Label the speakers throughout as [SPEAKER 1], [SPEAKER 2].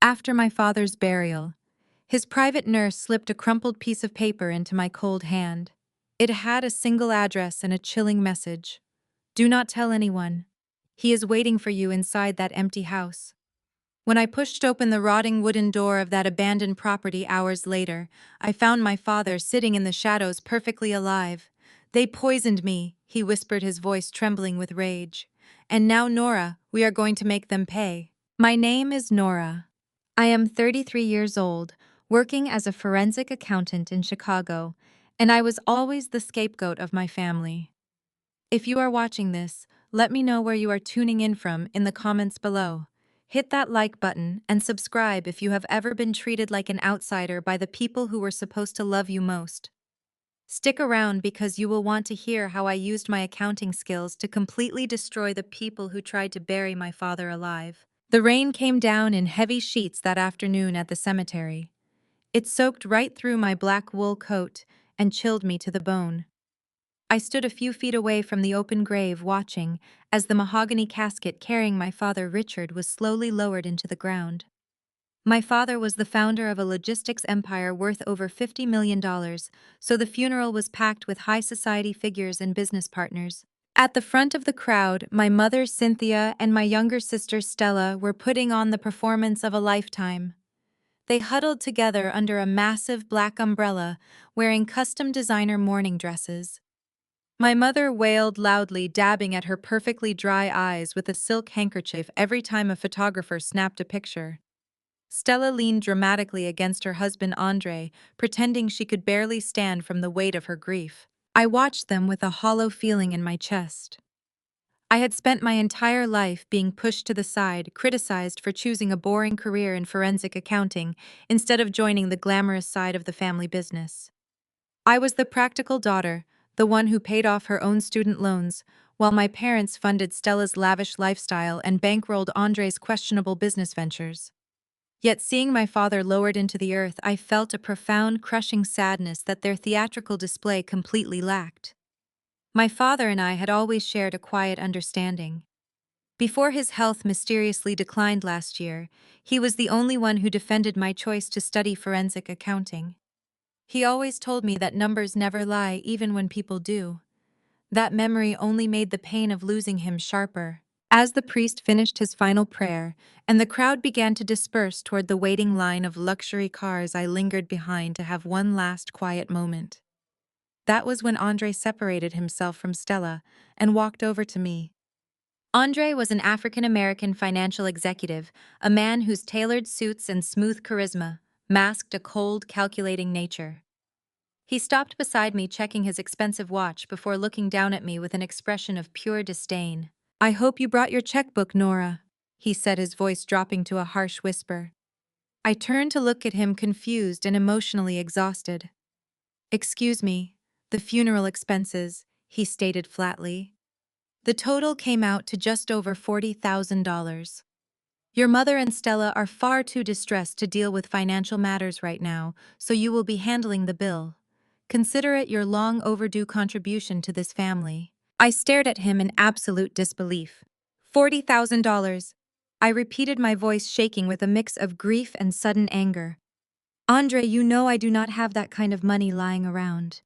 [SPEAKER 1] After my father's burial, his private nurse slipped a crumpled piece of paper into my cold hand. It had a single address and a chilling message. Do not tell anyone. He is waiting for you inside that empty house. When I pushed open the rotting wooden door of that abandoned property hours later, I found my father sitting in the shadows perfectly alive. They poisoned me, he whispered, his voice trembling with rage. And now, Nora, we are going to make them pay. My name is Nora. I am 33 years old, working as a forensic accountant in Chicago, and I was always the scapegoat of my family. If you are watching this, let me know where you are tuning in from in the comments below. Hit that like button and subscribe if you have ever been treated like an outsider by the people who were supposed to love you most. Stick around because you will want to hear how I used my accounting skills to completely destroy the people who tried to bury my father alive. The rain came down in heavy sheets that afternoon at the cemetery. It soaked right through my black wool coat and chilled me to the bone. I stood a few feet away from the open grave watching as the mahogany casket carrying my father Richard was slowly lowered into the ground. My father was the founder of a logistics empire worth over $50 million, so the funeral was packed with high society figures and business partners. At the front of the crowd, my mother Cynthia and my younger sister Stella were putting on the performance of a lifetime. They huddled together under a massive black umbrella, wearing custom designer mourning dresses. My mother wailed loudly, dabbing at her perfectly dry eyes with a silk handkerchief every time a photographer snapped a picture. Stella leaned dramatically against her husband Andre, pretending she could barely stand from the weight of her grief. I watched them with a hollow feeling in my chest. I had spent my entire life being pushed to the side, criticized for choosing a boring career in forensic accounting instead of joining the glamorous side of the family business. I was the practical daughter, the one who paid off her own student loans, while my parents funded Stella's lavish lifestyle and bankrolled Andre's questionable business ventures. Yet seeing my father lowered into the earth, I felt a profound, crushing sadness that their theatrical display completely lacked. My father and I had always shared a quiet understanding. Before his health mysteriously declined last year, he was the only one who defended my choice to study forensic accounting. He always told me that numbers never lie even when people do. That memory only made the pain of losing him sharper. As the priest finished his final prayer, and the crowd began to disperse toward the waiting line of luxury cars, I lingered behind to have one last quiet moment. That was when Andre separated himself from Stella and walked over to me. Andre was an African-American financial executive, a man whose tailored suits and smooth charisma masked a cold, calculating nature. He stopped beside me, checking his expensive watch before looking down at me with an expression of pure disdain. "I hope you brought your checkbook, Nora," he said, his voice dropping to a harsh whisper. I turned to look at him, confused and emotionally exhausted. "Excuse me, the funeral expenses," he stated flatly. The total came out to just over $40,000. Your mother and Stella are far too distressed to deal with financial matters right now, so you will be handling the bill. Consider it your long overdue contribution to this family." I stared at him in absolute disbelief. $40,000. I repeated, my voice shaking with a mix of grief and sudden anger. "Andre, you know I do not have that kind of money lying around.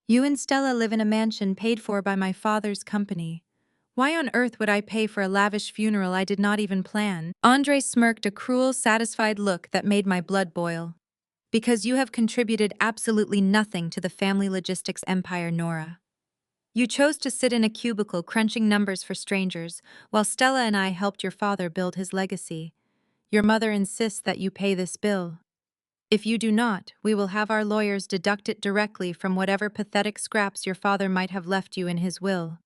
[SPEAKER 1] You and Stella live in a mansion paid for by my father's company. Why on earth would I pay for a lavish funeral I did not even plan?" Andre smirked, a cruel, satisfied look that made my blood boil. "Because you have contributed absolutely nothing to the family logistics empire, Nora. You chose to sit in a cubicle crunching numbers for strangers, while Stella and I helped your father build his legacy. Your mother insists that you pay this bill. If you do not, we will have our lawyers deduct it directly from whatever pathetic scraps your father might have left you in his will.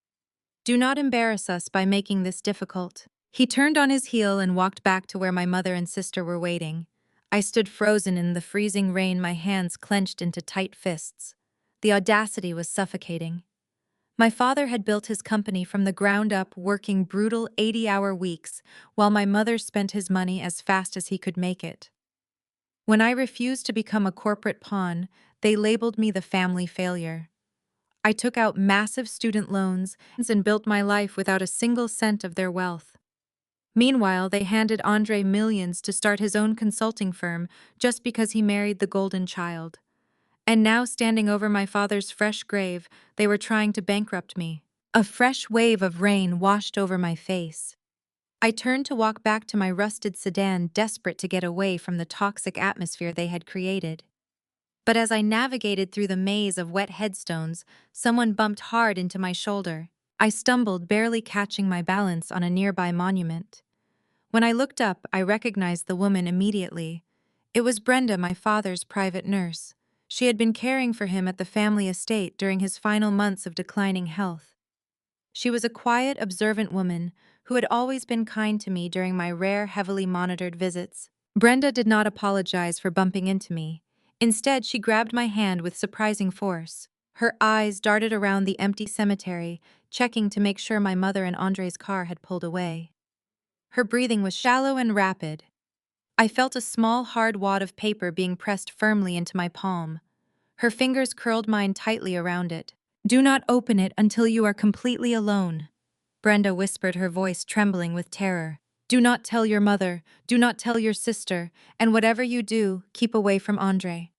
[SPEAKER 1] Do not embarrass us by making this difficult." He turned on his heel and walked back to where my mother and sister were waiting. I stood frozen in the freezing rain, my hands clenched into tight fists. The audacity was suffocating. My father had built his company from the ground up, working brutal 80-hour weeks, while my mother spent his money as fast as he could make it. When I refused to become a corporate pawn, they labeled me the family failure. I took out massive student loans and built my life without a single cent of their wealth. Meanwhile, they handed Andre millions to start his own consulting firm just because he married the golden child. And now, standing over my father's fresh grave, they were trying to bankrupt me. A fresh wave of rain washed over my face. I turned to walk back to my rusted sedan, desperate to get away from the toxic atmosphere they had created. But as I navigated through the maze of wet headstones, someone bumped hard into my shoulder. I stumbled, barely catching my balance on a nearby monument. When I looked up, I recognized the woman immediately. It was Brenda, my father's private nurse. She had been caring for him at the family estate during his final months of declining health. She was a quiet, observant woman who had always been kind to me during my rare, heavily monitored visits. Brenda did not apologize for bumping into me. Instead, she grabbed my hand with surprising force. Her eyes darted around the empty cemetery, checking to make sure my mother and Andre's car had pulled away. Her breathing was shallow and rapid. I felt a small, hard wad of paper being pressed firmly into my palm. Her fingers curled mine tightly around it. "Do not open it until you are completely alone," Brenda whispered, her voice trembling with terror. "Do not tell your mother, do not tell your sister, and whatever you do, keep away from Andre."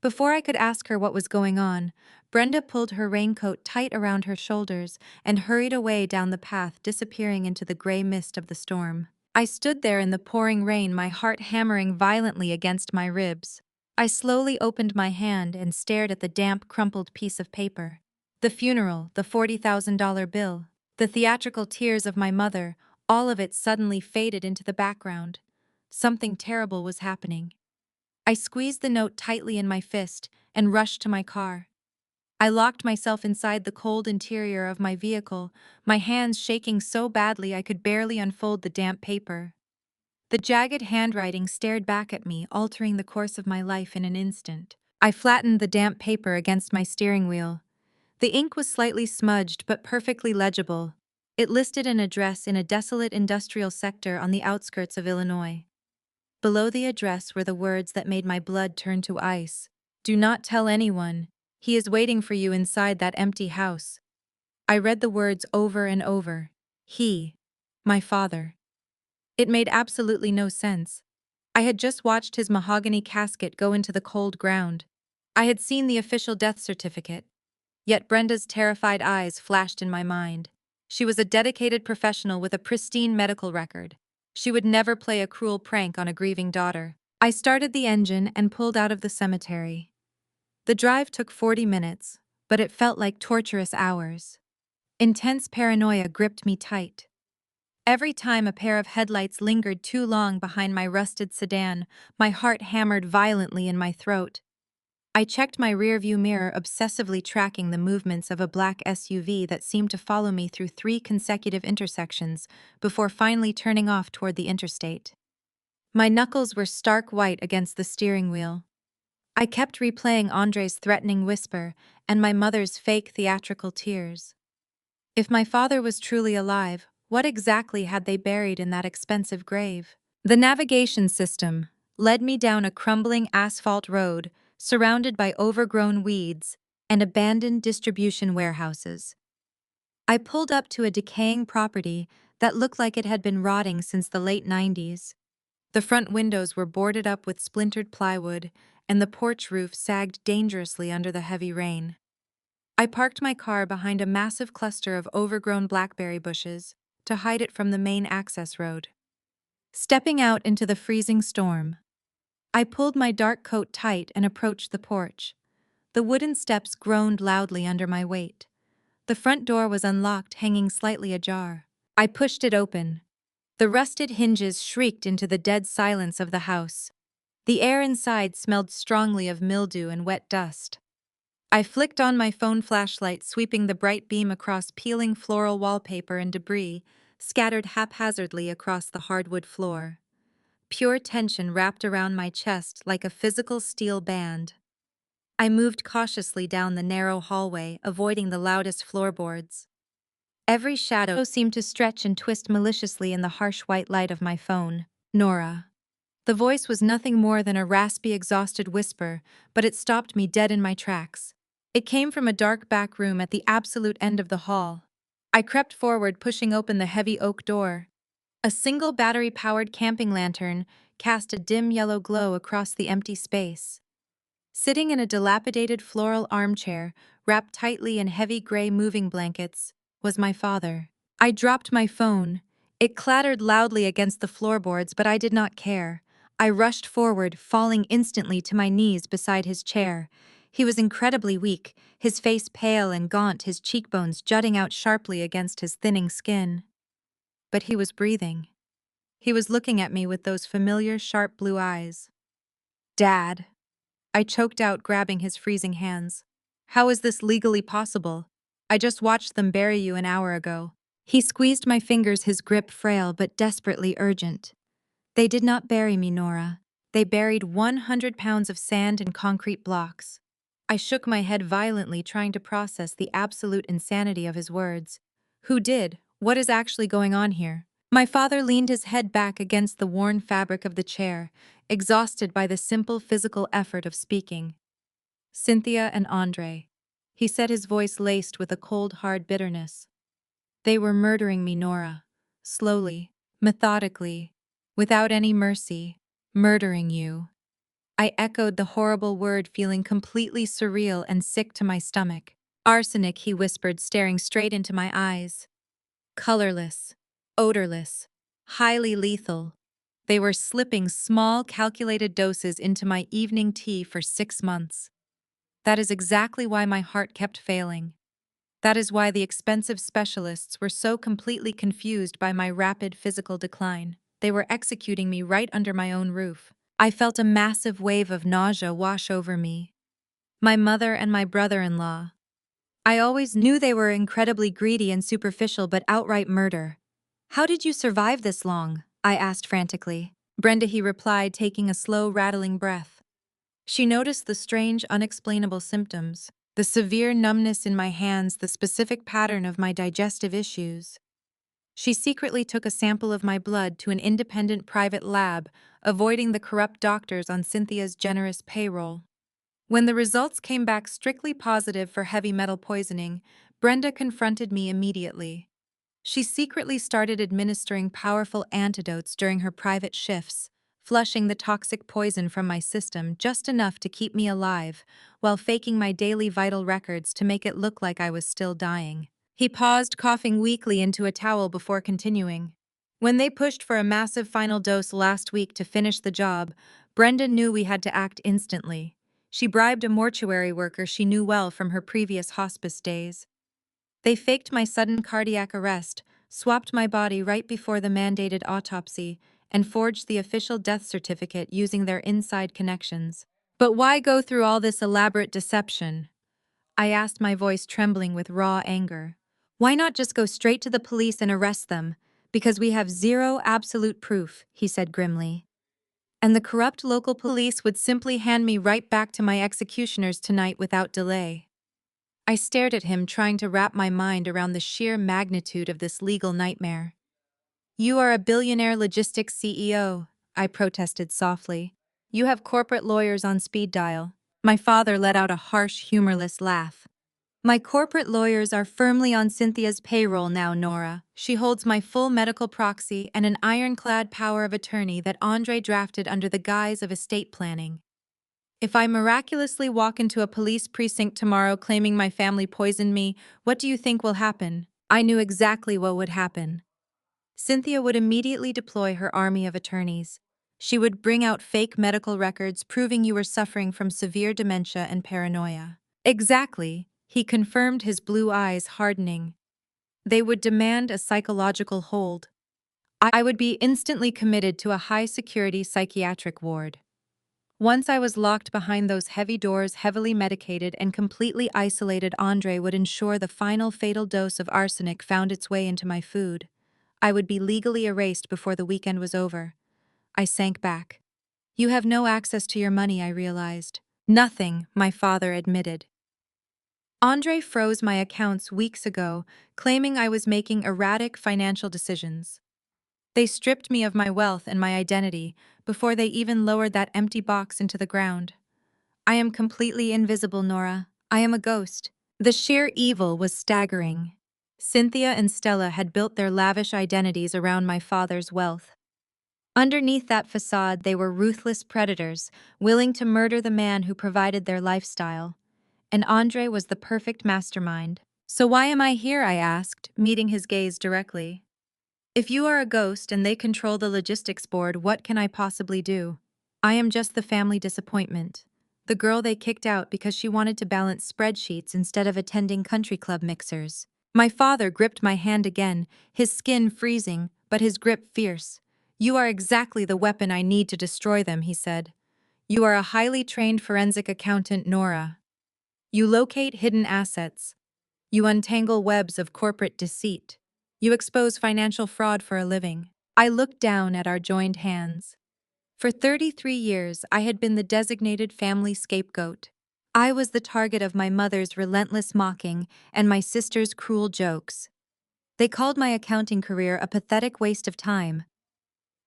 [SPEAKER 1] Before I could ask her what was going on, Brenda pulled her raincoat tight around her shoulders and hurried away down the path, disappearing into the gray mist of the storm. I stood there in the pouring rain, my heart hammering violently against my ribs. I slowly opened my hand and stared at the damp, crumpled piece of paper. The funeral, the $40,000 bill, the theatrical tears of my mother, all of it suddenly faded into the background. Something terrible was happening. I squeezed the note tightly in my fist and rushed to my car. I locked myself inside the cold interior of my vehicle, my hands shaking so badly I could barely unfold the damp paper. The jagged handwriting stared back at me, altering the course of my life in an instant. I flattened the damp paper against my steering wheel. The ink was slightly smudged but perfectly legible. It listed an address in a desolate industrial sector on the outskirts of Illinois. Below the address were the words that made my blood turn to ice. "Do not tell anyone. He is waiting for you inside that empty house." I read the words over and over. He. My father. It made absolutely no sense. I had just watched his mahogany casket go into the cold ground. I had seen the official death certificate. Yet Brenda's terrified eyes flashed in my mind. She was a dedicated professional with a pristine medical record. She would never play a cruel prank on a grieving daughter. I started the engine and pulled out of the cemetery. The drive took 40 minutes, but it felt like torturous hours. Intense paranoia gripped me tight. Every time a pair of headlights lingered too long behind my rusted sedan, my heart hammered violently in my throat. I checked my rearview mirror, obsessively tracking the movements of a black SUV that seemed to follow me through 3 consecutive intersections before finally turning off toward the interstate. My knuckles were stark white against the steering wheel. I kept replaying Andre's threatening whisper and my mother's fake theatrical tears. If my father was truly alive, what exactly had they buried in that expensive grave? The navigation system led me down a crumbling asphalt road surrounded by overgrown weeds and abandoned distribution warehouses. I pulled up to a decaying property that looked like it had been rotting since the late 90s. The front windows were boarded up with splintered plywood, and the porch roof sagged dangerously under the heavy rain. I parked my car behind a massive cluster of overgrown blackberry bushes to hide it from the main access road. Stepping out into the freezing storm, I pulled my dark coat tight and approached the porch. The wooden steps groaned loudly under my weight. The front door was unlocked, hanging slightly ajar. I pushed it open. The rusted hinges shrieked into the dead silence of the house. The air inside smelled strongly of mildew and wet dust. I flicked on my phone flashlight, sweeping the bright beam across peeling floral wallpaper and debris scattered haphazardly across the hardwood floor. Pure tension wrapped around my chest like a physical steel band. I moved cautiously down the narrow hallway, avoiding the loudest floorboards. Every shadow seemed to stretch and twist maliciously in the harsh white light of my phone. "Nora." The voice was nothing more than a raspy, exhausted whisper, but it stopped me dead in my tracks. It came from a dark back room at the absolute end of the hall. I crept forward, pushing open the heavy oak door. A single battery-powered camping lantern cast a dim yellow glow across the empty space. Sitting in a dilapidated floral armchair, wrapped tightly in heavy gray moving blankets, was my father. I dropped my phone. It clattered loudly against the floorboards, but I did not care. I rushed forward, falling instantly to my knees beside his chair. He was incredibly weak, his face pale and gaunt, his cheekbones jutting out sharply against his thinning skin. But he was breathing. He was looking at me with those familiar, sharp blue eyes. "Dad," I choked out, grabbing his freezing hands. "How is this legally possible? I just watched them bury you an hour ago." He squeezed my fingers, his grip frail but desperately urgent. "They did not bury me, Nora. They buried 100 pounds of sand and concrete blocks." I shook my head violently, trying to process the absolute insanity of his words. "Who did? What is actually going on here?" My father leaned his head back against the worn fabric of the chair, exhausted by the simple physical effort of speaking. "Cynthia and Andre," he said, his voice laced with a cold, hard bitterness. "They were murdering me, Nora. Slowly, methodically, without any mercy. Murdering you." I echoed the horrible word, feeling completely surreal and sick to my stomach. "Arsenic," he whispered, staring straight into my eyes. "Colorless, odorless, highly lethal. They were slipping small, calculated doses into my evening tea for 6 months. That is exactly why my heart kept failing. That is why the expensive specialists were so completely confused by my rapid physical decline. They were executing me right under my own roof." I felt a massive wave of nausea wash over me. My mother and my brother-in-law. I always knew they were incredibly greedy and superficial, but outright murder. "How did you survive this long?" I asked frantically. "Brenda," he replied, taking a slow, rattling breath. She noticed the strange, unexplainable symptoms, the severe numbness in my hands, the specific pattern of my digestive issues. She secretly took a sample of my blood to an independent private lab, avoiding the corrupt doctors on Cynthia's generous payroll. When the results came back strictly positive for heavy metal poisoning, Brenda confronted me immediately. She secretly started administering powerful antidotes during her private shifts, flushing the toxic poison from my system just enough to keep me alive, while faking my daily vital records to make it look like I was still dying. He paused, coughing weakly into a towel before continuing. "When they pushed for a massive final dose last week to finish the job, Brenda knew we had to act instantly. She bribed a mortuary worker she knew well from her previous hospice days. They faked my sudden cardiac arrest, swapped my body right before the mandated autopsy, and forged the official death certificate using their inside connections." "But why go through all this elaborate deception?" I asked, my voice trembling with raw anger. "Why not just go straight to the police and arrest them? Because we have zero absolute proof," he said grimly. "And the corrupt local police would simply hand me right back to my executioners tonight without delay." I stared at him, trying to wrap my mind around the sheer magnitude of this legal nightmare. "You are a billionaire logistics CEO," I protested softly. "You have corporate lawyers on speed dial." My father let out a harsh, humorless laugh. "My corporate lawyers are firmly on Cynthia's payroll now, Nora. She holds my full medical proxy and an ironclad power of attorney that Andre drafted under the guise of estate planning. If I miraculously walk into a police precinct tomorrow claiming my family poisoned me, what do you think will happen?" I knew exactly what would happen. Cynthia would immediately deploy her army of attorneys. She would bring out fake medical records proving you were suffering from severe dementia and paranoia. "Exactly," he confirmed, his blue eyes hardening. "They would demand a psychological hold. I would be instantly committed to a high-security psychiatric ward. Once I was locked behind those heavy doors, heavily medicated and completely isolated, Andre would ensure the final fatal dose of arsenic found its way into my food. I would be legally erased before the weekend was over." I sank back. "You have no access to your money," I realized. "Nothing," my father admitted. "Andre froze my accounts weeks ago, claiming I was making erratic financial decisions. They stripped me of my wealth and my identity before they even lowered that empty box into the ground. I am completely invisible, Nora. I am a ghost." The sheer evil was staggering. Cynthia and Stella had built their lavish identities around my father's wealth. Underneath that facade, they were ruthless predators, willing to murder the man who provided their lifestyle. And Andre was the perfect mastermind. "So why am I here?" I asked, meeting his gaze directly. "If you are a ghost and they control the logistics board, what can I possibly do? I am just the family disappointment. The girl they kicked out because she wanted to balance spreadsheets instead of attending country club mixers." My father gripped my hand again, his skin freezing, but his grip fierce. "You are exactly the weapon I need to destroy them," he said. "You are a highly trained forensic accountant, Nora. You locate hidden assets. You untangle webs of corporate deceit. You expose financial fraud for a living." I looked down at our joined hands. For 33 years, I had been the designated family scapegoat. I was the target of my mother's relentless mocking and my sister's cruel jokes. They called my accounting career a pathetic waste of time.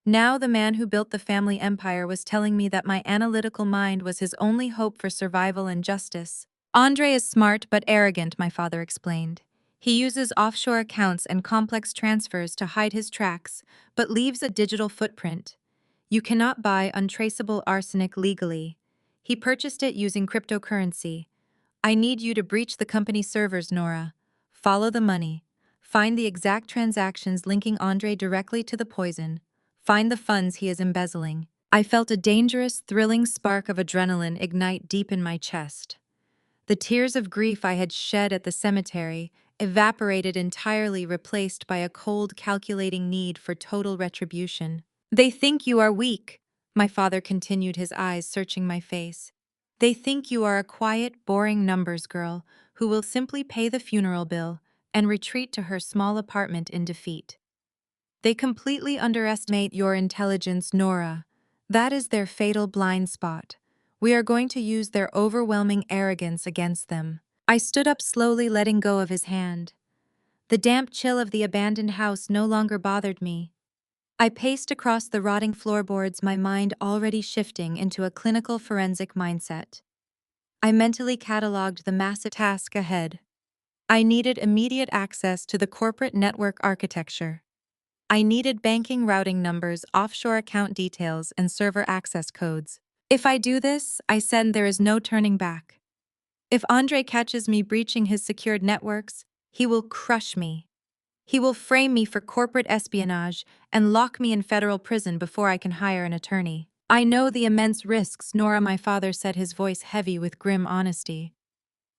[SPEAKER 1] Now the man who built the family empire was telling me that my analytical mind was his only hope for survival and justice. "Andre is smart but arrogant," my father explained. "He uses offshore accounts and complex transfers to hide his tracks, but leaves a digital footprint. You cannot buy untraceable arsenic legally. He purchased it using cryptocurrency. I need you to breach the company servers, Nora. Follow the money. Find the exact transactions linking Andre directly to the poison. Find the funds he is embezzling." I felt a dangerous, thrilling spark of adrenaline ignite deep in my chest. The tears of grief I had shed at the cemetery evaporated entirely, replaced by a cold, calculating need for total retribution. "They think you are weak," my father continued, his eyes searching my face. "They think you are a quiet, boring numbers girl who will simply pay the funeral bill and retreat to her small apartment in defeat. They completely underestimate your intelligence, Nora. That is their fatal blind spot. We are going to use their overwhelming arrogance against them." I stood up slowly, letting go of his hand. The damp chill of the abandoned house no longer bothered me. I paced across the rotting floorboards, my mind already shifting into a clinical forensic mindset. I mentally cataloged the massive task ahead. I needed immediate access to the corporate network architecture. I needed banking routing numbers, offshore account details, and server access codes. If I do this, I said, there is no turning back. If Andre catches me breaching his secured networks, he will crush me. He will frame me for corporate espionage and lock me in federal prison before I can hire an attorney. "I know the immense risks," Nora, my father said, his voice heavy with grim honesty.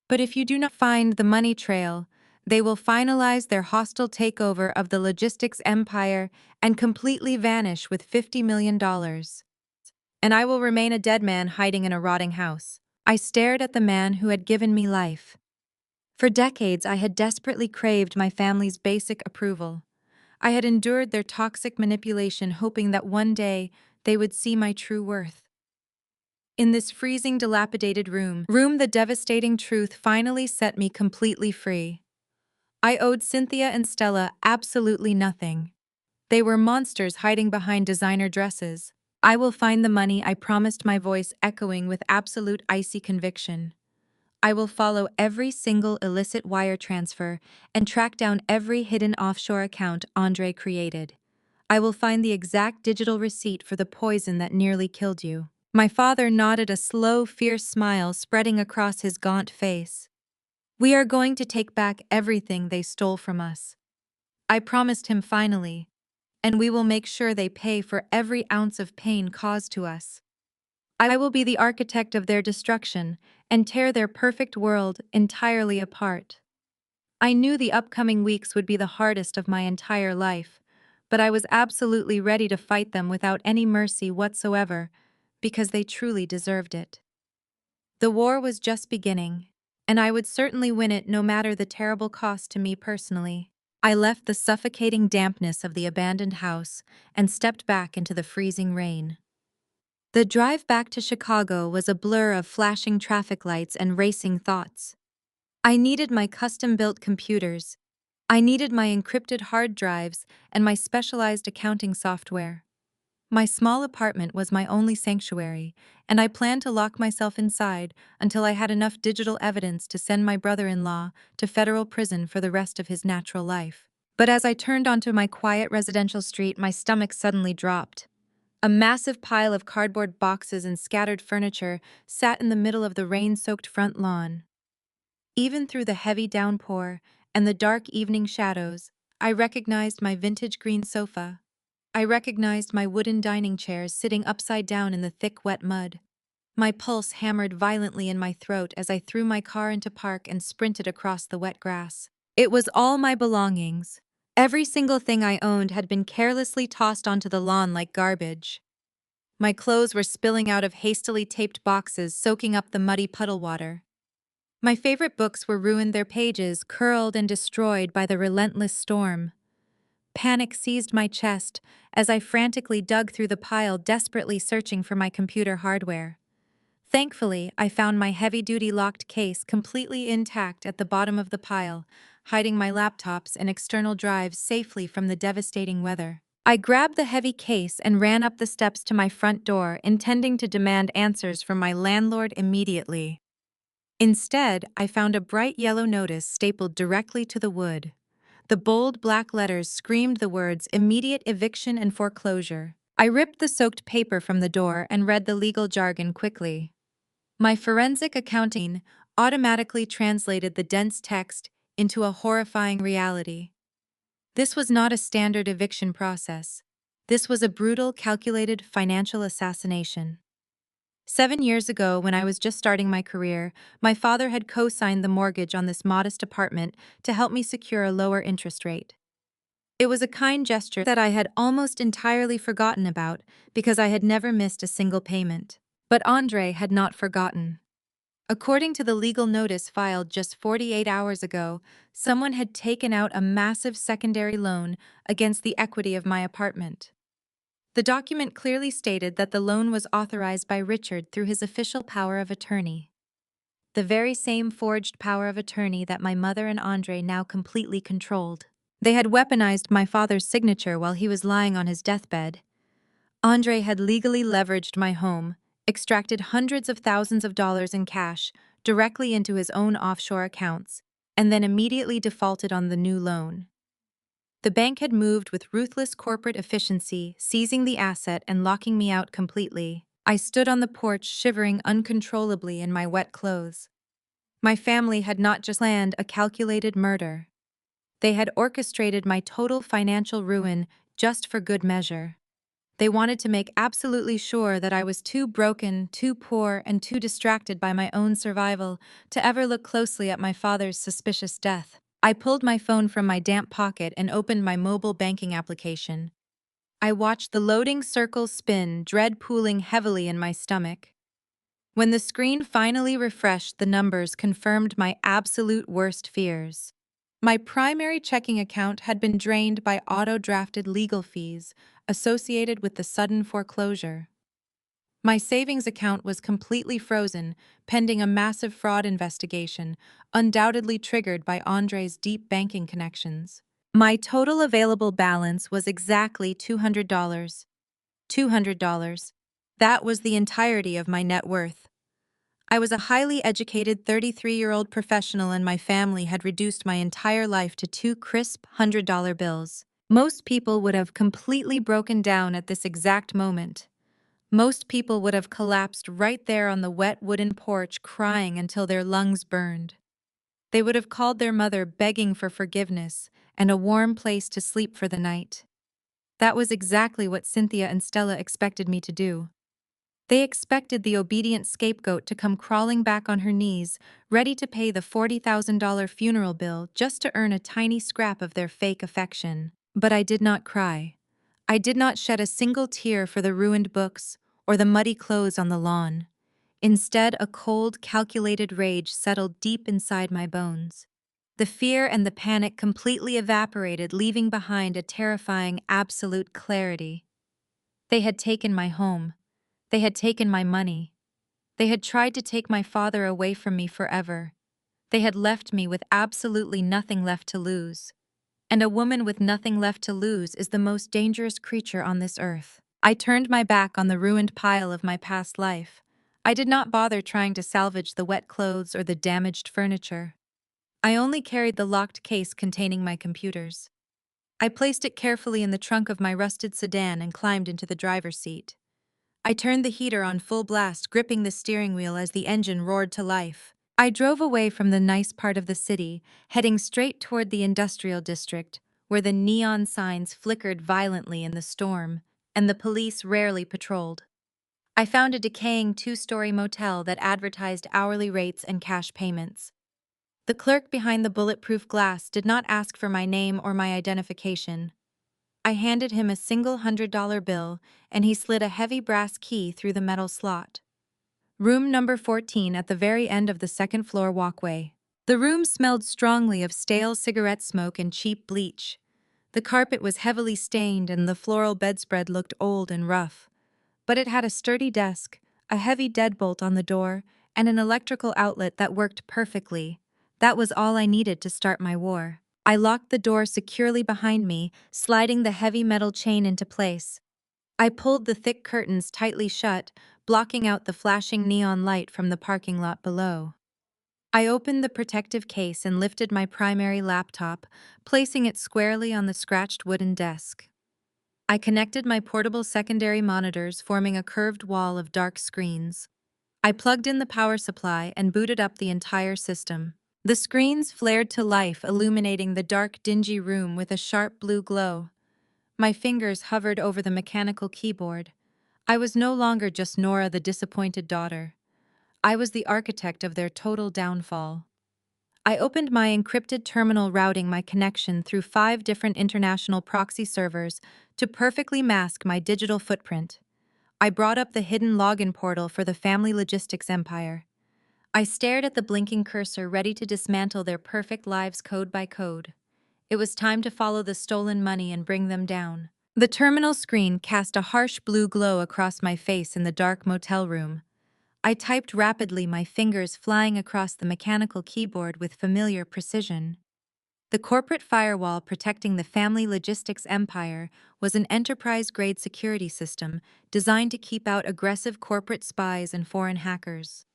[SPEAKER 1] "But if you do not find the money trail, they will finalize their hostile takeover of the logistics empire and completely vanish with $50 million. And I will remain a dead man hiding in a rotting house." I stared at the man who had given me life. For decades, I had desperately craved my family's basic approval. I had endured their toxic manipulation, hoping that one day they would see my true worth. In this freezing, dilapidated room, the devastating truth finally set me completely free. I owed Cynthia and Stella absolutely nothing. They were monsters hiding behind designer dresses. "I will find the money," I promised, my voice echoing with absolute icy conviction. "I will follow every single illicit wire transfer and track down every hidden offshore account Andre created. I will find the exact digital receipt for the poison that nearly killed you." My father nodded, a slow, fierce smile spreading across his gaunt face. "We are going to take back everything they stole from us," I promised him finally, "and we will make sure they pay for every ounce of pain caused to us. I will be the architect of their destruction and tear their perfect world entirely apart." I knew the upcoming weeks would be the hardest of my entire life, but I was absolutely ready to fight them without any mercy whatsoever, because they truly deserved it. The war was just beginning, and I would certainly win it no matter the terrible cost to me personally. I left the suffocating dampness of the abandoned house and stepped back into the freezing rain. The drive back to Chicago was a blur of flashing traffic lights and racing thoughts. I needed my custom-built computers. I needed my encrypted hard drives and my specialized accounting software. My small apartment was my only sanctuary, and I planned to lock myself inside until I had enough digital evidence to send my brother-in-law to federal prison for the rest of his natural life. But as I turned onto my quiet residential street, my stomach suddenly dropped. A massive pile of cardboard boxes and scattered furniture sat in the middle of the rain-soaked front lawn. Even through the heavy downpour and the dark evening shadows, I recognized my vintage green sofa. I recognized my wooden dining chairs sitting upside down in the thick, wet mud. My pulse hammered violently in my throat as I threw my car into park and sprinted across the wet grass. It was all my belongings. Every single thing I owned had been carelessly tossed onto the lawn like garbage. My clothes were spilling out of hastily taped boxes, soaking up the muddy puddle water. My favorite books were ruined, their pages curled and destroyed by the relentless storm. Panic seized my chest as I frantically dug through the pile, desperately searching for my computer hardware. Thankfully, I found my heavy-duty locked case completely intact at the bottom of the pile, hiding my laptops and external drives safely from the devastating weather. I grabbed the heavy case and ran up the steps to my front door, intending to demand answers from my landlord immediately. Instead, I found a bright yellow notice stapled directly to the wood. The bold black letters screamed the words "immediate eviction and foreclosure." I ripped the soaked paper from the door and read the legal jargon quickly. My forensic accounting automatically translated the dense text into a horrifying reality. This was not a standard eviction process. This was a brutal, calculated financial assassination. 7 years ago, when I was just starting my career, my father had co-signed the mortgage on this modest apartment to help me secure a lower interest rate. It was a kind gesture that I had almost entirely forgotten about because I had never missed a single payment. But Andre had not forgotten. According to the legal notice filed just 48 hours ago, someone had taken out a massive secondary loan against the equity of my apartment. The document clearly stated that the loan was authorized by Richard through his official power of attorney. The very same forged power of attorney that my mother and Andre now completely controlled. They had weaponized my father's signature while he was lying on his deathbed. Andre had legally leveraged my home, extracted hundreds of thousands of dollars in cash directly into his own offshore accounts, and then immediately defaulted on the new loan. The bank had moved with ruthless corporate efficiency, seizing the asset and locking me out completely. I stood on the porch, shivering uncontrollably in my wet clothes. My family had not just planned a calculated murder. They had orchestrated my total financial ruin just for good measure. They wanted to make absolutely sure that I was too broken, too poor, and too distracted by my own survival to ever look closely at my father's suspicious death. I pulled my phone from my damp pocket and opened my mobile banking application. I watched the loading circles spin, dread pooling heavily in my stomach. When the screen finally refreshed, the numbers confirmed my absolute worst fears. My primary checking account had been drained by auto-drafted legal fees associated with the sudden foreclosure. My savings account was completely frozen, pending a massive fraud investigation, undoubtedly triggered by Andre's deep banking connections. My total available balance was exactly $200. $200. That was the entirety of my net worth. I was a highly educated 33-year-old professional, and my family had reduced my entire life to two crisp $100 bills. Most people would have completely broken down at this exact moment. Most people would have collapsed right there on the wet wooden porch, crying until their lungs burned. They would have called their mother, begging for forgiveness and a warm place to sleep for the night. That was exactly what Cynthia and Stella expected me to do. They expected the obedient scapegoat to come crawling back on her knees, ready to pay the $40,000 funeral bill just to earn a tiny scrap of their fake affection. But I did not cry. I did not shed a single tear for the ruined books or the muddy clothes on the lawn. Instead, a cold, calculated rage settled deep inside my bones. The fear and the panic completely evaporated, leaving behind a terrifying, absolute clarity. They had taken my home. They had taken my money. They had tried to take my father away from me forever. They had left me with absolutely nothing left to lose. And a woman with nothing left to lose is the most dangerous creature on this earth. I turned my back on the ruined pile of my past life. I did not bother trying to salvage the wet clothes or the damaged furniture. I only carried the locked case containing my computers. I placed it carefully in the trunk of my rusted sedan and climbed into the driver's seat. I turned the heater on full blast, gripping the steering wheel as the engine roared to life. I drove away from the nice part of the city, heading straight toward the industrial district, where the neon signs flickered violently in the storm, and the police rarely patrolled. I found a decaying two-story motel that advertised hourly rates and cash payments. The clerk behind the bulletproof glass did not ask for my name or my identification. I handed him a single $100 bill, and he slid a heavy brass key through the metal slot. Room number 14 at the very end of the second-floor walkway. The room smelled strongly of stale cigarette smoke and cheap bleach. The carpet was heavily stained and the floral bedspread looked old and rough. But it had a sturdy desk, a heavy deadbolt on the door, and an electrical outlet that worked perfectly. That was all I needed to start my war. I locked the door securely behind me, sliding the heavy metal chain into place. I pulled the thick curtains tightly shut, blocking out the flashing neon light from the parking lot below. I opened the protective case and lifted my primary laptop, placing it squarely on the scratched wooden desk. I connected my portable secondary monitors, forming a curved wall of dark screens. I plugged in the power supply and booted up the entire system. The screens flared to life, illuminating the dark, dingy room with a sharp blue glow. My fingers hovered over the mechanical keyboard. I was no longer just Nora, the disappointed daughter. I was the architect of their total downfall. I opened my encrypted terminal, routing my connection through 5 different international proxy servers to perfectly mask my digital footprint. I brought up the hidden login portal for the family logistics empire. I stared at the blinking cursor, ready to dismantle their perfect lives code by code. It was time to follow the stolen money and bring them down. The terminal screen cast a harsh blue glow across my face in the dark motel room. I typed rapidly, my fingers flying across the mechanical keyboard with familiar precision. The corporate firewall protecting the family logistics empire was an enterprise-grade security system designed to keep out aggressive corporate spies and foreign hackers.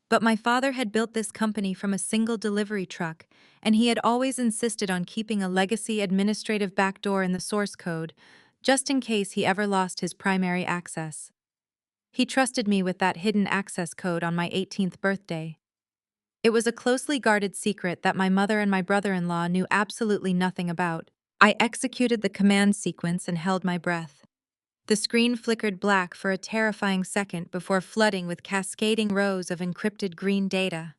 [SPEAKER 1] But my father had built this company from a single delivery truck, and he had always insisted on keeping a legacy administrative backdoor in the source code, just in case he ever lost his primary access. He trusted me with that hidden access code on my 18th birthday. It was a closely guarded secret that my mother and my brother-in-law knew absolutely nothing about. I executed the command sequence and held my breath. The screen flickered black for a terrifying second before flooding with cascading rows of encrypted green data.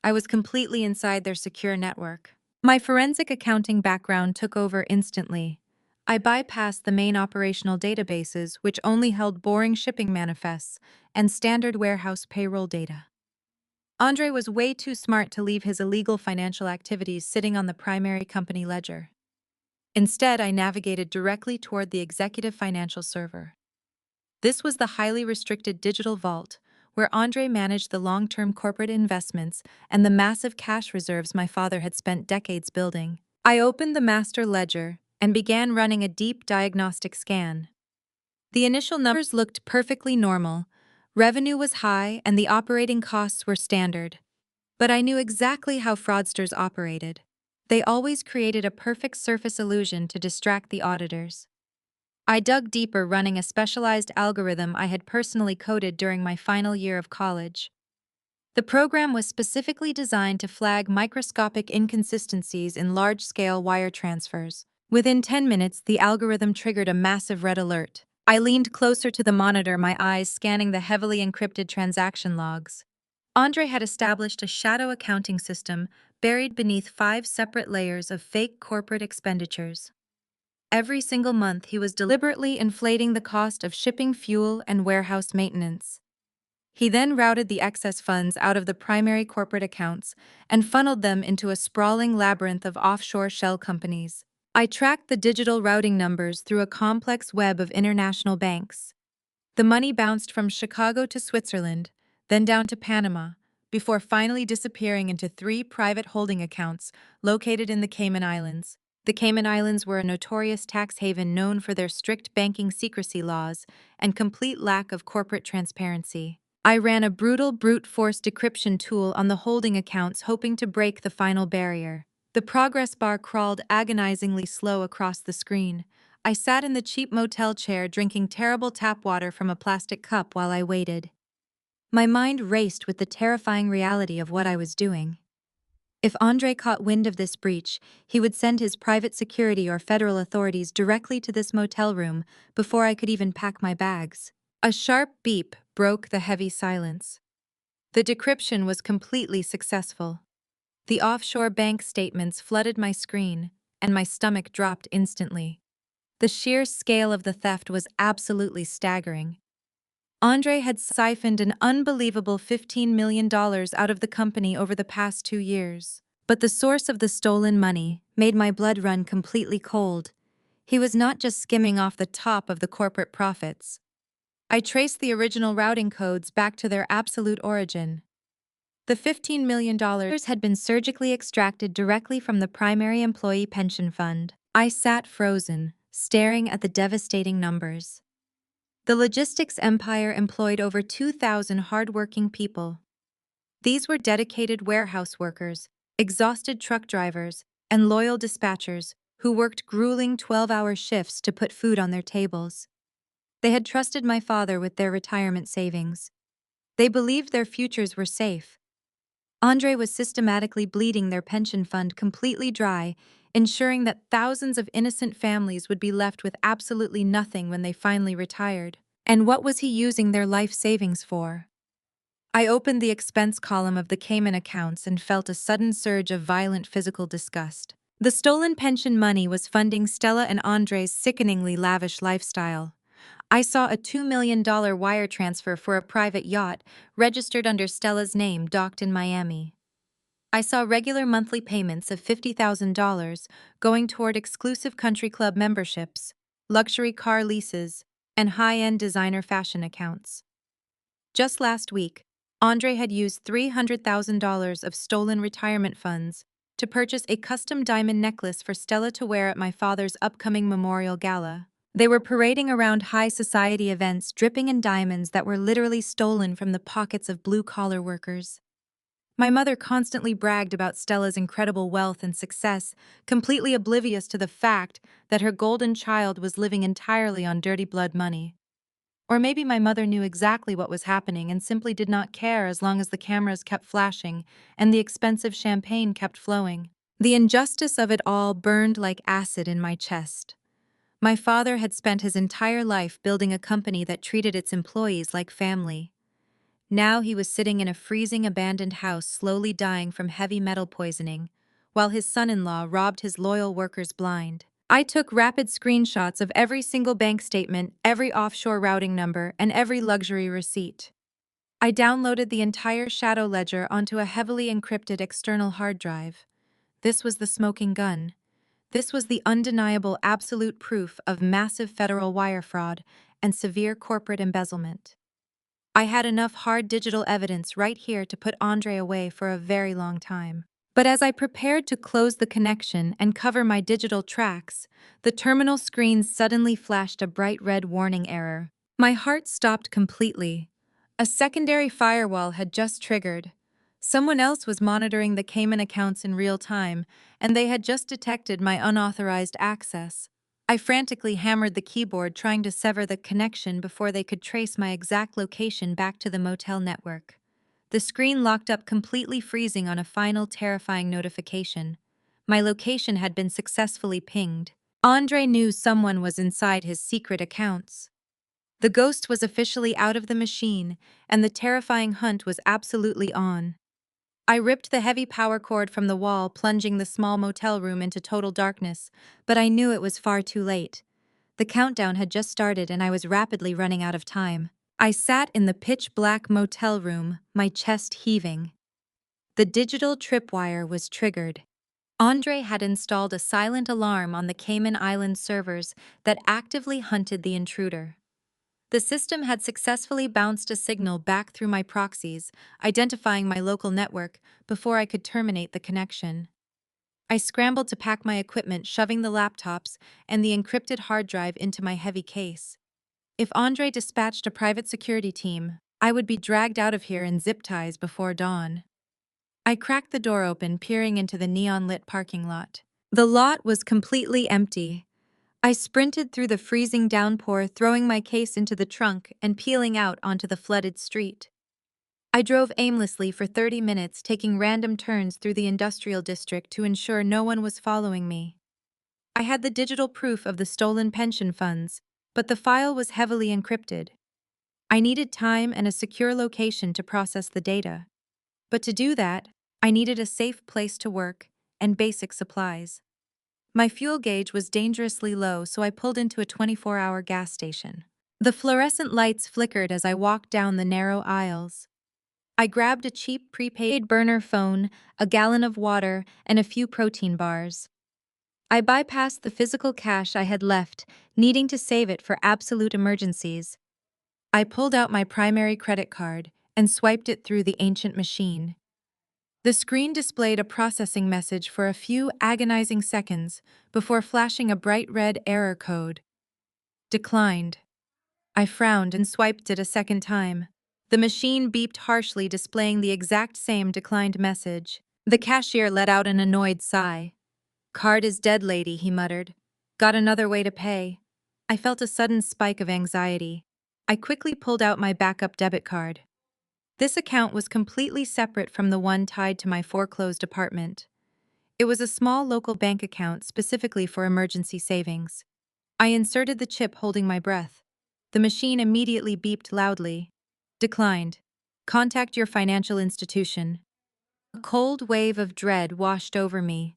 [SPEAKER 1] I was completely inside their secure network. My forensic accounting background took over instantly. I bypassed the main operational databases, which only held boring shipping manifests and standard warehouse payroll data. Andre was way too smart to leave his illegal financial activities sitting on the primary company ledger. Instead, I navigated directly toward the executive financial server. This was the highly restricted digital vault, where Andre managed the long-term corporate investments and the massive cash reserves my father had spent decades building. I opened the master ledger and began running a deep diagnostic scan. The initial numbers looked perfectly normal. Revenue was high and the operating costs were standard. But I knew exactly how fraudsters operated. They always created a perfect surface illusion to distract the auditors. I dug deeper, running a specialized algorithm I had personally coded during my final year of college. The program was specifically designed to flag microscopic inconsistencies in large-scale wire transfers. Within 10 minutes, the algorithm triggered a massive red alert. I leaned closer to the monitor, my eyes scanning the heavily encrypted transaction logs. Andre had established a shadow accounting system buried beneath 5 separate layers of fake corporate expenditures. Every single month, he was deliberately inflating the cost of shipping, fuel, and warehouse maintenance. He then routed the excess funds out of the primary corporate accounts and funneled them into a sprawling labyrinth of offshore shell companies. I tracked the digital routing numbers through a complex web of international banks. The money bounced from Chicago to Switzerland, then down to Panama, before finally disappearing into 3 private holding accounts located in the Cayman Islands. The Cayman Islands were a notorious tax haven known for their strict banking secrecy laws and complete lack of corporate transparency. I ran a brutal brute force decryption tool on the holding accounts, hoping to break the final barrier. The progress bar crawled agonizingly slow across the screen. I sat in the cheap motel chair drinking terrible tap water from a plastic cup while I waited. My mind raced with the terrifying reality of what I was doing. If Andre caught wind of this breach, he would send his private security or federal authorities directly to this motel room before I could even pack my bags. A sharp beep broke the heavy silence. The decryption was completely successful. The offshore bank statements flooded my screen, and my stomach dropped instantly. The sheer scale of the theft was absolutely staggering. Andre had siphoned an unbelievable $15 million out of the company over the past 2 years. But the source of the stolen money made my blood run completely cold. He was not just skimming off the top of the corporate profits. I traced the original routing codes back to their absolute origin. The $15 million had been surgically extracted directly from the primary employee pension fund. I sat frozen, staring at the devastating numbers. The logistics empire employed over 2,000 hardworking people. These were dedicated warehouse workers, exhausted truck drivers, and loyal dispatchers who worked grueling 12-hour shifts to put food on their tables. They had trusted my father with their retirement savings. They believed their futures were safe. Andre was systematically bleeding their pension fund completely dry, ensuring that thousands of innocent families would be left with absolutely nothing when they finally retired. And what was he using their life savings for? I opened the expense column of the Cayman accounts and felt a sudden surge of violent physical disgust. The stolen pension money was funding Stella and Andre's sickeningly lavish lifestyle. I saw a $2 million wire transfer for a private yacht registered under Stella's name docked in Miami. I saw regular monthly payments of $50,000 going toward exclusive country club memberships, luxury car leases, and high-end designer fashion accounts. Just last week, Andre had used $300,000 of stolen retirement funds to purchase a custom diamond necklace for Stella to wear at my father's upcoming memorial gala. They were parading around high society events dripping in diamonds that were literally stolen from the pockets of blue-collar workers. My mother constantly bragged about Stella's incredible wealth and success, completely oblivious to the fact that her golden child was living entirely on dirty blood money. Or maybe my mother knew exactly what was happening and simply did not care as long as the cameras kept flashing and the expensive champagne kept flowing. The injustice of it all burned like acid in my chest. My father had spent his entire life building a company that treated its employees like family. Now he was sitting in a freezing abandoned house slowly dying from heavy metal poisoning, while his son-in-law robbed his loyal workers blind. I took rapid screenshots of every single bank statement, every offshore routing number, and every luxury receipt. I downloaded the entire shadow ledger onto a heavily encrypted external hard drive. This was the smoking gun. This was the undeniable absolute proof of massive federal wire fraud and severe corporate embezzlement. I had enough hard digital evidence right here to put Andre away for a very long time. But as I prepared to close the connection and cover my digital tracks, the terminal screen suddenly flashed a bright red warning error. My heart stopped completely. A secondary firewall had just triggered. Someone else was monitoring the Cayman accounts in real time, and they had just detected my unauthorized access. I frantically hammered the keyboard trying to sever the connection before they could trace my exact location back to the motel network. The screen locked up completely freezing on a final terrifying notification. My location had been successfully pinged. Andre knew someone was inside his secret accounts. The ghost was officially out of the machine, and the terrifying hunt was absolutely on. I ripped the heavy power cord from the wall, plunging the small motel room into total darkness, but I knew it was far too late. The countdown had just started and I was rapidly running out of time. I sat in the pitch-black motel room, my chest heaving. The digital tripwire was triggered. Andre had installed a silent alarm on the Cayman Islands servers that actively hunted the intruder. The system had successfully bounced a signal back through my proxies, identifying my local network before I could terminate the connection. I scrambled to pack my equipment, shoving the laptops and the encrypted hard drive into my heavy case. If Andre dispatched a private security team, I would be dragged out of here in zip ties before dawn. I cracked the door open, peering into the neon-lit parking lot. The lot was completely empty. I sprinted through the freezing downpour, throwing my case into the trunk and peeling out onto the flooded street. I drove aimlessly for 30 minutes, taking random turns through the industrial district to ensure no one was following me. I had the digital proof of the stolen pension funds, but the file was heavily encrypted. I needed time and a secure location to process the data. But to do that, I needed a safe place to work and basic supplies. My fuel gauge was dangerously low, so I pulled into a 24-hour gas station. The fluorescent lights flickered as I walked down the narrow aisles. I grabbed a cheap prepaid burner phone, a gallon of water, and a few protein bars. I bypassed the physical cash I had left, needing to save it for absolute emergencies. I pulled out my primary credit card and swiped it through the ancient machine. The screen displayed a processing message for a few agonizing seconds before flashing a bright red error code. Declined. I frowned and swiped it a second time. The machine beeped harshly, displaying the exact same declined message. The cashier let out an annoyed sigh. "Card is dead, lady," he muttered. "Got another way to pay." I felt a sudden spike of anxiety. I quickly pulled out my backup debit card. This account was completely separate from the one tied to my foreclosed apartment. It was a small local bank account specifically for emergency savings. I inserted the chip, holding my breath. The machine immediately beeped loudly. Declined. Contact your financial institution. A cold wave of dread washed over me.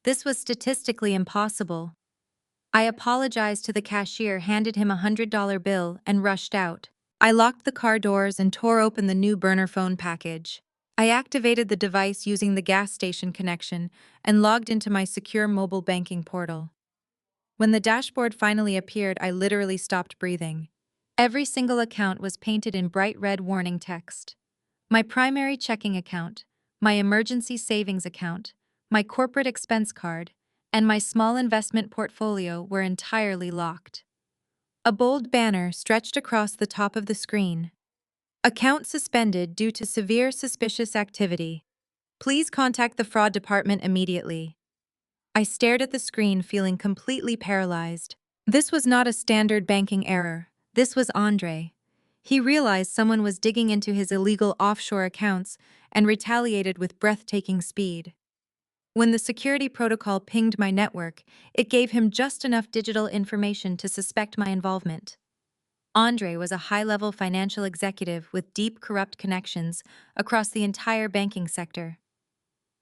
[SPEAKER 1] This was statistically impossible. I apologized to the cashier, handed him $100 bill, and rushed out. I locked the car doors and tore open the new burner phone package. I activated the device using the gas station connection and logged into my secure mobile banking portal. When the dashboard finally appeared, I literally stopped breathing. Every single account was painted in bright red warning text. My primary checking account, my emergency savings account, my corporate expense card, and my small investment portfolio were entirely locked. A bold banner stretched across the top of the screen. Account suspended due to severe suspicious activity. Please contact the fraud department immediately. I stared at the screen, feeling completely paralyzed. This was not a standard banking error. This was Andre. He realized someone was digging into his illegal offshore accounts and retaliated with breathtaking speed. When the security protocol pinged my network, it gave him just enough digital information to suspect my involvement. Andre was a high-level financial executive with deep corrupt connections across the entire banking sector.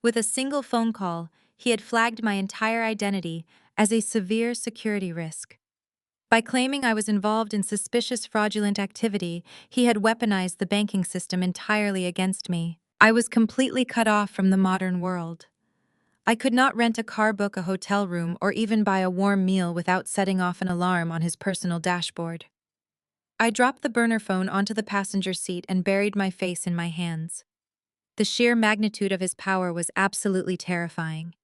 [SPEAKER 1] With a single phone call, he had flagged my entire identity as a severe security risk. By claiming I was involved in suspicious fraudulent activity, he had weaponized the banking system entirely against me. I was completely cut off from the modern world. I could not rent a car, book a hotel room, or even buy a warm meal without setting off an alarm on his personal dashboard. I dropped the burner phone onto the passenger seat and buried my face in my hands. The sheer magnitude of his power was absolutely terrifying.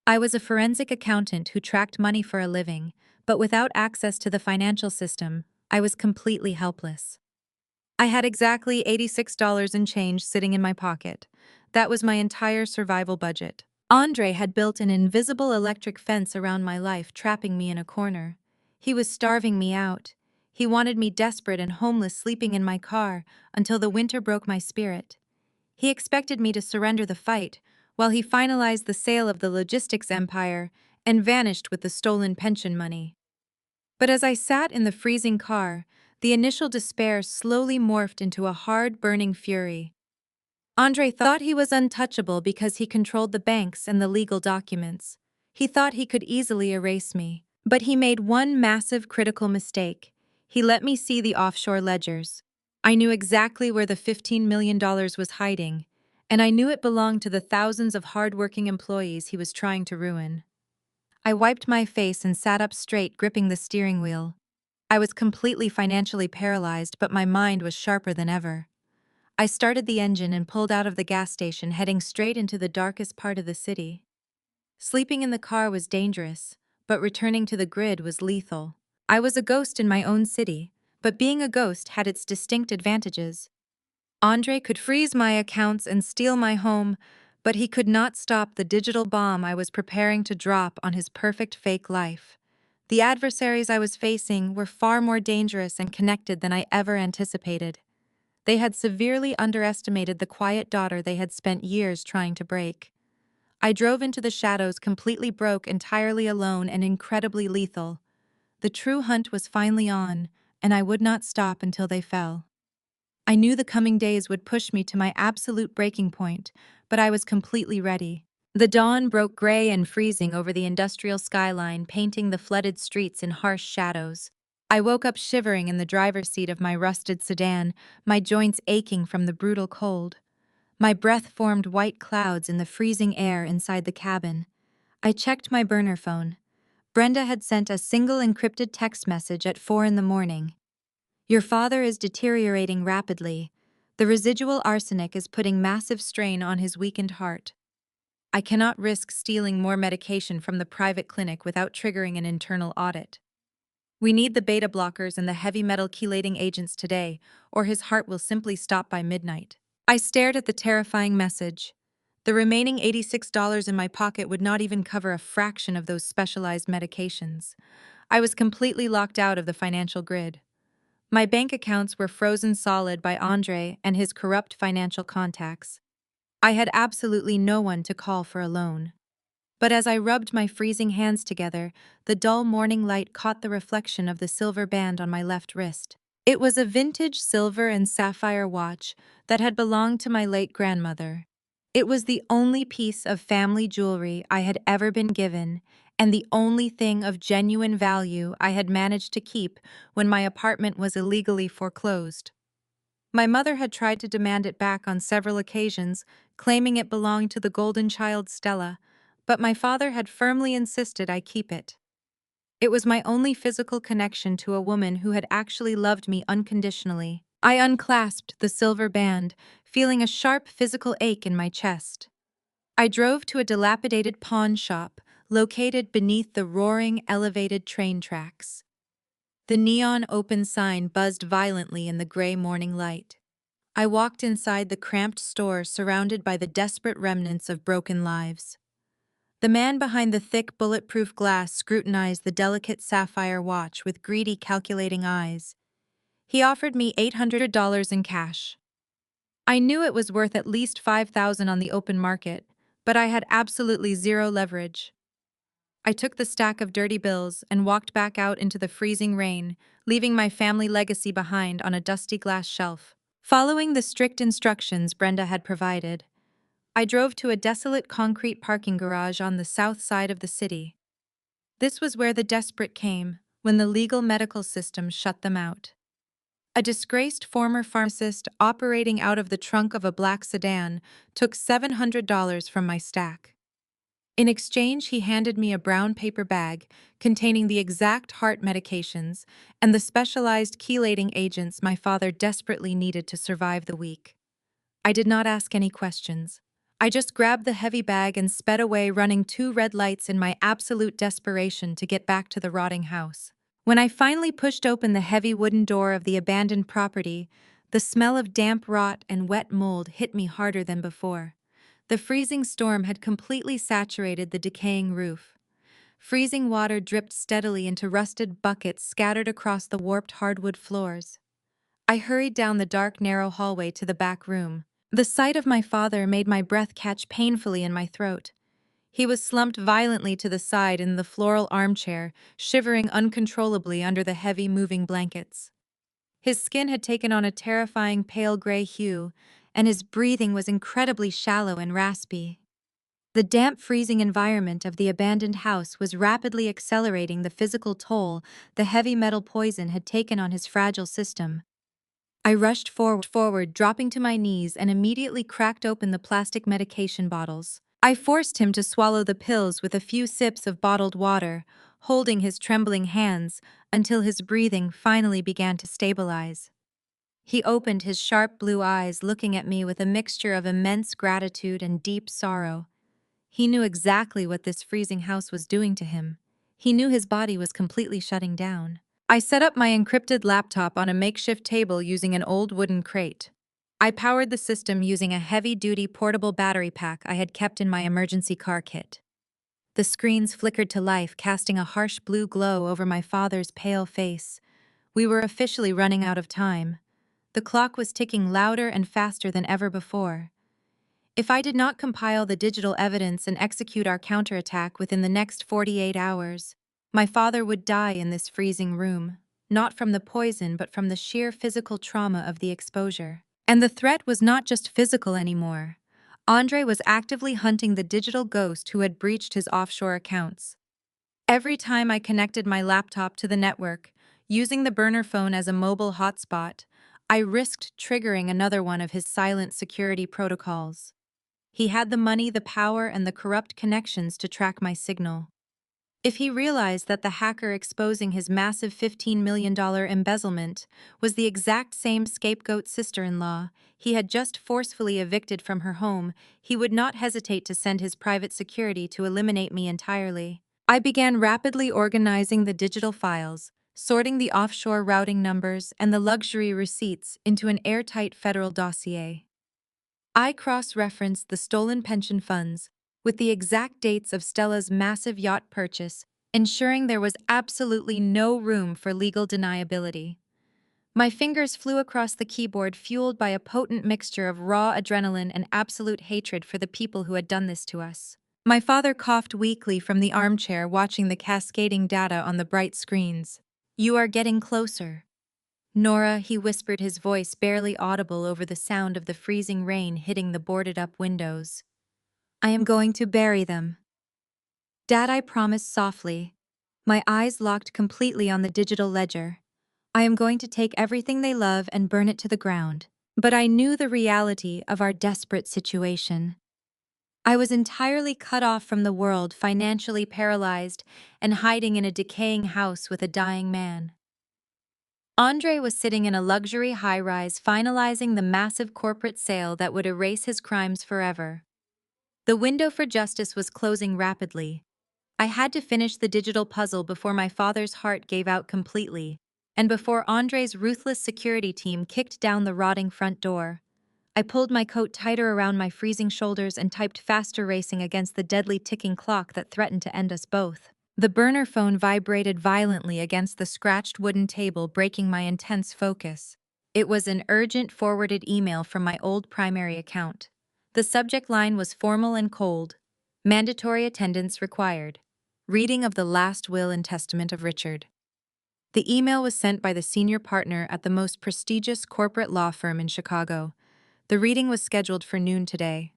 [SPEAKER 1] I was a forensic accountant who tracked money for a living, but without access to the financial system, I was completely helpless. I had exactly $86 in change sitting in my pocket. That was my entire survival budget. Andre had built an invisible electric fence around my life, trapping me in a corner. He was starving me out. He wanted me desperate and homeless, sleeping in my car until the winter broke my spirit. He expected me to surrender the fight, while he finalized the sale of the logistics empire and vanished with the stolen pension money. But as I sat in the freezing car, the initial despair slowly morphed into a hard, burning fury. Andre thought he was untouchable because he controlled the banks and the legal documents. He thought he could easily erase me. But he made one massive critical mistake. He let me see the offshore ledgers. I knew exactly where the $15 million was hiding, and I knew it belonged to the thousands of hard-working employees he was trying to ruin. I wiped my face and sat up straight, gripping the steering wheel. I was completely financially paralyzed, but my mind was sharper than ever. I started the engine and pulled out of the gas station, heading straight into the darkest part of the city. Sleeping in the car was dangerous, but returning to the grid was lethal. I was a ghost in my own city, but being a ghost had its distinct advantages. Andre could freeze my accounts and steal my home, but he could not stop the digital bomb I was preparing to drop on his perfect fake life. The adversaries I was facing were far more dangerous and connected than I ever anticipated. They had severely underestimated the quiet daughter they had spent years trying to break. I drove into the shadows completely broke, entirely alone, and incredibly lethal. The true hunt was finally on, and I would not stop until they fell. I knew the coming days would push me to my absolute breaking point, but I was completely ready. The dawn broke gray and freezing over the industrial skyline, painting the flooded streets in harsh shadows. I woke up shivering in the driver's seat of my rusted sedan, my joints aching from the brutal cold. My breath formed white clouds in the freezing air inside the cabin. I checked my burner phone. Brenda had sent a single encrypted text message at 4 in the morning. Your father is deteriorating rapidly. The residual arsenic is putting massive strain on his weakened heart. I cannot risk stealing more medication from the private clinic without triggering an internal audit. We need the beta blockers and the heavy metal chelating agents today, or his heart will simply stop by midnight. I stared at the terrifying message. The remaining $86 in my pocket would not even cover a fraction of those specialized medications. I was completely locked out of the financial grid. My bank accounts were frozen solid by Andre and his corrupt financial contacts. I had absolutely no one to call for a loan. But as I rubbed my freezing hands together, the dull morning light caught the reflection of the silver band on my left wrist. It was a vintage silver and sapphire watch that had belonged to my late grandmother. It was the only piece of family jewelry I had ever been given, and the only thing of genuine value I had managed to keep when my apartment was illegally foreclosed. My mother had tried to demand it back on several occasions, claiming it belonged to the golden child Stella, but my father had firmly insisted I keep it. It was my only physical connection to a woman who had actually loved me unconditionally. I unclasped the silver band, feeling a sharp physical ache in my chest. I drove to a dilapidated pawn shop located beneath the roaring, elevated train tracks. The neon open sign buzzed violently in the gray morning light. I walked inside the cramped store surrounded by the desperate remnants of broken lives. The man behind the thick, bulletproof glass scrutinized the delicate sapphire watch with greedy, calculating eyes. He offered me $800 in cash. I knew it was worth at least $5,000 on the open market, but I had absolutely zero leverage. I took the stack of dirty bills and walked back out into the freezing rain, leaving my family legacy behind on a dusty glass shelf. Following the strict instructions Brenda had provided, I drove to a desolate concrete parking garage on the south side of the city. This was where the desperate came when the legal medical system shut them out. A disgraced former pharmacist operating out of the trunk of a black sedan took $700 from my stack. In exchange, he handed me a brown paper bag containing the exact heart medications and the specialized chelating agents my father desperately needed to survive the week. I did not ask any questions. I just grabbed the heavy bag and sped away, running 2 red lights in my absolute desperation to get back to the rotting house. When I finally pushed open the heavy wooden door of the abandoned property, the smell of damp rot and wet mold hit me harder than before. The freezing storm had completely saturated the decaying roof. Freezing water dripped steadily into rusted buckets scattered across the warped hardwood floors. I hurried down the dark, narrow hallway to the back room. The sight of my father made my breath catch painfully in my throat. He was slumped violently to the side in the floral armchair, shivering uncontrollably under the heavy, moving blankets. His skin had taken on a terrifying pale gray hue, and his breathing was incredibly shallow and raspy. The damp, freezing environment of the abandoned house was rapidly accelerating the physical toll the heavy metal poison had taken on his fragile system. I rushed forward, dropping to my knees and immediately cracked open the plastic medication bottles. I forced him to swallow the pills with a few sips of bottled water, holding his trembling hands until his breathing finally began to stabilize. He opened his sharp blue eyes, looking at me with a mixture of immense gratitude and deep sorrow. He knew exactly what this freezing house was doing to him. He knew his body was completely shutting down. I set up my encrypted laptop on a makeshift table using an old wooden crate. I powered the system using a heavy-duty portable battery pack I had kept in my emergency car kit. The screens flickered to life, casting a harsh blue glow over my father's pale face. We were officially running out of time. The clock was ticking louder and faster than ever before. If I did not compile the digital evidence and execute our counterattack within the next 48 hours, my father would die in this freezing room, not from the poison but from the sheer physical trauma of the exposure. And the threat was not just physical anymore. Andre was actively hunting the digital ghost who had breached his offshore accounts. Every time I connected my laptop to the network, using the burner phone as a mobile hotspot, I risked triggering another one of his silent security protocols. He had the money, the power, and the corrupt connections to track my signal. If he realized that the hacker exposing his massive $15 million embezzlement was the exact same scapegoat sister-in-law he had just forcefully evicted from her home, he would not hesitate to send his private security to eliminate me entirely. I began rapidly organizing the digital files, sorting the offshore routing numbers and the luxury receipts into an airtight federal dossier. I cross-referenced the stolen pension funds with the exact dates of Stella's massive yacht purchase, ensuring there was absolutely no room for legal deniability. My fingers flew across the keyboard, fueled by a potent mixture of raw adrenaline and absolute hatred for the people who had done this to us. My father coughed weakly from the armchair, watching the cascading data on the bright screens. "You are getting closer." "Nora," he whispered, his voice barely audible over the sound of the freezing rain hitting the boarded-up windows. "I am going to bury them." "Dad," I promised softly. My eyes locked completely on the digital ledger. "I am going to take everything they love and burn it to the ground." But I knew the reality of our desperate situation. I was entirely cut off from the world, financially paralyzed, and hiding in a decaying house with a dying man. Andre was sitting in a luxury high-rise, finalizing the massive corporate sale that would erase his crimes forever. The window for justice was closing rapidly. I had to finish the digital puzzle before my father's heart gave out completely, and before Andre's ruthless security team kicked down the rotting front door. I pulled my coat tighter around my freezing shoulders and typed faster, racing against the deadly ticking clock that threatened to end us both. The burner phone vibrated violently against the scratched wooden table, breaking my intense focus. It was an urgent forwarded email from my old primary account. The subject line was formal and cold. "Mandatory attendance required. Reading of the last will and testament of Richard." The email was sent by the senior partner at the most prestigious corporate law firm in Chicago. The reading was scheduled for noon today.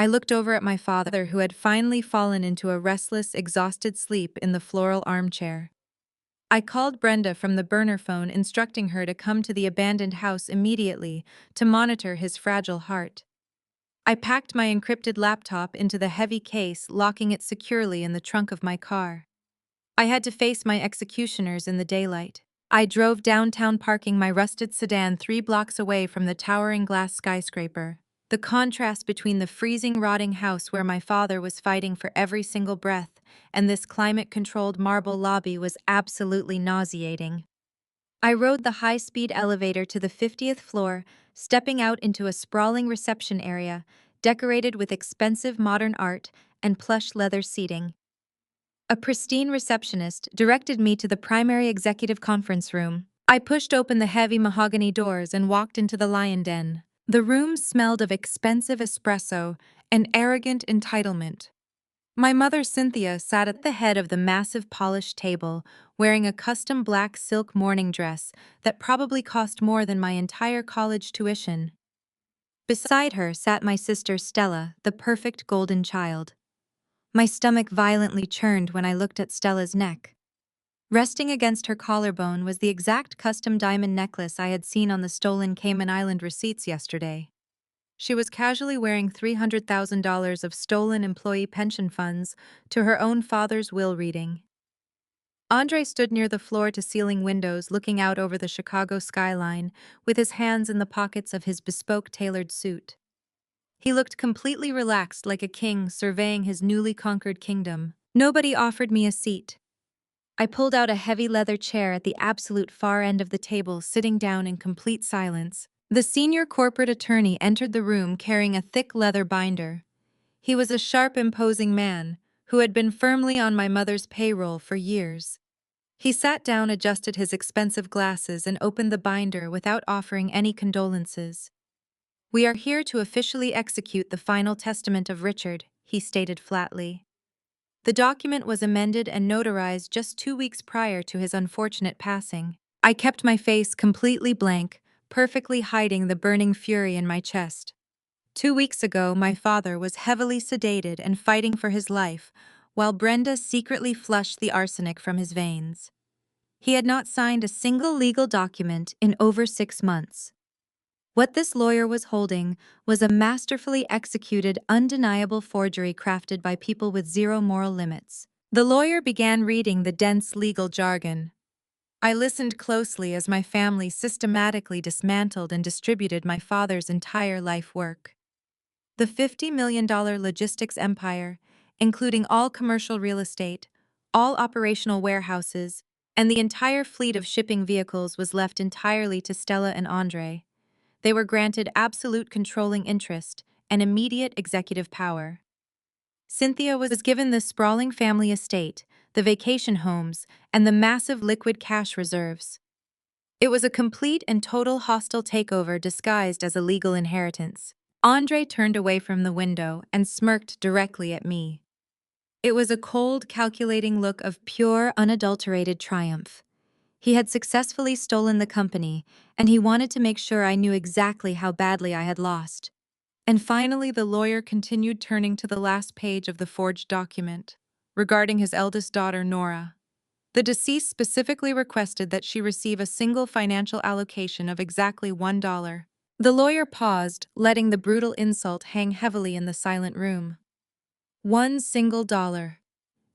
[SPEAKER 1] I looked over at my father, who had finally fallen into a restless, exhausted sleep in the floral armchair. I called Brenda from the burner phone, instructing her to come to the abandoned house immediately to monitor his fragile heart. I packed my encrypted laptop into the heavy case, locking it securely in the trunk of my car. I had to face my executioners in the daylight. I drove downtown, parking my rusted sedan 3 blocks away from the towering glass skyscraper. The contrast between the freezing, rotting house where my father was fighting for every single breath and this climate-controlled marble lobby was absolutely nauseating. I rode the high-speed elevator to the 50th floor, stepping out into a sprawling reception area, decorated with expensive modern art and plush leather seating. A pristine receptionist directed me to the primary executive conference room. I pushed open the heavy mahogany doors and walked into the lion den. The room smelled of expensive espresso and arrogant entitlement. My mother, Cynthia, sat at the head of the massive polished table, wearing a custom black silk morning dress that probably cost more than my entire college tuition. Beside her sat my sister Stella, the perfect golden child. My stomach violently churned when I looked at Stella's neck. Resting against her collarbone was the exact custom diamond necklace I had seen on the stolen Cayman Island receipts yesterday. She was casually wearing $300,000 of stolen employee pension funds to her own father's will reading. Andre stood near the floor-to-ceiling windows, looking out over the Chicago skyline, with his hands in the pockets of his bespoke tailored suit. He looked completely relaxed like a king surveying his newly conquered kingdom. Nobody offered me a seat. I pulled out a heavy leather chair at the absolute far end of the table, sitting down in complete silence. The senior corporate attorney entered the room carrying a thick leather binder. He was a sharp, imposing man who had been firmly on my mother's payroll for years. He sat down, adjusted his expensive glasses, and opened the binder without offering any condolences. "We are here to officially execute the final testament of Richard," he stated flatly. The document was amended and notarized just 2 weeks prior to his unfortunate passing. I kept my face completely blank, perfectly hiding the burning fury in my chest. 2 weeks ago, my father was heavily sedated and fighting for his life, while Brenda secretly flushed the arsenic from his veins. He had not signed a single legal document in over 6 months. What this lawyer was holding was a masterfully executed, undeniable forgery crafted by people with zero moral limits. The lawyer began reading the dense legal jargon. I listened closely as my family systematically dismantled and distributed my father's entire life work. The $50 million logistics empire, including all commercial real estate, all operational warehouses, and the entire fleet of shipping vehicles, was left entirely to Stella and Andre. They were granted absolute controlling interest and immediate executive power. Cynthia was given the sprawling family estate, the vacation homes, and the massive liquid cash reserves. It was a complete and total hostile takeover disguised as a legal inheritance. Andre turned away from the window and smirked directly at me. It was a cold, calculating look of pure, unadulterated triumph. He had successfully stolen the company, and he wanted to make sure I knew exactly how badly I had lost. And finally, the lawyer continued, turning to the last page of the forged document, regarding his eldest daughter, Nora. The deceased specifically requested that she receive a single financial allocation of exactly $1. The lawyer paused, letting the brutal insult hang heavily in the silent room. One single dollar.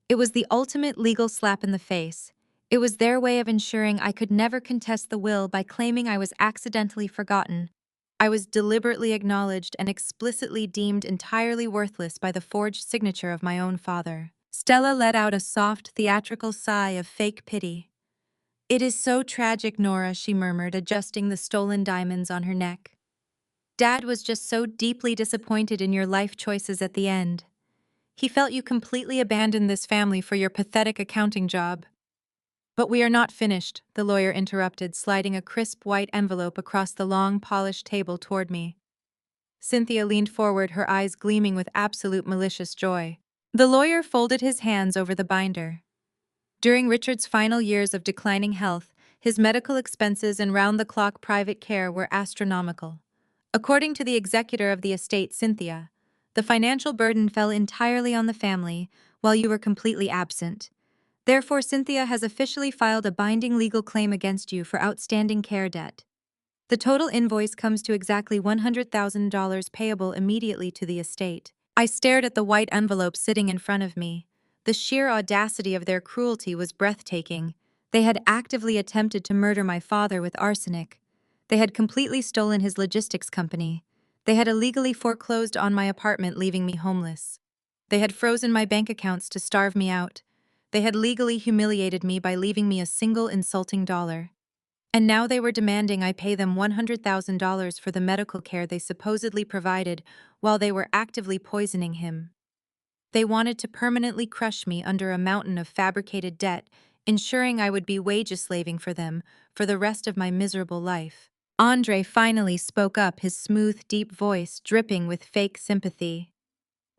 [SPEAKER 1] It was the ultimate legal slap in the face. It was their way of ensuring I could never contest the will by claiming I was accidentally forgotten. I was deliberately acknowledged and explicitly deemed entirely worthless by the forged signature of my own father. Stella let out a soft, theatrical sigh of fake pity. "It is so tragic, Nora," she murmured, adjusting the stolen diamonds on her neck. "Dad was just so deeply disappointed in your life choices at the end. He felt you completely abandoned this family for your pathetic accounting job." "But we are not finished," the lawyer interrupted, sliding a crisp white envelope across the long, polished table toward me. Cynthia leaned forward, her eyes gleaming with absolute malicious joy. The lawyer folded his hands over the binder. During Richard's final years of declining health, his medical expenses and round-the-clock private care were astronomical. According to the executor of the estate, Cynthia, the financial burden fell entirely on the family, while you were completely absent. Therefore, Cynthia has officially filed a binding legal claim against you for outstanding care debt. The total invoice comes to exactly $100,000 payable immediately to the estate. I stared at the white envelope sitting in front of me. The sheer audacity of their cruelty was breathtaking. They had actively attempted to murder my father with arsenic. They had completely stolen his logistics company. They had illegally foreclosed on my apartment, leaving me homeless. They had frozen my bank accounts to starve me out. They had legally humiliated me by leaving me a single insulting dollar. And now they were demanding I pay them $100,000 for the medical care they supposedly provided while they were actively poisoning him. They wanted to permanently crush me under a mountain of fabricated debt, ensuring I would be wage slaving for them for the rest of my miserable life. Andre finally spoke up, his smooth, deep voice dripping with fake sympathy.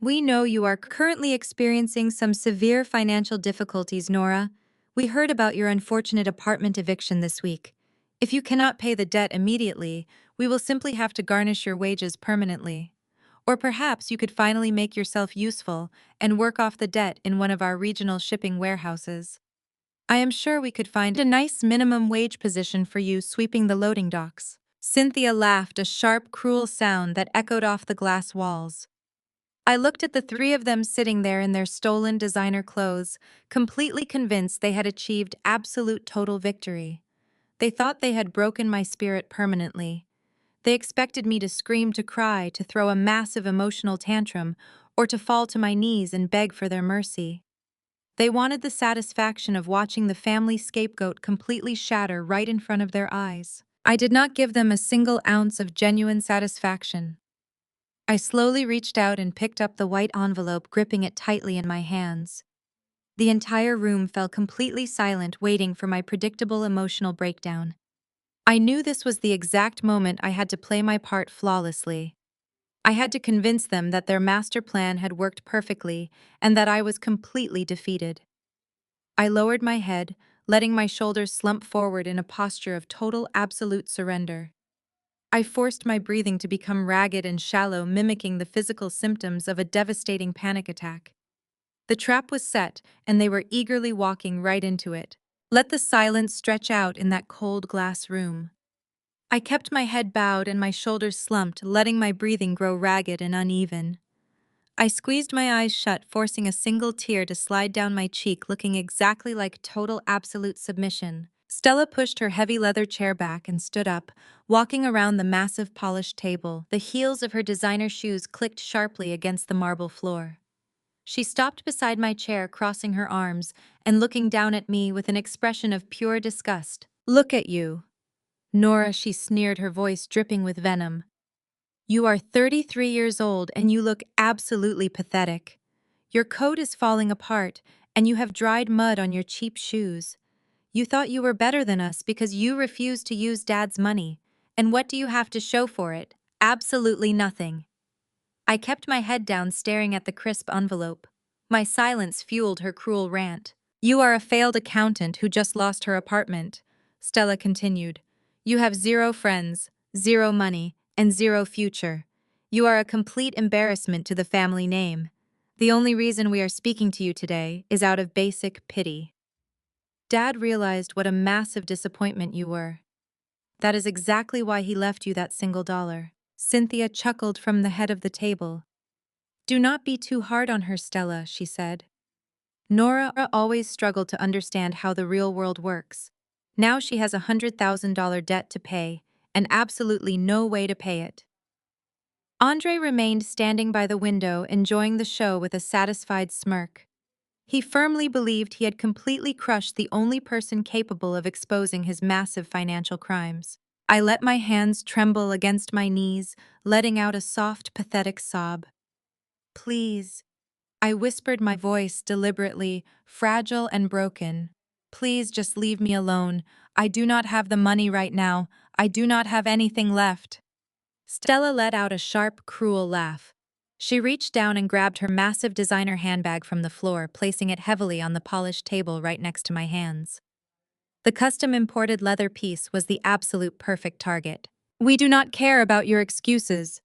[SPEAKER 1] "We know you are currently experiencing some severe financial difficulties, Nora. We heard about your unfortunate apartment eviction this week. If you cannot pay the debt immediately, we will simply have to garnish your wages permanently. Or perhaps you could finally make yourself useful and work off the debt in one of our regional shipping warehouses. I am sure we could find a nice minimum wage position for you sweeping the loading docks." Cynthia laughed, a sharp, cruel sound that echoed off the glass walls. I looked at the three of them sitting there in their stolen designer clothes, completely convinced they had achieved absolute total victory. They thought they had broken my spirit permanently. They expected me to scream, to cry, to throw a massive emotional tantrum, or to fall to my knees and beg for their mercy. They wanted the satisfaction of watching the family scapegoat completely shatter right in front of their eyes. I did not give them a single ounce of genuine satisfaction. I slowly reached out and picked up the white envelope, gripping it tightly in my hands. The entire room fell completely silent, waiting for my predictable emotional breakdown. I knew this was the exact moment I had to play my part flawlessly. I had to convince them that their master plan had worked perfectly and that I was completely defeated. I lowered my head, letting my shoulders slump forward in a posture of total, absolute surrender. I forced my breathing to become ragged and shallow, mimicking the physical symptoms of a devastating panic attack. The trap was set, and they were eagerly walking right into it. Let the silence stretch out in that cold glass room. I kept my head bowed and my shoulders slumped, letting my breathing grow ragged and uneven. I squeezed my eyes shut, forcing a single tear to slide down my cheek, looking exactly like total absolute submission. Stella pushed her heavy leather chair back and stood up, walking around the massive polished table. The heels of her designer shoes clicked sharply against the marble floor. She stopped beside my chair, crossing her arms and looking down at me with an expression of pure disgust. "Look at you, Nora," she sneered, her voice dripping with venom. "You are 33 years old and you look absolutely pathetic. Your coat is falling apart and you have dried mud on your cheap shoes. You thought you were better than us because you refused to use Dad's money. And what do you have to show for it? Absolutely nothing." I kept my head down, staring at the crisp envelope. My silence fueled her cruel rant. "You are a failed accountant who just lost her apartment," Stella continued. "You have zero friends, zero money, and zero future. You are a complete embarrassment to the family name. The only reason we are speaking to you today is out of basic pity." Dad realized what a massive disappointment you were. That is exactly why he left you that single dollar. Cynthia chuckled from the head of the table. "Do not be too hard on her, Stella," she said. "Nora always struggled to understand how the real world works. Now she has $100,000 debt to pay, and absolutely no way to pay it." Andre remained standing by the window, enjoying the show with a satisfied smirk. He firmly believed he had completely crushed the only person capable of exposing his massive financial crimes. I let my hands tremble against my knees, letting out a soft, pathetic sob. "Please," I whispered, my voice deliberately fragile and broken. "Please just leave me alone. I do not have the money right now. I do not have anything left." Stella let out a sharp, cruel laugh. She reached down and grabbed her massive designer handbag from the floor, placing it heavily on the polished table right next to my hands. The custom imported leather piece was the absolute perfect target. "We do not care about your excuses,"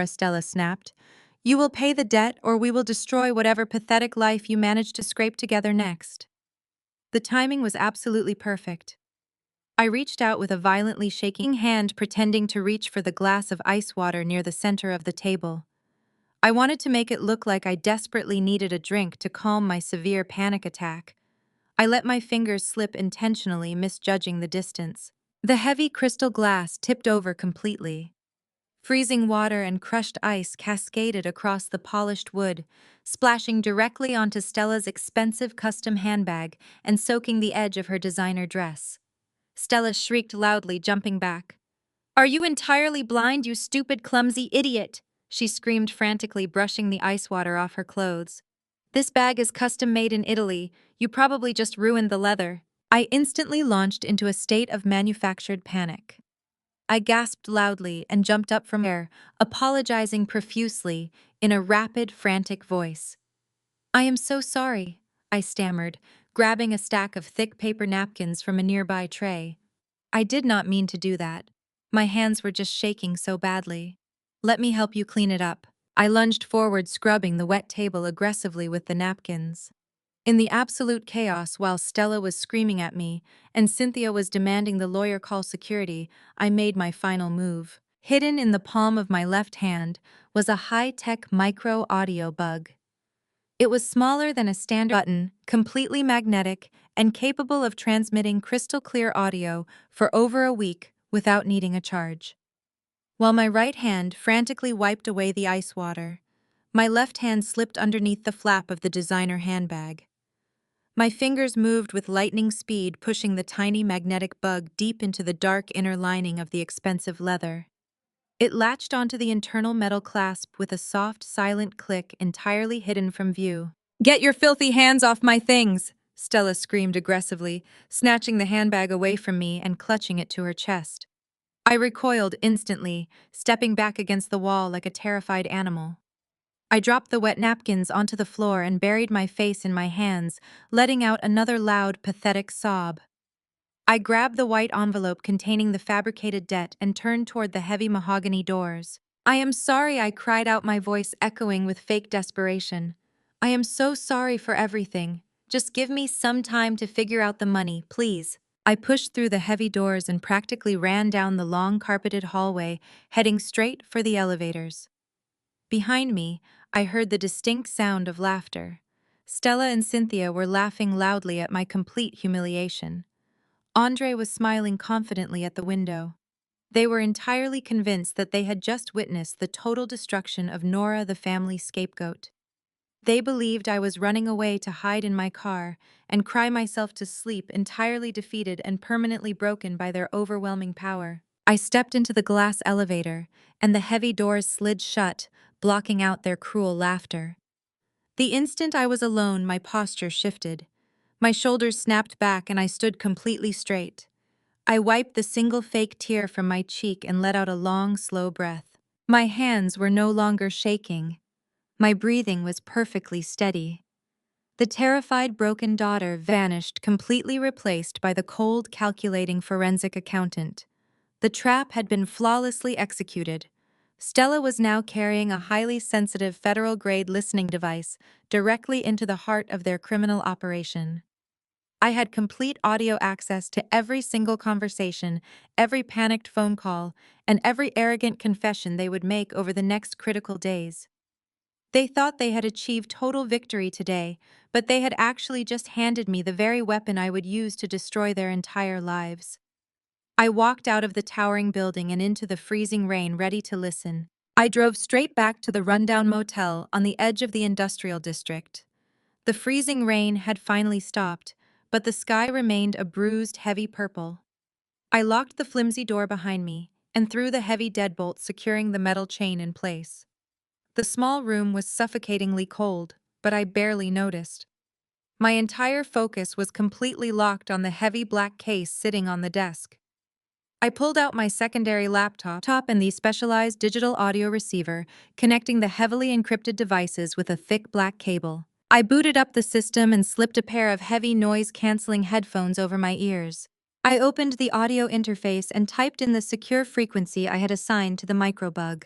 [SPEAKER 1] Stella snapped. "You will pay the debt or we will destroy whatever pathetic life you manage to scrape together next." The timing was absolutely perfect. I reached out with a violently shaking hand, pretending to reach for the glass of ice water near the center of the table. I wanted to make it look like I desperately needed a drink to calm my severe panic attack. I let my fingers slip intentionally, misjudging the distance. The heavy crystal glass tipped over completely. Freezing water and crushed ice cascaded across the polished wood, splashing directly onto Stella's expensive custom handbag and soaking the edge of her designer dress. Stella shrieked loudly, jumping back. "Are you entirely blind, you stupid, clumsy idiot?" she screamed frantically, brushing the ice water off her clothes. "This bag is custom made in Italy. You probably just ruined the leather." I instantly launched into a state of manufactured panic. I gasped loudly and jumped up from air, apologizing profusely in a rapid, frantic voice. "I am so sorry," I stammered, grabbing a stack of thick paper napkins from a nearby tray. "I did not mean to do that. My hands were just shaking so badly. Let me help you clean it up." I lunged forward, scrubbing the wet table aggressively with the napkins. In the absolute chaos, while Stella was screaming at me and Cynthia was demanding the lawyer call security, I made my final move. Hidden in the palm of my left hand was a high-tech micro-audio bug. It was smaller than a standard button, completely magnetic, and capable of transmitting crystal-clear audio for over a week without needing a charge. while my right hand frantically wiped away the ice water. My left hand slipped underneath the flap of the designer handbag. My fingers moved with lightning speed, pushing the tiny magnetic bug deep into the dark inner lining of the expensive leather. It latched onto the internal metal clasp with a soft, silent click entirely hidden from view. "Get your filthy hands off my things!" Stella screamed aggressively, snatching the handbag away from me and clutching it to her chest. I recoiled instantly, stepping back against the wall like a terrified animal. I dropped the wet napkins onto the floor and buried my face in my hands, letting out another loud, pathetic sob. I grabbed the white envelope containing the fabricated debt and turned toward the heavy mahogany doors. "I am sorry," I cried out, my voice echoing with fake desperation. "I am so sorry for everything. Just give me some time to figure out the money, please." I pushed through the heavy doors and practically ran down the long carpeted hallway, heading straight for the elevators. Behind me, I heard the distinct sound of laughter. Stella and Cynthia were laughing loudly at my complete humiliation. Andre was smiling confidently at the window. They were entirely convinced that they had just witnessed the total destruction of Nora, the family scapegoat. They believed I was running away to hide in my car and cry myself to sleep, entirely defeated and permanently broken by their overwhelming power. I stepped into the glass elevator, and the heavy doors slid shut, blocking out their cruel laughter. The instant I was alone, my posture shifted. My shoulders snapped back and I stood completely straight. I wiped the single fake tear from my cheek and let out a long, slow breath. My hands were no longer shaking. My breathing was perfectly steady. The terrified, broken daughter vanished, completely replaced by the cold, calculating forensic accountant. The trap had been flawlessly executed. Stella was now carrying a highly sensitive federal-grade listening device directly into the heart of their criminal operation. I had complete audio access to every single conversation, every panicked phone call, and every arrogant confession they would make over the next critical days. They thought they had achieved total victory today, but they had actually just handed me the very weapon I would use to destroy their entire lives. I walked out of the towering building and into the freezing rain, ready to listen. I drove straight back to the rundown motel on the edge of the industrial district. The freezing rain had finally stopped, but the sky remained a bruised, heavy purple. I locked the flimsy door behind me and threw the heavy deadbolt securing the metal chain in place. The small room was suffocatingly cold, but I barely noticed. My entire focus was completely locked on the heavy black case sitting on the desk. I pulled out my secondary laptop and the specialized digital audio receiver, connecting the heavily encrypted devices with a thick black cable. I booted up the system and slipped a pair of heavy noise-canceling headphones over my ears. I opened the audio interface and typed in the secure frequency I had assigned to the microbug.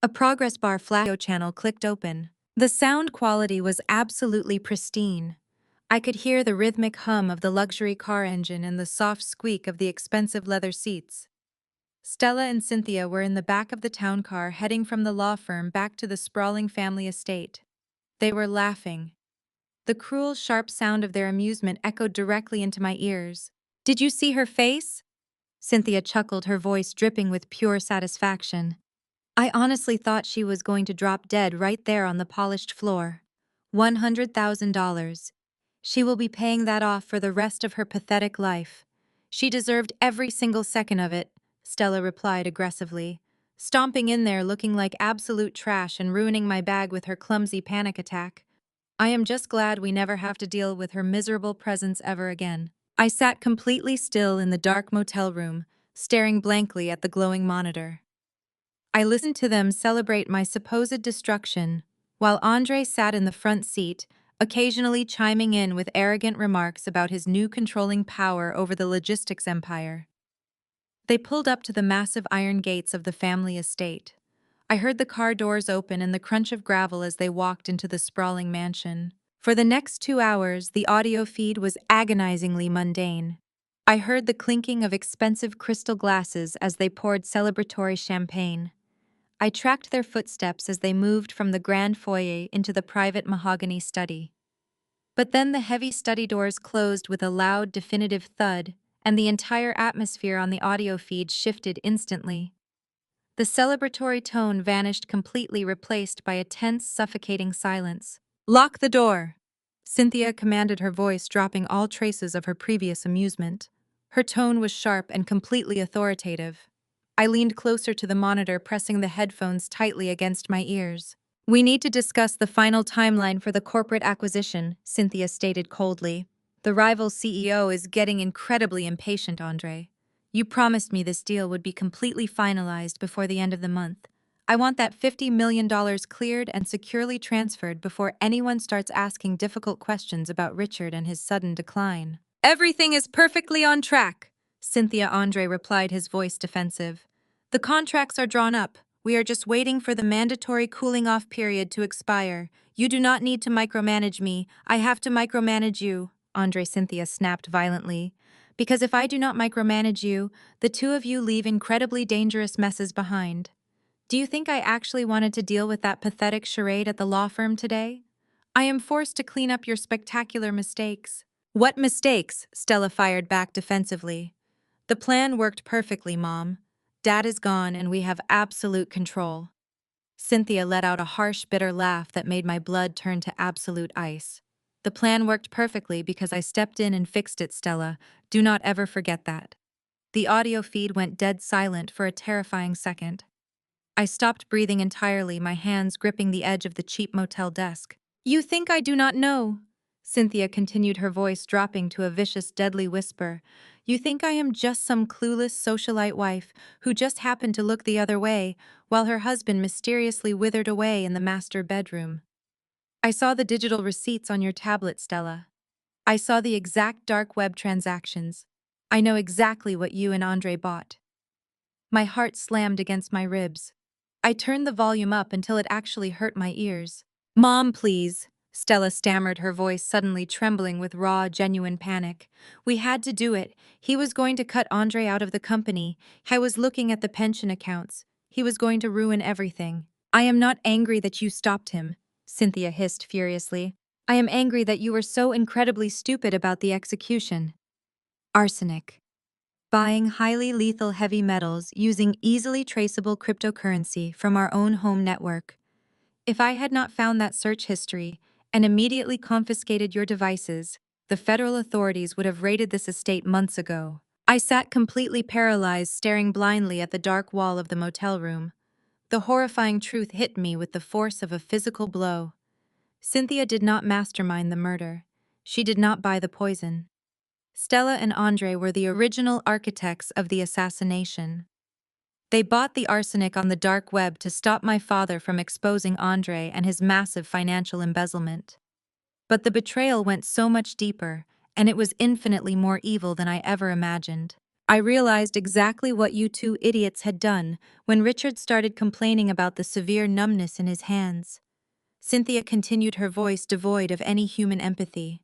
[SPEAKER 1] A progress bar flash channel clicked open. The sound quality was absolutely pristine. I could hear the rhythmic hum of the luxury car engine and the soft squeak of the expensive leather seats. Stella and Cynthia were in the back of the town car, heading from the law firm back to the sprawling family estate. They were laughing. The cruel, sharp sound of their amusement echoed directly into my ears. "Did you see her face?" Cynthia chuckled, her voice dripping with pure satisfaction. "I honestly thought she was going to drop dead right there on the polished floor. $100,000. She will be paying that off for the rest of her pathetic life. She deserved every single second of it," Stella replied aggressively, stomping in there looking like absolute trash and ruining my bag with her clumsy panic attack. "I am just glad we never have to deal with her miserable presence ever again." I sat completely still in the dark motel room, staring blankly at the glowing monitor. I listened to them celebrate my supposed destruction, while Andre sat in the front seat, occasionally chiming in with arrogant remarks about his new controlling power over the logistics empire. They pulled up to the massive iron gates of the family estate. I heard the car doors open and the crunch of gravel as they walked into the sprawling mansion. For the next 2 hours, the audio feed was agonizingly mundane. I heard the clinking of expensive crystal glasses as they poured celebratory champagne. I tracked their footsteps as they moved from the grand foyer into the private mahogany study. But then the heavy study doors closed with a loud, definitive thud, and the entire atmosphere on the audio feed shifted instantly. The celebratory tone vanished completely, replaced by a tense, suffocating silence. "Lock the door!" Cynthia commanded, her voice dropping all traces of her previous amusement. Her tone was sharp and completely authoritative. I leaned closer to the monitor, pressing the headphones tightly against my ears. "We need to discuss the final timeline for the corporate acquisition," Cynthia stated coldly. "The rival CEO is getting incredibly impatient, Andre. You promised me this deal would be completely finalized before the end of the month. I want that $50 million cleared and securely transferred before anyone starts asking difficult questions about Richard and his sudden decline." "Everything is perfectly on track," Cynthia Andre replied, his voice defensive. "The contracts are drawn up. We are just waiting for the mandatory cooling-off period to expire. You do not need to micromanage me. I have to micromanage you," Andre Cynthia snapped violently. "Because if I do not micromanage you, the two of you leave incredibly dangerous messes behind. Do you think I actually wanted to deal with that pathetic charade at the law firm today? I am forced to clean up your spectacular mistakes." "What mistakes?" Stella fired back defensively. "The plan worked perfectly, Mom. Dad is gone and we have absolute control." Cynthia let out a harsh, bitter laugh that made my blood turn to absolute ice. "The plan worked perfectly because I stepped in and fixed it, Stella. Do not ever forget that." The audio feed went dead silent for a terrifying second. I stopped breathing entirely, my hands gripping the edge of the cheap motel desk. "You think I do not know?" Cynthia continued, her voice dropping to a vicious, deadly whisper. "You think I am just some clueless socialite wife who just happened to look the other way while her husband mysteriously withered away in the master bedroom? I saw the digital receipts on your tablet, Stella. I saw the exact dark web transactions. I know exactly what you and Andre bought." My heart slammed against my ribs. I turned the volume up until it actually hurt my ears. "Mom, please," Stella stammered, her voice suddenly trembling with raw, genuine panic. "We had to do it. He was going to cut Andre out of the company. I was looking at the pension accounts. He was going to ruin everything." "I am not angry that you stopped him," Cynthia hissed furiously. "I am angry that you were so incredibly stupid about the execution." Arsenic. Buying highly lethal heavy metals using easily traceable cryptocurrency from our own home network. If I had not found that search history and immediately confiscated your devices, the federal authorities would have raided this estate months ago. I sat completely paralyzed, staring blindly at the dark wall of the motel room. The horrifying truth hit me with the force of a physical blow. Cynthia did not mastermind the murder. She did not buy the poison. Stella and Andre were the original architects of the assassination. They bought the arsenic on the dark web to stop my father from exposing Andre and his massive financial embezzlement. But the betrayal went so much deeper, and it was infinitely more evil than I ever imagined. I realized exactly what you two idiots had done when Richard started complaining about the severe numbness in his hands. Cynthia continued, her voice devoid of any human empathy.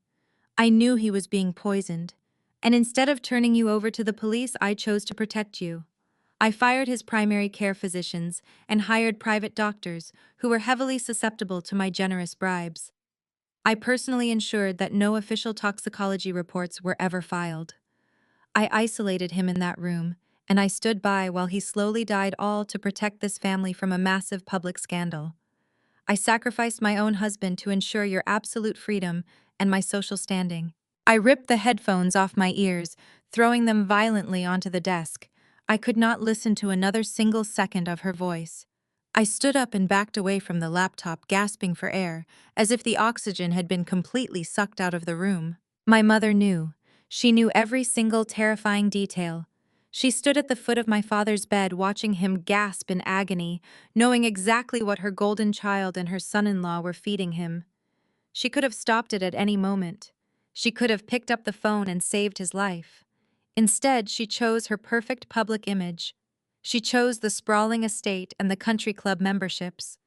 [SPEAKER 1] "I knew he was being poisoned, and instead of turning you over to the police, I chose to protect you. I fired his primary care physicians and hired private doctors who were heavily susceptible to my generous bribes. I personally ensured that no official toxicology reports were ever filed. I isolated him in that room, and I stood by while he slowly died, all to protect this family from a massive public scandal. I sacrificed my own husband to ensure your absolute freedom and my social standing." I ripped the headphones off my ears, throwing them violently onto the desk. I could not listen to another single second of her voice. I stood up and backed away from the laptop, gasping for air, as if the oxygen had been completely sucked out of the room. My mother knew. She knew every single terrifying detail. She stood at the foot of my father's bed, watching him gasp in agony, knowing exactly what her golden child and her son-in-law were feeding him. She could have stopped it at any moment. She could have picked up the phone and saved his life. Instead, she chose her perfect public image. She chose the sprawling estate and the country club memberships.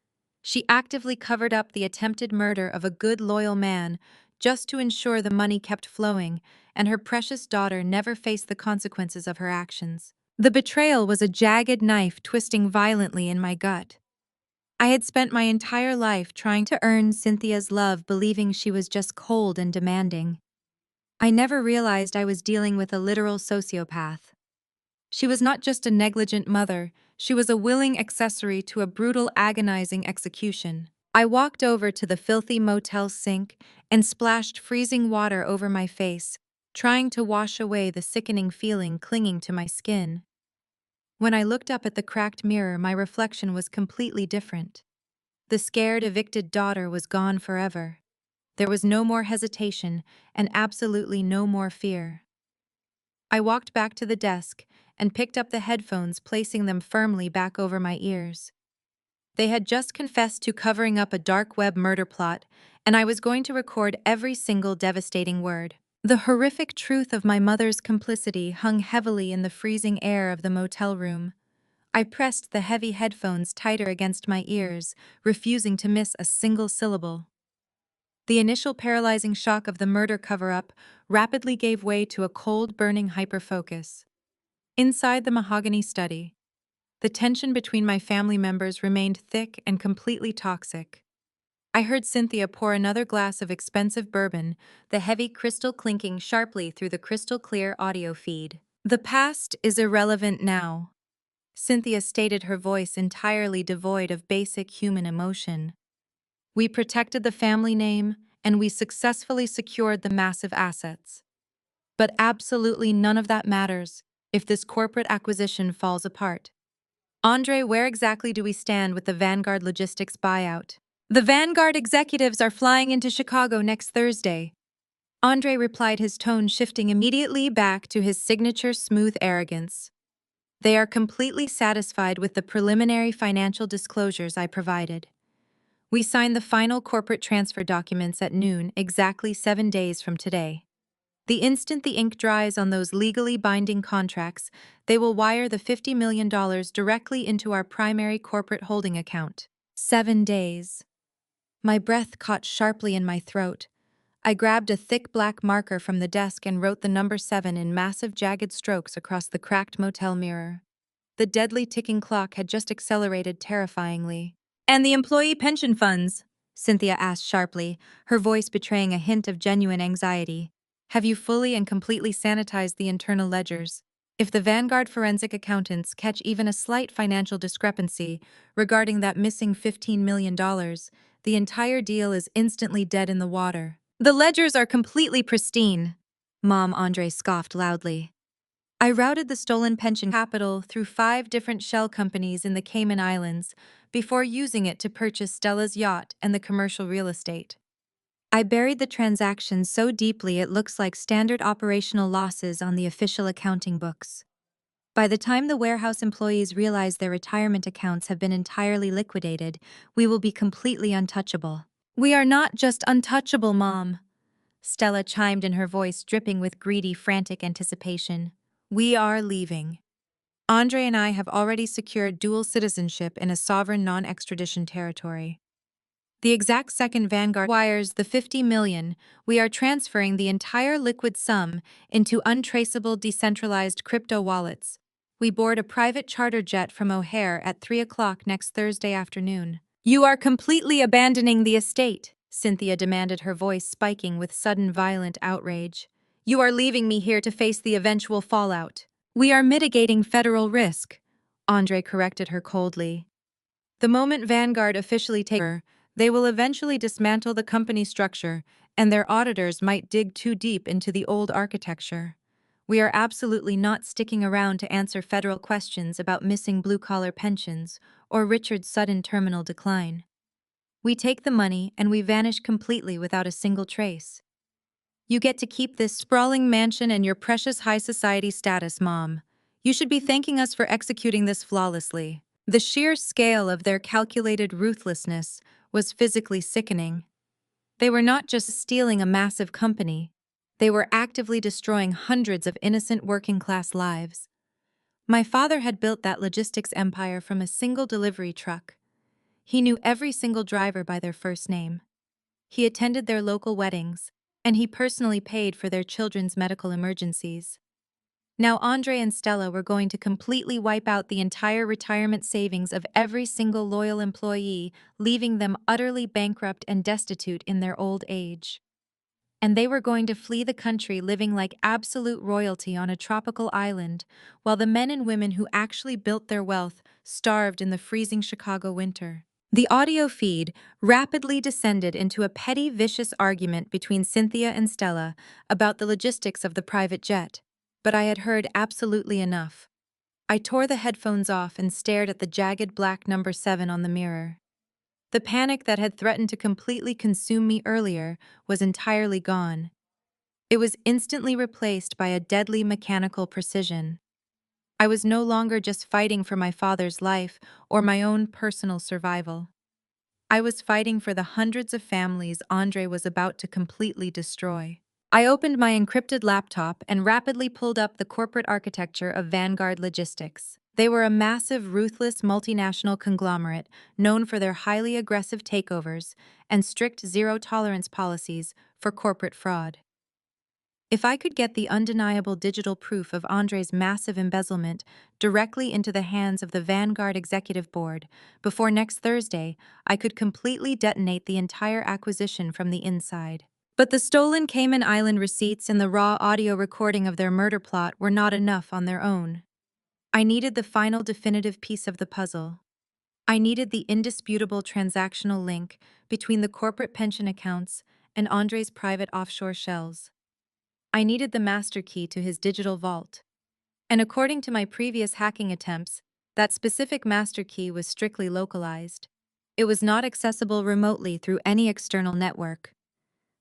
[SPEAKER 1] She actively covered up the attempted murder of a good, loyal man just to ensure the money kept flowing and her precious daughter never faced the consequences of her actions. The betrayal was a jagged knife twisting violently in my gut. I had spent my entire life trying to earn Cynthia's love, believing she was just cold and demanding. I never realized I was dealing with a literal sociopath. She was not just a negligent mother, She was a willing accessory to a brutal, agonizing execution. I walked over to the filthy motel sink and splashed freezing water over my face, trying to wash away the sickening feeling clinging to my skin. When I looked up at the cracked mirror, my reflection was completely different. The scared, evicted daughter was gone forever. There was no more hesitation and absolutely no more fear. I walked back to the desk and picked up the headphones, placing them firmly back over my ears. They had just confessed to covering up a dark web murder plot, and I was going to record every single devastating word. The horrific truth of my mother's complicity hung heavily in the freezing air of the motel room. I pressed the heavy headphones tighter against my ears, refusing to miss a single syllable. The initial paralyzing shock of the murder cover-up rapidly gave way to a cold, burning hyperfocus. Inside the mahogany study, the tension between my family members remained thick and completely toxic. I heard Cynthia pour another glass of expensive bourbon, the heavy crystal clinking sharply through the crystal-clear audio feed. "The past is irrelevant now," Cynthia stated, her voice entirely devoid of basic human emotion. "We protected the family name, and we successfully secured the massive assets. But absolutely none of that matters if this corporate acquisition falls apart. Andre, where exactly do we stand with the Vanguard Logistics buyout?" "The Vanguard executives are flying into Chicago next Thursday," Andre replied, his tone shifting immediately back to his signature smooth arrogance. "They are completely satisfied with the preliminary financial disclosures I provided. We signed the final corporate transfer documents at noon, exactly 7 days from today. The instant the ink dries on those legally binding contracts, they will wire the $50 million directly into our primary corporate holding account." 7 days. My breath caught sharply in my throat. I grabbed a thick black marker from the desk and wrote the number 7 in massive jagged strokes across the cracked motel mirror. The deadly ticking clock had just accelerated terrifyingly. "And the employee pension funds?" Cynthia asked sharply, her voice betraying a hint of genuine anxiety. "Have you fully and completely sanitized the internal ledgers? If the Vanguard forensic accountants catch even a slight financial discrepancy regarding that missing $15 million, the entire deal is instantly dead in the water." "The ledgers are completely pristine," Mom Andre scoffed loudly. "I routed the stolen pension capital through 5 different shell companies in the Cayman Islands before using it to purchase Stella's yacht and the commercial real estate. I buried the transaction so deeply it looks like standard operational losses on the official accounting books. By the time the warehouse employees realize their retirement accounts have been entirely liquidated, we will be completely untouchable." "We are not just untouchable, Mom," Stella chimed in, her voice dripping with greedy, frantic anticipation. "We are leaving. Andre and I have already secured dual citizenship in a sovereign non-extradition territory. The exact second Vanguard wires the $50 million, we are transferring the entire liquid sum into untraceable decentralized crypto wallets. We board a private charter jet from O'Hare at 3 o'clock next Thursday afternoon." "You are completely abandoning the estate," Cynthia demanded, her voice spiking with sudden violent outrage. "You are leaving me here to face the eventual fallout." "We are mitigating federal risk," Andre corrected her coldly. "The moment Vanguard officially takes over, they will eventually dismantle the company structure, and their auditors might dig too deep into the old architecture. We are absolutely not sticking around to answer federal questions about missing blue-collar pensions or Richard's sudden terminal decline. We take the money and we vanish completely without a single trace. You get to keep this sprawling mansion and your precious high society status, Mom. You should be thanking us for executing this flawlessly." The sheer scale of their calculated ruthlessness was physically sickening. They were not just stealing a massive company, they were actively destroying hundreds of innocent working-class lives. My father had built that logistics empire from a single delivery truck. He knew every single driver by their first name. He attended their local weddings, and he personally paid for their children's medical emergencies. Now Andre and Stella were going to completely wipe out the entire retirement savings of every single loyal employee, leaving them utterly bankrupt and destitute in their old age. and they were going to flee the country living like absolute royalty on a tropical island, while the men and women who actually built their wealth starved in the freezing Chicago winter. The audio feed rapidly descended into a petty, vicious argument between Cynthia and Stella about the logistics of the private jet, but I had heard absolutely enough. I tore the headphones off and stared at the jagged black number 7 on the mirror. The panic that had threatened to completely consume me earlier was entirely gone. It was instantly replaced by a deadly mechanical precision. I was no longer just fighting for my father's life or my own personal survival. I was fighting for the hundreds of families Andre was about to completely destroy. I opened my encrypted laptop and rapidly pulled up the corporate architecture of Vanguard Logistics. They were a massive, ruthless multinational conglomerate known for their highly aggressive takeovers and strict zero-tolerance policies for corporate fraud. If I could get the undeniable digital proof of Andre's massive embezzlement directly into the hands of the Vanguard Executive Board before next Thursday, I could completely detonate the entire acquisition from the inside. But the stolen Cayman Island receipts and the raw audio recording of their murder plot were not enough on their own. I needed the final definitive piece of the puzzle. I needed the indisputable transactional link between the corporate pension accounts and Andre's private offshore shells. I needed the master key to his digital vault. And according to my previous hacking attempts, that specific master key was strictly localized. It was not accessible remotely through any external network.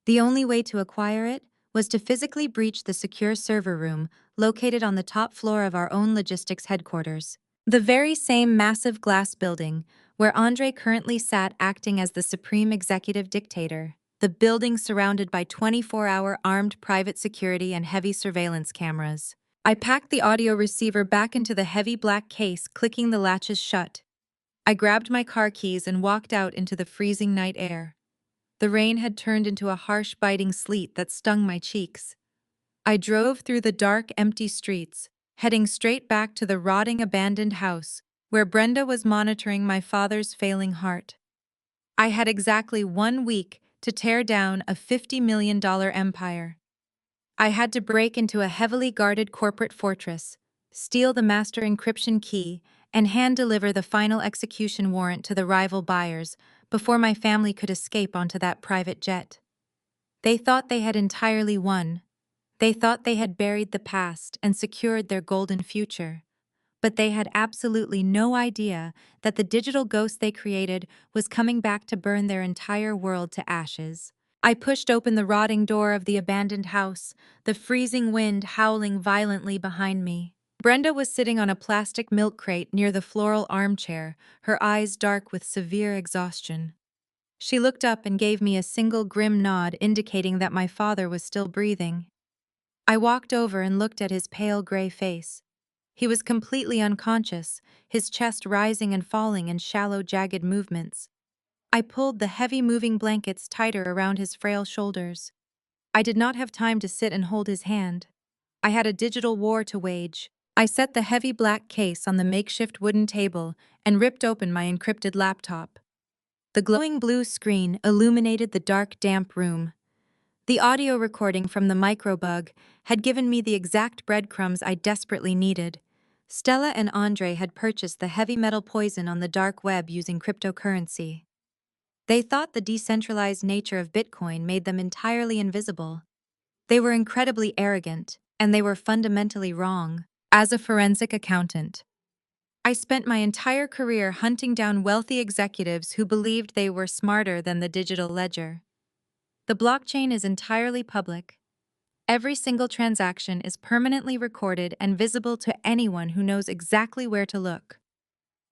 [SPEAKER 1] The only way to acquire it was to physically breach the secure server room located on the top floor of our own logistics headquarters. The very same massive glass building where Andre currently sat acting as the supreme executive dictator. The building surrounded by 24-hour armed private security and heavy surveillance cameras. I packed the audio receiver back into the heavy black case, clicking the latches shut. I grabbed my car keys and walked out into the freezing night air. The rain had turned into a harsh, biting sleet that stung my cheeks. I drove through the dark, empty streets, heading straight back to the rotting, abandoned house where Brenda was monitoring my father's failing heart. I had exactly 1 week to tear down a $50 million empire. I had to break into a heavily guarded corporate fortress, steal the master encryption key, and hand-deliver the final execution warrant to the rival buyers before my family could escape onto that private jet. They thought they had entirely won. They thought they had buried the past and secured their golden future. But they had absolutely no idea that the digital ghost they created was coming back to burn their entire world to ashes. I pushed open the rotting door of the abandoned house, the freezing wind howling violently behind me. Brenda was sitting on a plastic milk crate near the floral armchair, her eyes dark with severe exhaustion. She looked up and gave me a single grim nod indicating that my father was still breathing. I walked over and looked at his pale gray face. He was completely unconscious, his chest rising and falling in shallow, jagged movements. I pulled the heavy moving blankets tighter around his frail shoulders. I did not have time to sit and hold his hand. I had a digital war to wage. I set the heavy black case on the makeshift wooden table and ripped open my encrypted laptop. The glowing blue screen illuminated the dark, damp room. The audio recording from the microbug had given me the exact breadcrumbs I desperately needed. Stella and Andre had purchased the heavy metal poison on the dark web using cryptocurrency. They thought the decentralized nature of Bitcoin made them entirely invisible. They were incredibly arrogant, and they were fundamentally wrong. As a forensic accountant, I spent my entire career hunting down wealthy executives who believed they were smarter than the digital ledger. The blockchain is entirely public. Every single transaction is permanently recorded and visible to anyone who knows exactly where to look.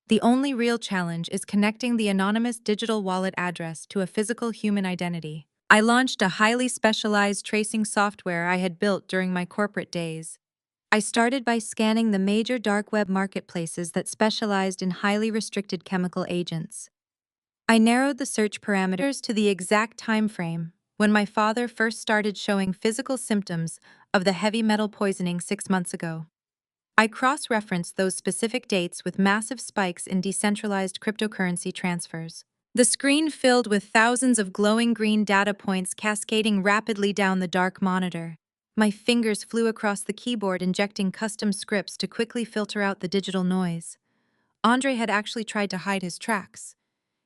[SPEAKER 1] The only real challenge is connecting the anonymous digital wallet address to a physical human identity. I launched a highly specialized tracing software I had built during my corporate days. I started by scanning the major dark web marketplaces that specialized in highly restricted chemical agents. I narrowed the search parameters to the exact time frame when my father first started showing physical symptoms of the heavy metal poisoning 6 months ago. I cross-referenced those specific dates with massive spikes in decentralized cryptocurrency transfers. The screen filled with thousands of glowing green data points cascading rapidly down the dark monitor. My fingers flew across the keyboard, injecting custom scripts to quickly filter out the digital noise. Andre had actually tried to hide his tracks.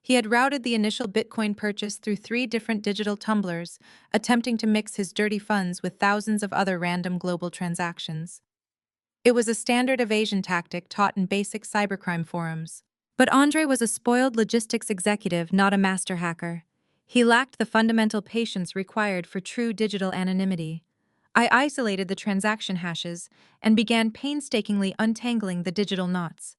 [SPEAKER 1] He had routed the initial Bitcoin purchase through 3 different digital tumblers, attempting to mix his dirty funds with thousands of other random global transactions. It was a standard evasion tactic taught in basic cybercrime forums. But Andre was a spoiled logistics executive, not a master hacker. He lacked the fundamental patience required for true digital anonymity. I isolated the transaction hashes and began painstakingly untangling the digital knots.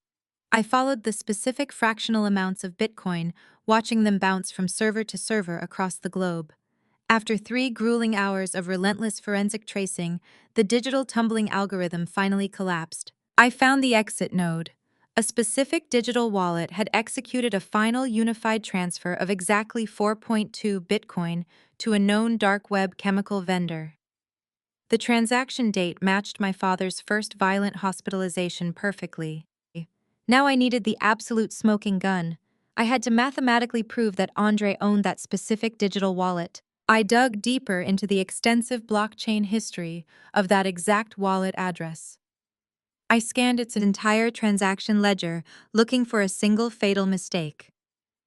[SPEAKER 1] I followed the specific fractional amounts of Bitcoin, watching them bounce from server to server across the globe. After 3 grueling hours of relentless forensic tracing, the digital tumbling algorithm finally collapsed. I found the exit node. A specific digital wallet had executed a final unified transfer of exactly 4.2 Bitcoin to a known dark web chemical vendor. The transaction date matched my father's first violent hospitalization perfectly. Now I needed the absolute smoking gun. I had to mathematically prove that Andre owned that specific digital wallet. I dug deeper into the extensive blockchain history of that exact wallet address. I scanned its entire transaction ledger, looking for a single fatal mistake.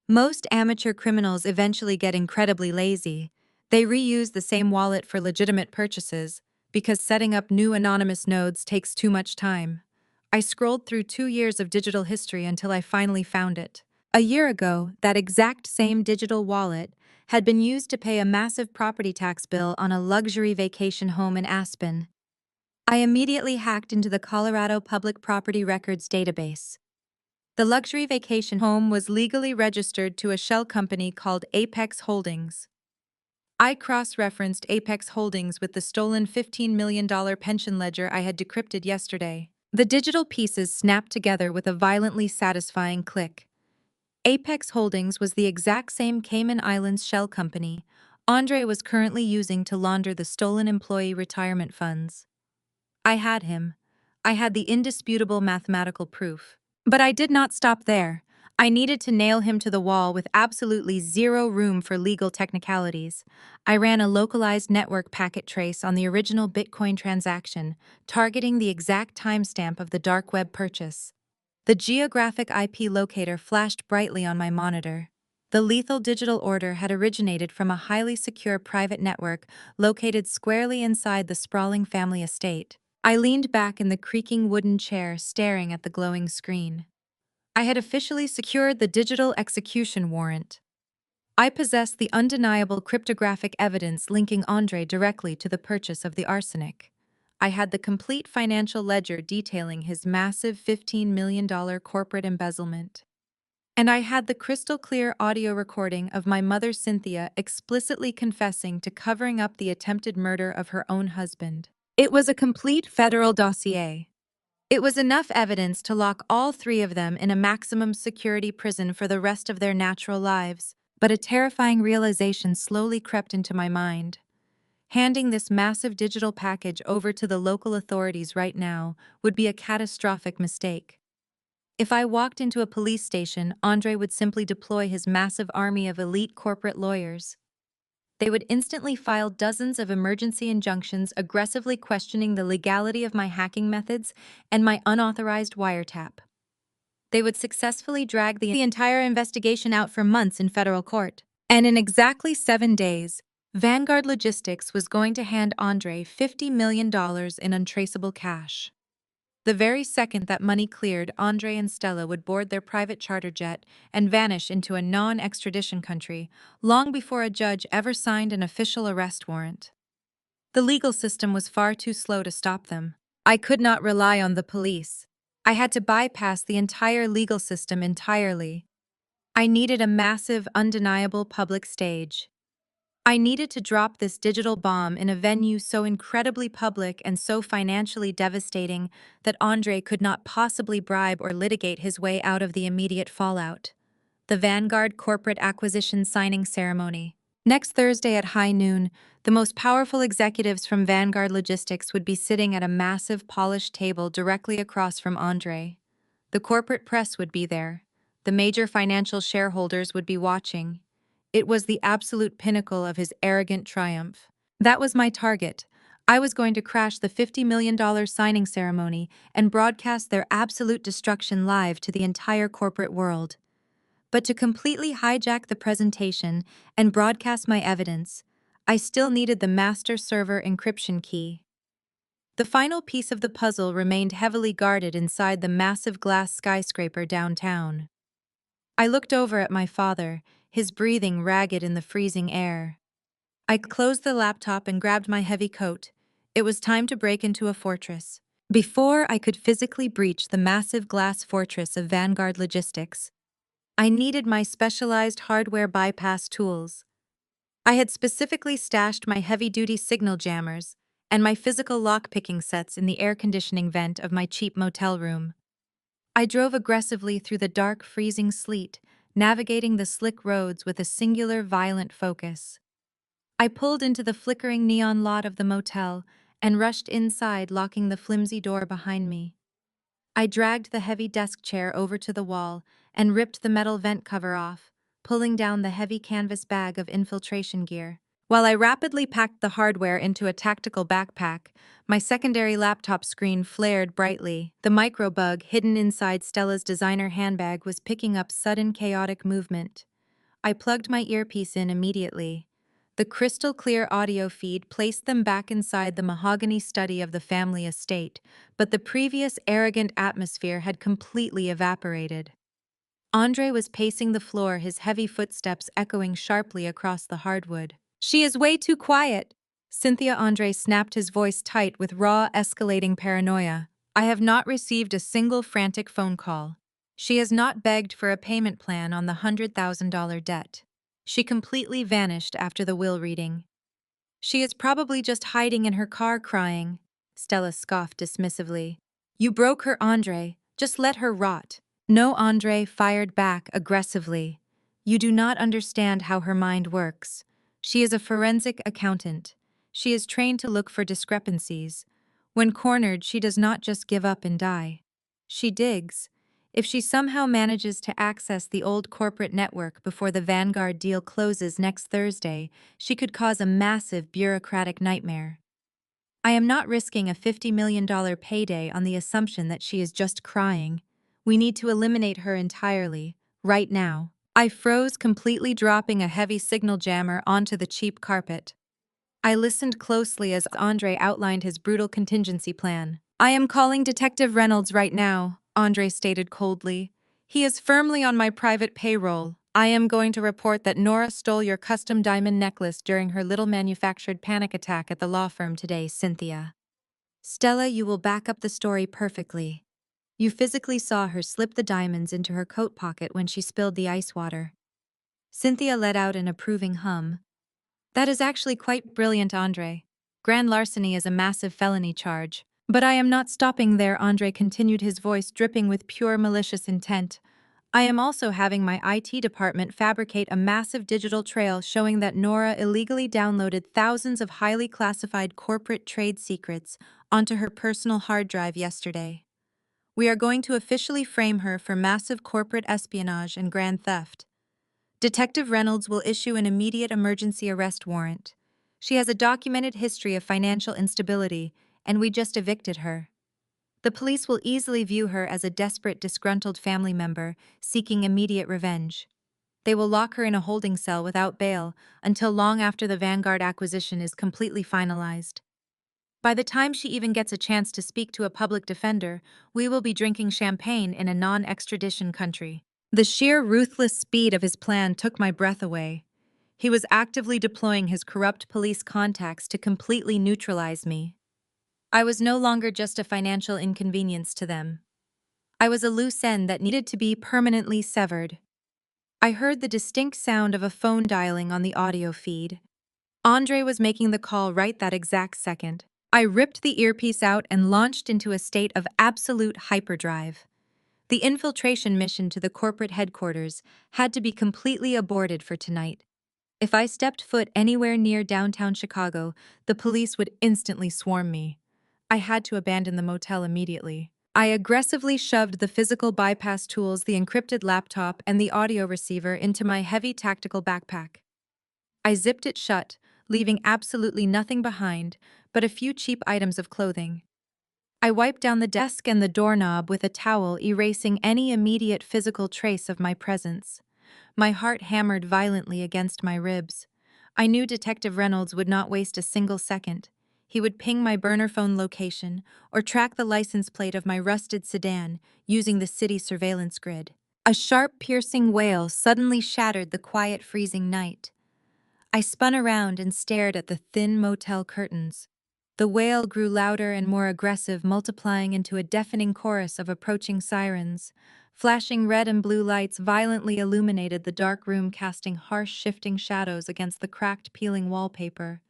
[SPEAKER 1] Most amateur criminals eventually get incredibly lazy. They reuse the same wallet for legitimate purchases, because setting up new anonymous nodes takes too much time. I scrolled through 2 years of digital history until I finally found it. A year ago, that exact same digital wallet had been used to pay a massive property tax bill on a luxury vacation home in Aspen. I immediately hacked into the Colorado Public Property Records database. The luxury vacation home was legally registered to a shell company called Apex Holdings. I cross-referenced Apex Holdings with the stolen $15 million pension ledger I had decrypted yesterday. The digital pieces snapped together with a violently satisfying click. Apex Holdings was the exact same Cayman Islands shell company Andre was currently using to launder the stolen employee retirement funds. I had him. I had the indisputable mathematical proof. But I did not stop there. I needed to nail him to the wall with absolutely zero room for legal technicalities. I ran a localized network packet trace on the original Bitcoin transaction, targeting the exact timestamp of the dark web purchase. The geographic IP locator flashed brightly on my monitor. The lethal digital order had originated from a highly secure private network located squarely inside the sprawling family estate. I leaned back in the creaking wooden chair, staring at the glowing screen. I had officially secured the digital execution warrant. I possessed the undeniable cryptographic evidence linking Andre directly to the purchase of the arsenic. I had the complete financial ledger detailing his massive $15 million corporate embezzlement. And I had the crystal-clear audio recording of my mother Cynthia explicitly confessing to covering up the attempted murder of her own husband. It was a complete federal dossier. It was enough evidence to lock all 3 of them in a maximum security prison for the rest of their natural lives, but a terrifying realization slowly crept into my mind. Handing this massive digital package over to the local authorities right now would be a catastrophic mistake. If I walked into a police station, Andre would simply deploy his massive army of elite corporate lawyers. They would instantly file dozens of emergency injunctions aggressively questioning the legality of my hacking methods and my unauthorized wiretap. They would successfully drag the entire investigation out for months in federal court. And in exactly 7 days, Vanguard Logistics was going to hand Andre $50 million in untraceable cash. The very second that money cleared, Andre and Stella would board their private charter jet and vanish into a non-extradition country, long before a judge ever signed an official arrest warrant. The legal system was far too slow to stop them. I could not rely on the police. I had to bypass the entire legal system entirely. I needed a massive, undeniable public stage. I needed to drop this digital bomb in a venue so incredibly public and so financially devastating that Andre could not possibly bribe or litigate his way out of the immediate fallout. The Vanguard corporate acquisition signing ceremony. Next Thursday at high noon, the most powerful executives from Vanguard Logistics would be sitting at a massive polished table directly across from Andre. The corporate press would be there. The major financial shareholders would be watching. It was the absolute pinnacle of his arrogant triumph. That was my target. I was going to crash the $50 million signing ceremony and broadcast their absolute destruction live to the entire corporate world. But to completely hijack the presentation and broadcast my evidence, I still needed the master server encryption key. The final piece of the puzzle remained heavily guarded inside the massive glass skyscraper downtown. I looked over at my father, his breathing ragged in the freezing air. I closed the laptop and grabbed my heavy coat. It was time to break into a fortress. Before I could physically breach the massive glass fortress of Vanguard Logistics, I needed my specialized hardware bypass tools. I had specifically stashed my heavy-duty signal jammers and my physical lock-picking sets in the air conditioning vent of my cheap motel room. I drove aggressively through the dark, freezing sleet, navigating the slick roads with a singular, violent focus. I pulled into the flickering neon lot of the motel and rushed inside, locking the flimsy door behind me. I dragged the heavy desk chair over to the wall and ripped the metal vent cover off, pulling down the heavy canvas bag of infiltration gear. While I rapidly packed the hardware into a tactical backpack, my secondary laptop screen flared brightly. The microbug hidden inside Stella's designer handbag was picking up sudden chaotic movement. I plugged my earpiece in immediately. The crystal-clear audio feed placed them back inside the mahogany study of the family estate, but the previous arrogant atmosphere had completely evaporated. Andre was pacing the floor, his heavy footsteps echoing sharply across the hardwood. "She is way too quiet!" Cynthia. Andre snapped, his voice tight with raw, escalating paranoia. "I have not received a single frantic phone call. She has not begged for a payment plan on the $100,000 debt. She completely vanished after the will reading. She is probably just hiding in her car crying," Stella scoffed dismissively. "You broke her, Andre. Just let her rot." "No," Andre fired back aggressively. "You do not understand how her mind works. She is a forensic accountant. She is trained to look for discrepancies. When cornered, she does not just give up and die. She digs. If she somehow manages to access the old corporate network before the Vanguard deal closes next Thursday, she could cause a massive bureaucratic nightmare. I am not risking a $50 million payday on the assumption that she is just crying. We need to eliminate her entirely, right now." I froze, completely dropping a heavy signal jammer onto the cheap carpet. I listened closely as Andre outlined his brutal contingency plan. "I am calling Detective Reynolds right now," Andre stated coldly. "He is firmly on my private payroll. I am going to report that Nora stole your custom diamond necklace during her little manufactured panic attack at the law firm today, Cynthia. Stella, you will back up the story perfectly. You physically saw her slip the diamonds into her coat pocket when she spilled the ice water." Cynthia let out an approving hum. "That is actually quite brilliant, Andre. Grand larceny is a massive felony charge. But I am not stopping there," Andre continued, his voice dripping with pure malicious intent. "I am also having my IT department fabricate a massive digital trail showing that Nora illegally downloaded thousands of highly classified corporate trade secrets onto her personal hard drive yesterday. We are going to officially frame her for massive corporate espionage and grand theft. Detective Reynolds will issue an immediate emergency arrest warrant. She has a documented history of financial instability, and we just evicted her. The police will easily view her as a desperate, disgruntled family member seeking immediate revenge. They will lock her in a holding cell without bail until long after the Vanguard acquisition is completely finalized. By the time she even gets a chance to speak to a public defender, we will be drinking champagne in a non-extradition country." The sheer ruthless speed of his plan took my breath away. He was actively deploying his corrupt police contacts to completely neutralize me. I was no longer just a financial inconvenience to them. I was a loose end that needed to be permanently severed. I heard the distinct sound of a phone dialing on the audio feed. Andre was making the call right that exact second. I ripped the earpiece out and launched into a state of absolute hyperdrive. The infiltration mission to the corporate headquarters had to be completely aborted for tonight. If I stepped foot anywhere near downtown Chicago, the police would instantly swarm me. I had to abandon the motel immediately. I aggressively shoved the physical bypass tools, the encrypted laptop, and the audio receiver into my heavy tactical backpack. I zipped it shut, leaving absolutely nothing behind but a few cheap items of clothing. I wiped down the desk and the doorknob with a towel, erasing any immediate physical trace of my presence. My heart hammered violently against my ribs. I knew Detective Reynolds would not waste a single second. He would ping my burner phone location or track the license plate of my rusted sedan using the city surveillance grid. A sharp, piercing wail suddenly shattered the quiet, freezing night. I spun around and stared at the thin motel curtains. The wail grew louder and more aggressive, multiplying into a deafening chorus of approaching sirens. Flashing red and blue lights violently illuminated the dark room, casting harsh, shifting shadows against the cracked, peeling wallpaper.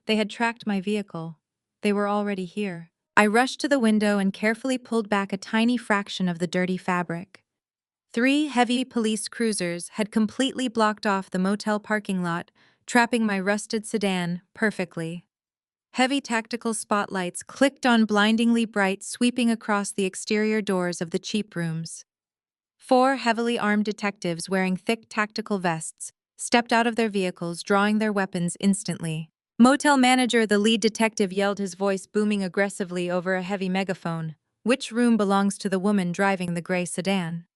[SPEAKER 1] They had tracked my vehicle. They were already here. I rushed to the window and carefully pulled back a tiny fraction of the dirty fabric. 3 heavy police cruisers had completely blocked off the motel parking lot, trapping my rusted sedan perfectly. Heavy tactical spotlights clicked on, blindingly bright, sweeping across the exterior doors of the cheap rooms. 4 heavily armed detectives wearing thick tactical vests stepped out of their vehicles, drawing their weapons instantly. Motel manager, the lead detective, yelled, his voice booming aggressively over a heavy megaphone. Which room belongs to the woman driving the gray sedan?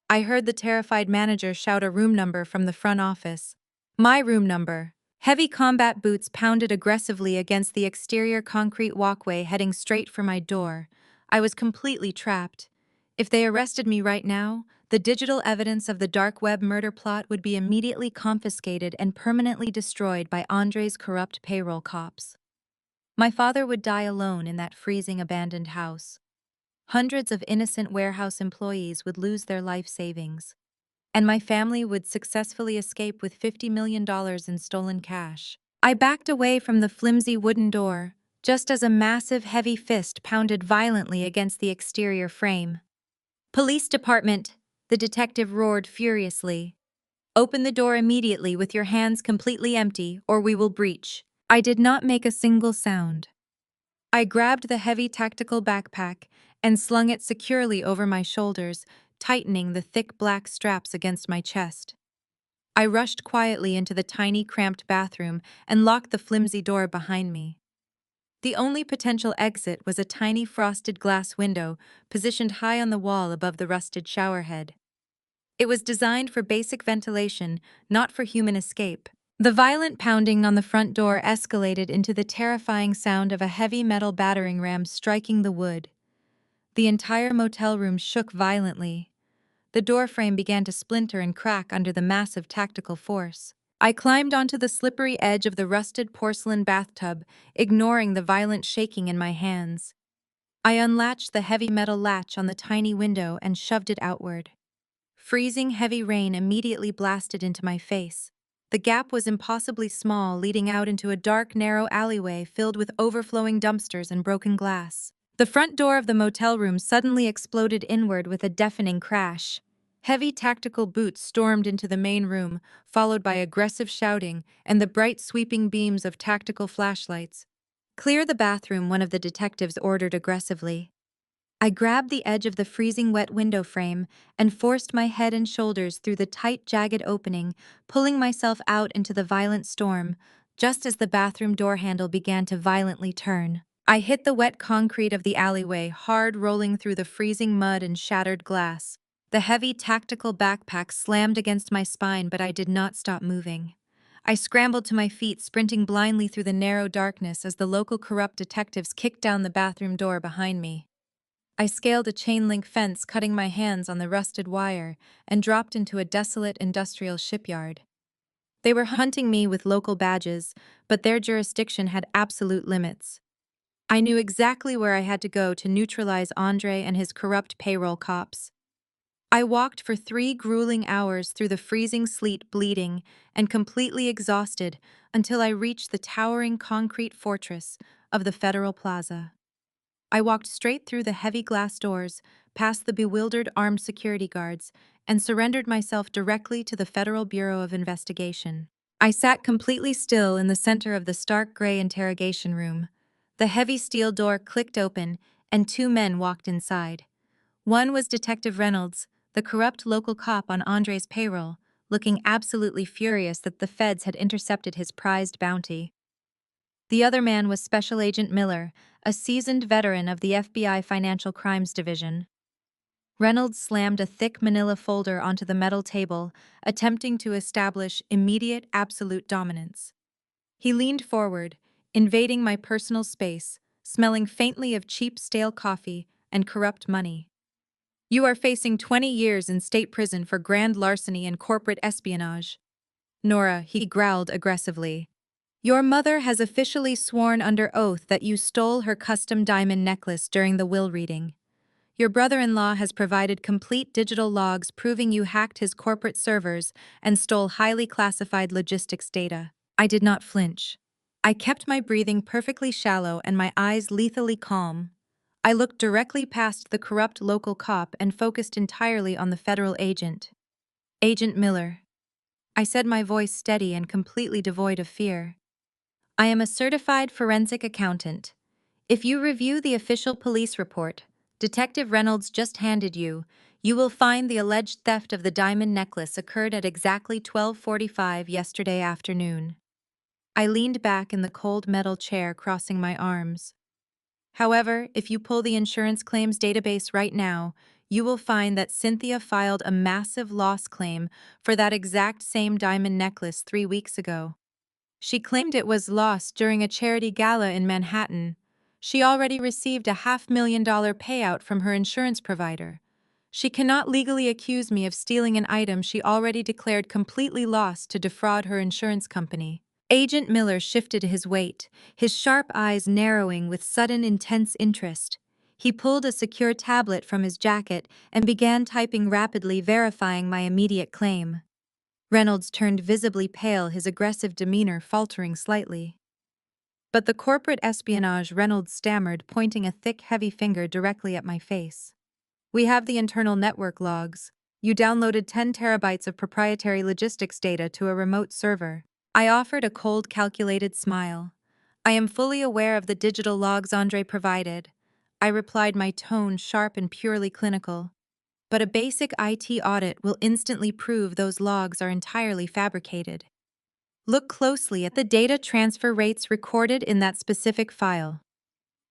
[SPEAKER 1] I heard the terrified manager shout a room number from the front office. My room number. Heavy combat boots pounded aggressively against the exterior concrete walkway, heading straight for my door. I was completely trapped. If they arrested me right now, the digital evidence of the dark web murder plot would be immediately confiscated and permanently destroyed by Andre's corrupt payroll cops. My father would die alone in that freezing, abandoned house. Hundreds of innocent warehouse employees would lose their life savings. And my family would successfully escape with $50 million in stolen cash. I backed away from the flimsy wooden door, just as a massive, heavy fist pounded violently against the exterior frame. "Police department," the detective roared furiously. "Open the door immediately with your hands completely empty, or we will breach." I did not make a single sound. I grabbed the heavy tactical backpack and slung it securely over my shoulders, tightening the thick black straps against my chest. I rushed quietly into the tiny, cramped bathroom and locked the flimsy door behind me. The only potential exit was a tiny frosted glass window positioned high on the wall above the rusted showerhead. It was designed for basic ventilation, not for human escape. The violent pounding on the front door escalated into the terrifying sound of a heavy metal battering ram striking the wood. The entire motel room shook violently. The doorframe began to splinter and crack under the massive tactical force. I climbed onto the slippery edge of the rusted porcelain bathtub, ignoring the violent shaking in my hands. I unlatched the heavy metal latch on the tiny window and shoved it outward. Freezing heavy rain immediately blasted into my face. The gap was impossibly small, leading out into a dark, narrow alleyway filled with overflowing dumpsters and broken glass. The front door of the motel room suddenly exploded inward with a deafening crash. Heavy tactical boots stormed into the main room, followed by aggressive shouting and the bright sweeping beams of tactical flashlights. "Clear the bathroom," one of the detectives ordered aggressively. I grabbed the edge of the freezing wet window frame and forced my head and shoulders through the tight, jagged opening, pulling myself out into the violent storm, just as the bathroom door handle began to violently turn. I hit the wet concrete of the alleyway, hard, rolling through the freezing mud and shattered glass. The heavy tactical backpack slammed against my spine, but I did not stop moving. I scrambled to my feet, sprinting blindly through the narrow darkness as the local corrupt detectives kicked down the bathroom door behind me. I scaled a chain-link fence, cutting my hands on the rusted wire, and dropped into a desolate industrial shipyard. They were hunting me with local badges, but their jurisdiction had absolute limits. I knew exactly where I had to go to neutralize Andre and his corrupt payroll cops. I walked for 3 grueling hours through the freezing sleet, bleeding and completely exhausted, until I reached the towering concrete fortress of the Federal Plaza. I walked straight through the heavy glass doors, past the bewildered armed security guards, and surrendered myself directly to the Federal Bureau of Investigation. I sat completely still in the center of the stark gray interrogation room. The heavy steel door clicked open, and 2 men walked inside. One was Detective Reynolds, the corrupt local cop on Andre's payroll, looking absolutely furious that the feds had intercepted his prized bounty. The other man was Special Agent Miller, a seasoned veteran of the FBI Financial Crimes Division. Reynolds slammed a thick manila folder onto the metal table, attempting to establish immediate absolute dominance. He leaned forward, invading my personal space, smelling faintly of cheap stale coffee and corrupt money. You are facing 20 years in state prison for grand larceny and corporate espionage. Nora, he growled aggressively. Your mother has officially sworn under oath that you stole her custom diamond necklace during the will reading. Your brother-in-law has provided complete digital logs proving you hacked his corporate servers and stole highly classified logistics data. I did not flinch. I kept my breathing perfectly shallow and my eyes lethally calm. I looked directly past the corrupt local cop and focused entirely on the federal agent. Agent Miller. I said, my voice steady and completely devoid of fear. I am a certified forensic accountant. If you review the official police report Detective Reynolds just handed you, you will find the alleged theft of the diamond necklace occurred at exactly 12:45 yesterday afternoon. I leaned back in the cold metal chair, crossing my arms. However, if you pull the insurance claims database right now, you will find that Cynthia filed a massive loss claim for that exact same diamond necklace 3 weeks ago. She claimed it was lost during a charity gala in Manhattan. She already received a $500,000 payout from her insurance provider. She cannot legally accuse me of stealing an item she already declared completely lost to defraud her insurance company. Agent Miller shifted his weight, his sharp eyes narrowing with sudden intense interest. He pulled a secure tablet from his jacket and began typing rapidly, verifying my immediate claim. Reynolds turned visibly pale, his aggressive demeanor faltering slightly. But the corporate espionage, Reynolds stammered, pointing a thick, heavy finger directly at my face. We have the internal network logs. You downloaded 10 terabytes of proprietary logistics data to a remote server. I offered a cold, calculated smile. I am fully aware of the digital logs Andre provided. I replied, my tone sharp and purely clinical. But a basic IT audit will instantly prove those logs are entirely fabricated. Look closely at the data transfer rates recorded in that specific file.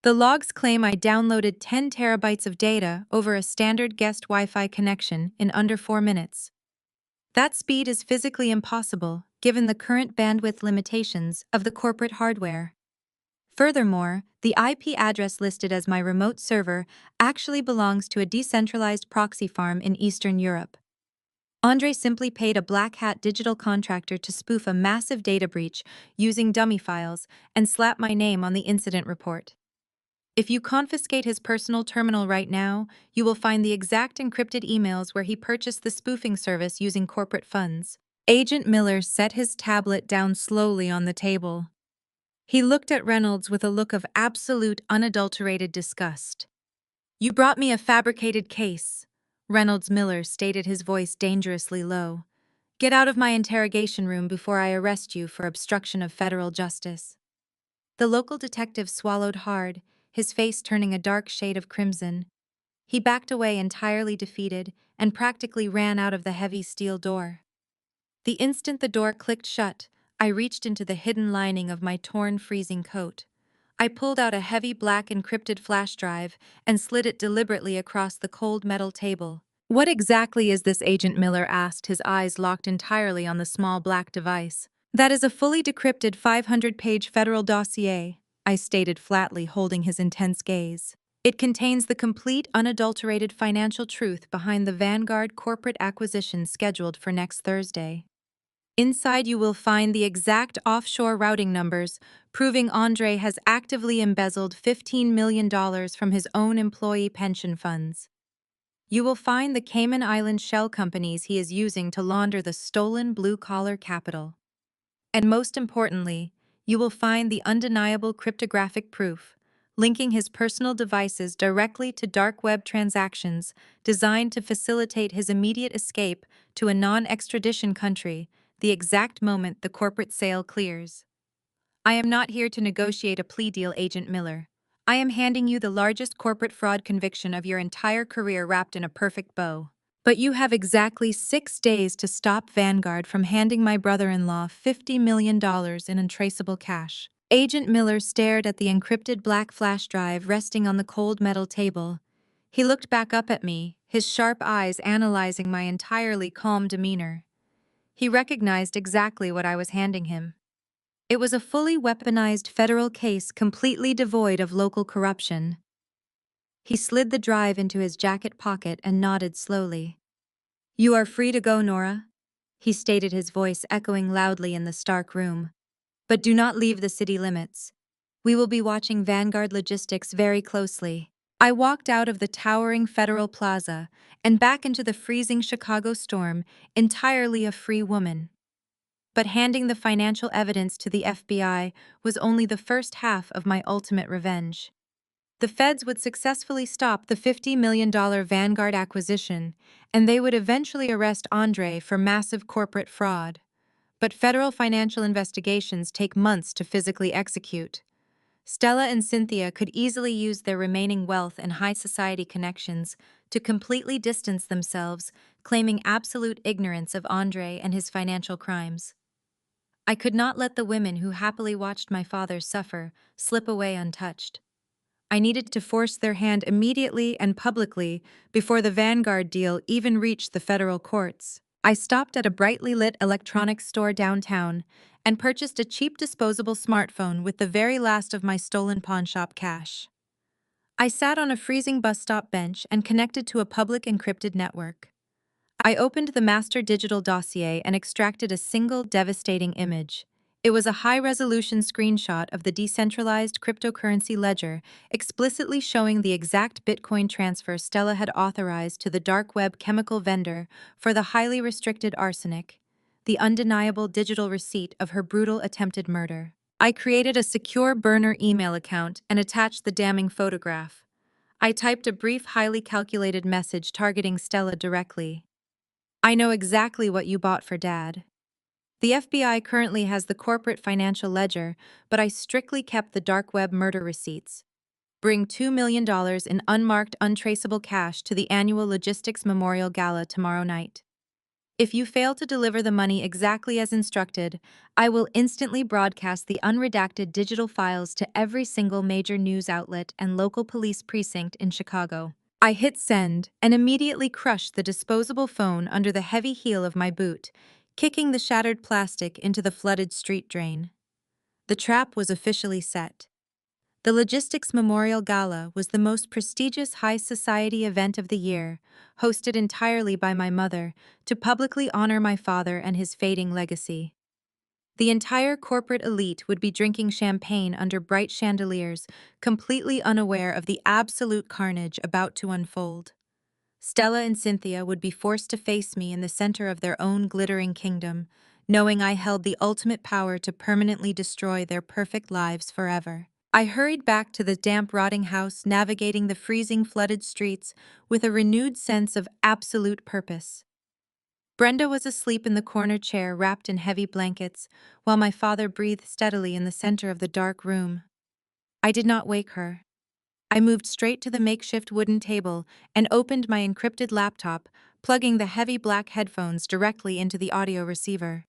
[SPEAKER 1] The logs claim I downloaded 10 terabytes of data over a standard guest Wi-Fi connection in under 4 minutes. That speed is physically impossible, given the current bandwidth limitations of the corporate hardware. Furthermore, the IP address listed as my remote server actually belongs to a decentralized proxy farm in Eastern Europe. Andre simply paid a black hat digital contractor to spoof a massive data breach using dummy files and slap my name on the incident report. If you confiscate his personal terminal right now, you will find the exact encrypted emails where he purchased the spoofing service using corporate funds. Agent Miller set his tablet down slowly on the table. He looked at Reynolds with a look of absolute, unadulterated disgust. You brought me a fabricated case, Reynolds Miller stated, his voice dangerously low. Get out of my interrogation room before I arrest you for obstruction of federal justice. The local detective swallowed hard, his face turning a dark shade of crimson. He backed away entirely defeated and practically ran out of the heavy steel door. The instant the door clicked shut, I reached into the hidden lining of my torn, freezing coat. I pulled out a heavy black encrypted flash drive and slid it deliberately across the cold metal table. What exactly is this? Agent Miller asked, his eyes locked entirely on the small black device. That is a fully decrypted 500-page federal dossier, I stated flatly, holding his intense gaze. It contains the complete, unadulterated financial truth behind the Vanguard corporate acquisition scheduled for next Thursday. Inside you will find the exact offshore routing numbers, proving Andre has actively embezzled $15 million from his own employee pension funds. You will find the Cayman Island shell companies he is using to launder the stolen blue-collar capital. And most importantly, you will find the undeniable cryptographic proof, linking his personal devices directly to dark web transactions designed to facilitate his immediate escape to a non-extradition country the exact moment the corporate sale clears. I am not here to negotiate a plea deal, Agent Miller. I am handing you the largest corporate fraud conviction of your entire career wrapped in a perfect bow. But you have exactly 6 days to stop Vanguard from handing my brother-in-law $50 million in untraceable cash. Agent Miller stared at the encrypted black flash drive resting on the cold metal table. He looked back up at me, his sharp eyes analyzing my entirely calm demeanor. He recognized exactly what I was handing him. It was a fully weaponized federal case completely devoid of local corruption. He slid the drive into his jacket pocket and nodded slowly. "You are free to go, Nora," he stated, his voice echoing loudly in the Stark room. "But do not leave the city limits. We will be watching Vanguard logistics very closely." I walked out of the towering Federal Plaza and back into the freezing Chicago storm, entirely a free woman. But handing the financial evidence to the FBI was only the first half of my ultimate revenge. The feds would successfully stop the $50 million Vanguard acquisition, and they would eventually arrest Andre for massive corporate fraud. But federal financial investigations take months to physically execute. Stella and Cynthia could easily use their remaining wealth and high society connections to completely distance themselves, claiming absolute ignorance of Andre and his financial crimes. I could not let the women who happily watched my father suffer slip away untouched. I needed to force their hand immediately and publicly before the Vanguard deal even reached the federal courts. I stopped at a brightly lit electronics store downtown and purchased a cheap disposable smartphone with the very last of my stolen pawnshop cash. I sat on a freezing bus stop bench and connected to a public encrypted network. I opened the master digital dossier and extracted a single devastating image. It was a high-resolution screenshot of the decentralized cryptocurrency ledger, explicitly showing the exact Bitcoin transfer Stella had authorized to the dark web chemical vendor for the highly restricted arsenic, the undeniable digital receipt of her brutal attempted murder. I created a secure burner email account and attached the damning photograph. I typed a brief, highly calculated message targeting Stella directly. "I know exactly what you bought for Dad. The FBI currently has the corporate financial ledger, but I strictly kept the dark web murder receipts. Bring $2 million in unmarked, untraceable cash to the annual Logistics Memorial Gala tomorrow night. If you fail to deliver the money exactly as instructed, I will instantly broadcast the unredacted digital files to every single major news outlet and local police precinct in Chicago." I hit send and immediately crushed the disposable phone under the heavy heel of my boot, kicking the shattered plastic into the flooded street drain. The trap was officially set. The Logistics Memorial Gala was the most prestigious high society event of the year, hosted entirely by my mother, to publicly honor my father and his fading legacy. The entire corporate elite would be drinking champagne under bright chandeliers, completely unaware of the absolute carnage about to unfold. Stella and Cynthia would be forced to face me in the center of their own glittering kingdom, knowing I held the ultimate power to permanently destroy their perfect lives forever. I hurried back to the damp, rotting house, navigating the freezing, flooded streets with a renewed sense of absolute purpose. Brenda was asleep in the corner chair, wrapped in heavy blankets, while my father breathed steadily in the center of the dark room. I did not wake her. I moved straight to the makeshift wooden table and opened my encrypted laptop, plugging the heavy black headphones directly into the audio receiver.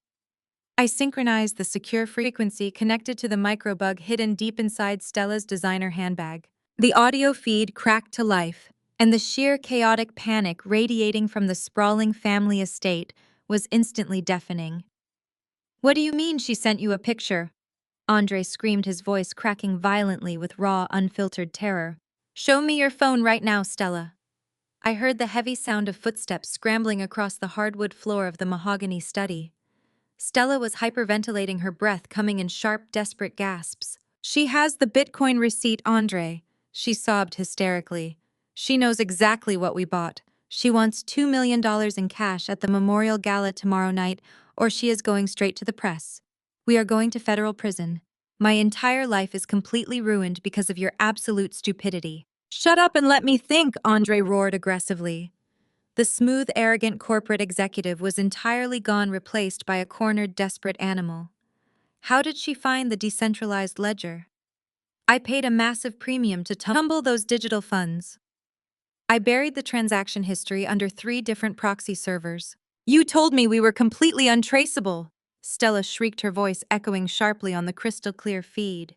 [SPEAKER 1] I synchronized the secure frequency connected to the microbug hidden deep inside Stella's designer handbag. The audio feed cracked to life, and the sheer chaotic panic radiating from the sprawling family estate was instantly deafening. "What do you mean she sent you a picture?" Andre screamed, his voice cracking violently with raw, unfiltered terror. "Show me your phone right now, Stella." I heard the heavy sound of footsteps scrambling across the hardwood floor of the mahogany study. Stella was hyperventilating, her breath coming in sharp, desperate gasps. "She has the Bitcoin receipt, Andre," she sobbed hysterically. "She knows exactly what we bought. She wants $2 million in cash at the Memorial Gala tomorrow night, or she is going straight to the press. We are going to federal prison. My entire life is completely ruined because of your absolute stupidity." "Shut up and let me think," Andre roared aggressively. The smooth, arrogant corporate executive was entirely gone, replaced by a cornered, desperate animal. How did she find the decentralized ledger? I paid a massive premium to tumble those digital funds. I buried the transaction history under 3 different proxy servers. You told me we were completely untraceable. Stella shrieked, her voice echoing sharply on the crystal clear feed.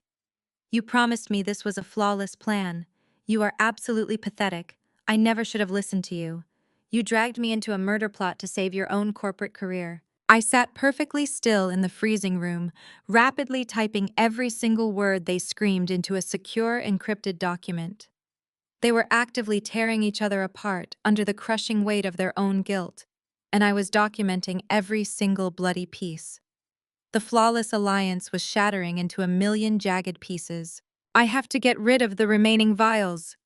[SPEAKER 1] You promised me this was a flawless plan. You are absolutely pathetic. I never should have listened to you. You dragged me into a murder plot to save your own corporate career. I sat perfectly still in the freezing room, rapidly typing every single word they screamed into a secure, encrypted document. They were actively tearing each other apart under the crushing weight of their own guilt, and I was documenting every single bloody piece. The flawless alliance was shattering into a million jagged pieces. I have to get rid of the remaining vials.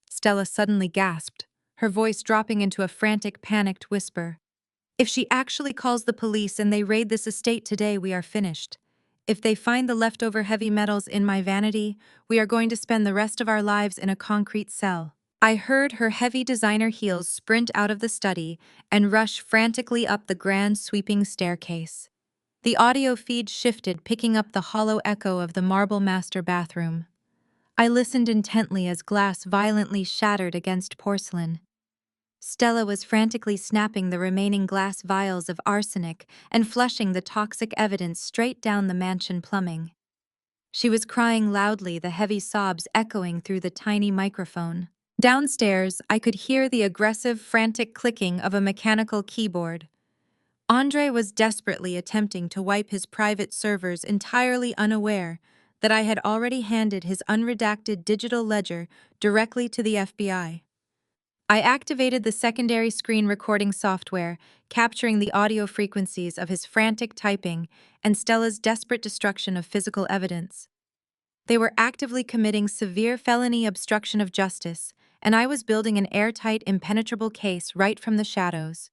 [SPEAKER 1] Stella suddenly gasped, her voice dropping into a frantic, panicked whisper. If she actually calls the police and they raid this estate today, we are finished. If they find the leftover heavy metals in my vanity, we are going to spend the rest of our lives in a concrete cell. I heard her heavy designer heels sprint out of the study and rush frantically up the grand sweeping staircase. The audio feed shifted, picking up the hollow echo of the marble master bathroom. I listened intently as glass violently shattered against porcelain. Stella was frantically snapping the remaining glass vials of arsenic and flushing the toxic evidence straight down the mansion plumbing. She was crying loudly, the heavy sobs echoing through the tiny microphone. Downstairs, I could hear the aggressive, frantic clicking of a mechanical keyboard. Andre was desperately attempting to wipe his private servers, entirely unaware that I had already handed his unredacted digital ledger directly to the FBI. I activated the secondary screen recording software, capturing the audio frequencies of his frantic typing and Stella's desperate destruction of physical evidence. They were actively committing severe felony obstruction of justice, and I was building an airtight, impenetrable case right from the shadows.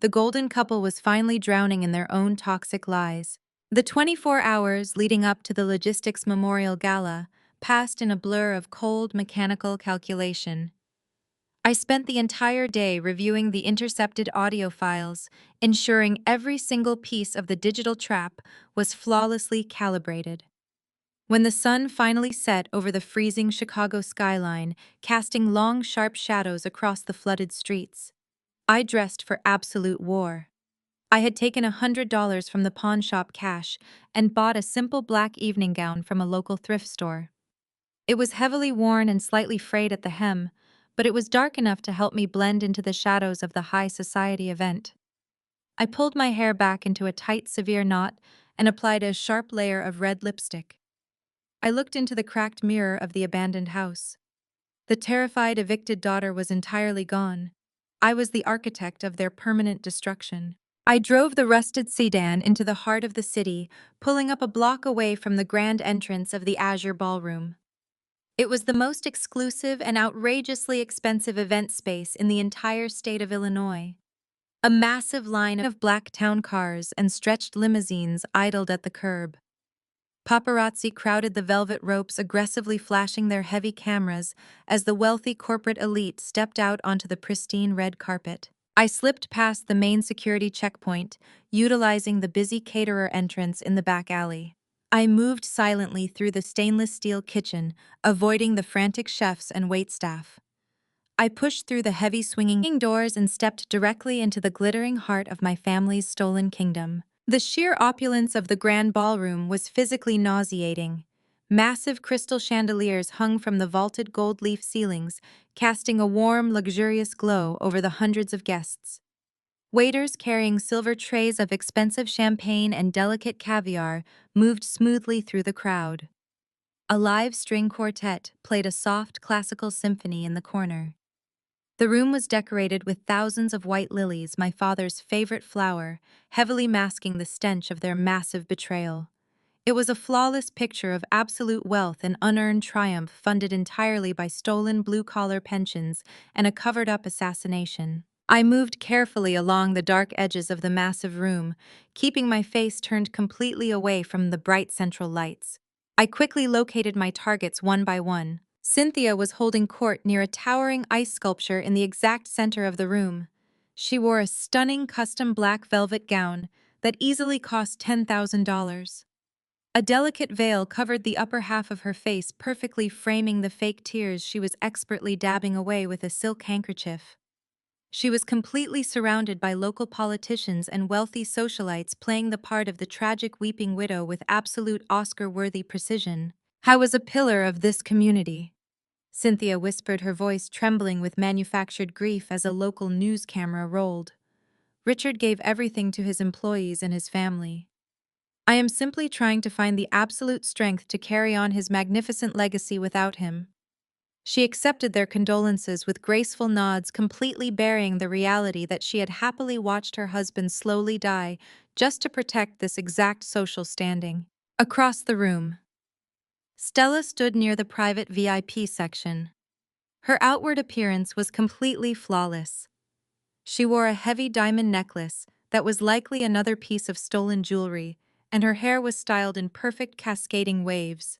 [SPEAKER 1] The golden couple was finally drowning in their own toxic lies. The 24 hours leading up to the Logistics Memorial Gala passed in a blur of cold, mechanical calculation. I spent the entire day reviewing the intercepted audio files, ensuring every single piece of the digital trap was flawlessly calibrated. When the sun finally set over the freezing Chicago skyline, casting long, sharp shadows across the flooded streets, I dressed for absolute war. I had taken $100 from the pawn shop cash and bought a simple black evening gown from a local thrift store. It was heavily worn and slightly frayed at the hem, but it was dark enough to help me blend into the shadows of the high society event. I pulled my hair back into a tight, severe knot and applied a sharp layer of red lipstick. I looked into the cracked mirror of the abandoned house. The terrified, evicted daughter was entirely gone. I was the architect of their permanent destruction. I drove the rusted sedan into the heart of the city, pulling up a block away from the grand entrance of the Azure Ballroom. It was the most exclusive and outrageously expensive event space in the entire state of Illinois. A massive line of black town cars and stretched limousines idled at the curb. Paparazzi crowded the velvet ropes, aggressively flashing their heavy cameras as the wealthy corporate elite stepped out onto the pristine red carpet. I slipped past the main security checkpoint, utilizing the busy caterer entrance in the back alley. I moved silently through the stainless steel kitchen, avoiding the frantic chefs and waitstaff. I pushed through the heavy swinging doors and stepped directly into the glittering heart of my family's stolen kingdom. The sheer opulence of the grand ballroom was physically nauseating. Massive crystal chandeliers hung from the vaulted gold leaf ceilings, casting a warm, luxurious glow over the hundreds of guests. Waiters carrying silver trays of expensive champagne and delicate caviar moved smoothly through the crowd. A live string quartet played a soft classical symphony in the corner. The room was decorated with thousands of white lilies, my father's favorite flower, heavily masking the stench of their massive betrayal. It was a flawless picture of absolute wealth and unearned triumph, funded entirely by stolen blue-collar pensions and a covered-up assassination. I moved carefully along the dark edges of the massive room, keeping my face turned completely away from the bright central lights. I quickly located my targets one by one. Cynthia was holding court near a towering ice sculpture in the exact center of the room. She wore a stunning custom black velvet gown that easily cost $10,000. A delicate veil covered the upper half of her face, perfectly framing the fake tears she was expertly dabbing away with a silk handkerchief. She was completely surrounded by local politicians and wealthy socialites playing the part of the tragic weeping widow with absolute Oscar-worthy precision. "I was a pillar of this community," Cynthia whispered, her voice trembling with manufactured grief as a local news camera rolled. "Richard gave everything to his employees and his family. I am simply trying to find the absolute strength to carry on his magnificent legacy without him." She accepted their condolences with graceful nods, completely burying the reality that she had happily watched her husband slowly die just to protect this exact social standing. Across the room, Stella stood near the private VIP section. Her outward appearance was completely flawless. She wore a heavy diamond necklace that was likely another piece of stolen jewelry, and her hair was styled in perfect cascading waves.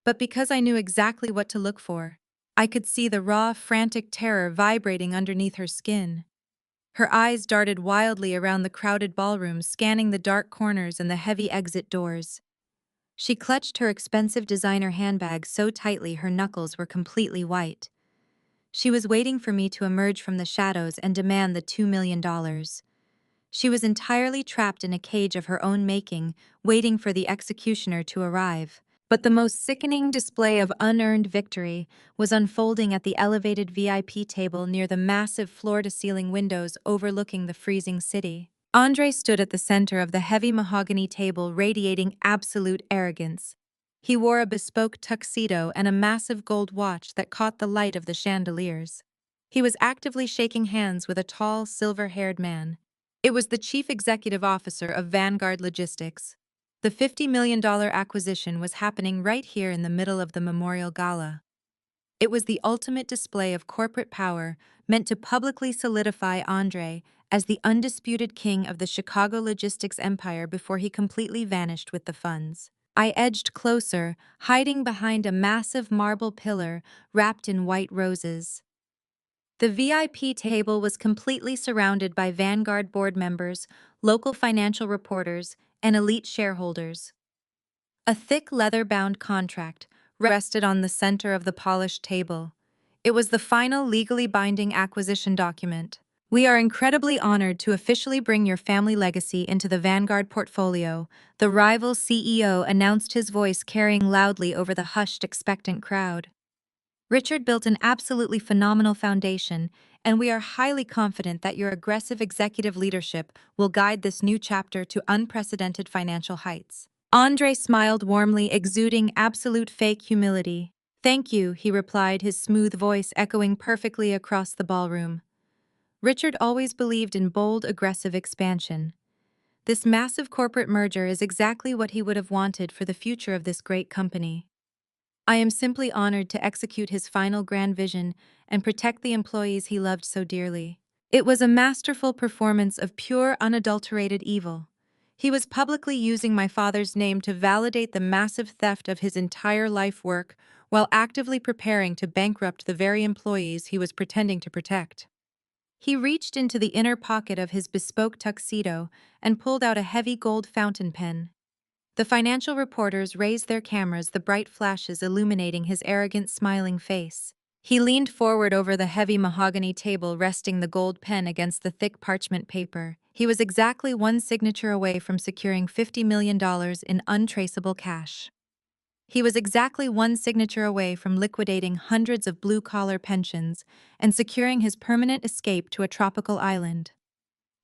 [SPEAKER 1] But because I knew exactly what to look for, I could see the raw, frantic terror vibrating underneath her skin. Her eyes darted wildly around the crowded ballroom, scanning the dark corners and the heavy exit doors. She clutched her expensive designer handbag so tightly her knuckles were completely white. She was waiting for me to emerge from the shadows and demand the $2 million. She was entirely trapped in a cage of her own making, waiting for the executioner to arrive. But the most sickening display of unearned victory was unfolding at the elevated VIP table near the massive floor-to-ceiling windows overlooking the freezing city. Andre stood at the center of the heavy mahogany table, radiating absolute arrogance. He wore a bespoke tuxedo and a massive gold watch that caught the light of the chandeliers. He was actively shaking hands with a tall, silver-haired man. It was the chief executive officer of Vanguard Logistics. The $50 million acquisition was happening right here in the middle of the memorial gala. It was the ultimate display of corporate power, meant to publicly solidify Andre as the undisputed king of the Chicago logistics empire before he completely vanished with the funds. I edged closer, hiding behind a massive marble pillar wrapped in white roses. The VIP table was completely surrounded by Vanguard board members, local financial reporters, and elite shareholders. A thick leather-bound contract rested on the center of the polished table. It was the final legally binding acquisition document. "We are incredibly honored to officially bring your family legacy into the Vanguard portfolio," the rival CEO announced, his voice carrying loudly over the hushed, expectant crowd. "Richard built an absolutely phenomenal foundation, and we are highly confident that your aggressive executive leadership will guide this new chapter to unprecedented financial heights." Andre smiled warmly, exuding absolute fake humility. "Thank you," he replied, his smooth voice echoing perfectly across the ballroom. Richard always believed in bold, aggressive expansion. This massive corporate merger is exactly what he would have wanted for the future of this great company. I am simply honored to execute his final grand vision and protect the employees he loved so dearly. It was a masterful performance of pure, unadulterated evil. He was publicly using my father's name to validate the massive theft of his entire life work while actively preparing to bankrupt the very employees he was pretending to protect. He reached into the inner pocket of his bespoke tuxedo and pulled out a heavy gold fountain pen. The financial reporters raised their cameras, the bright flashes illuminating his arrogant, smiling face. He leaned forward over the heavy mahogany table, resting the gold pen against the thick parchment paper. He was exactly one signature away from securing $50 million in untraceable cash. He was exactly one signature away from liquidating hundreds of blue-collar pensions and securing his permanent escape to a tropical island.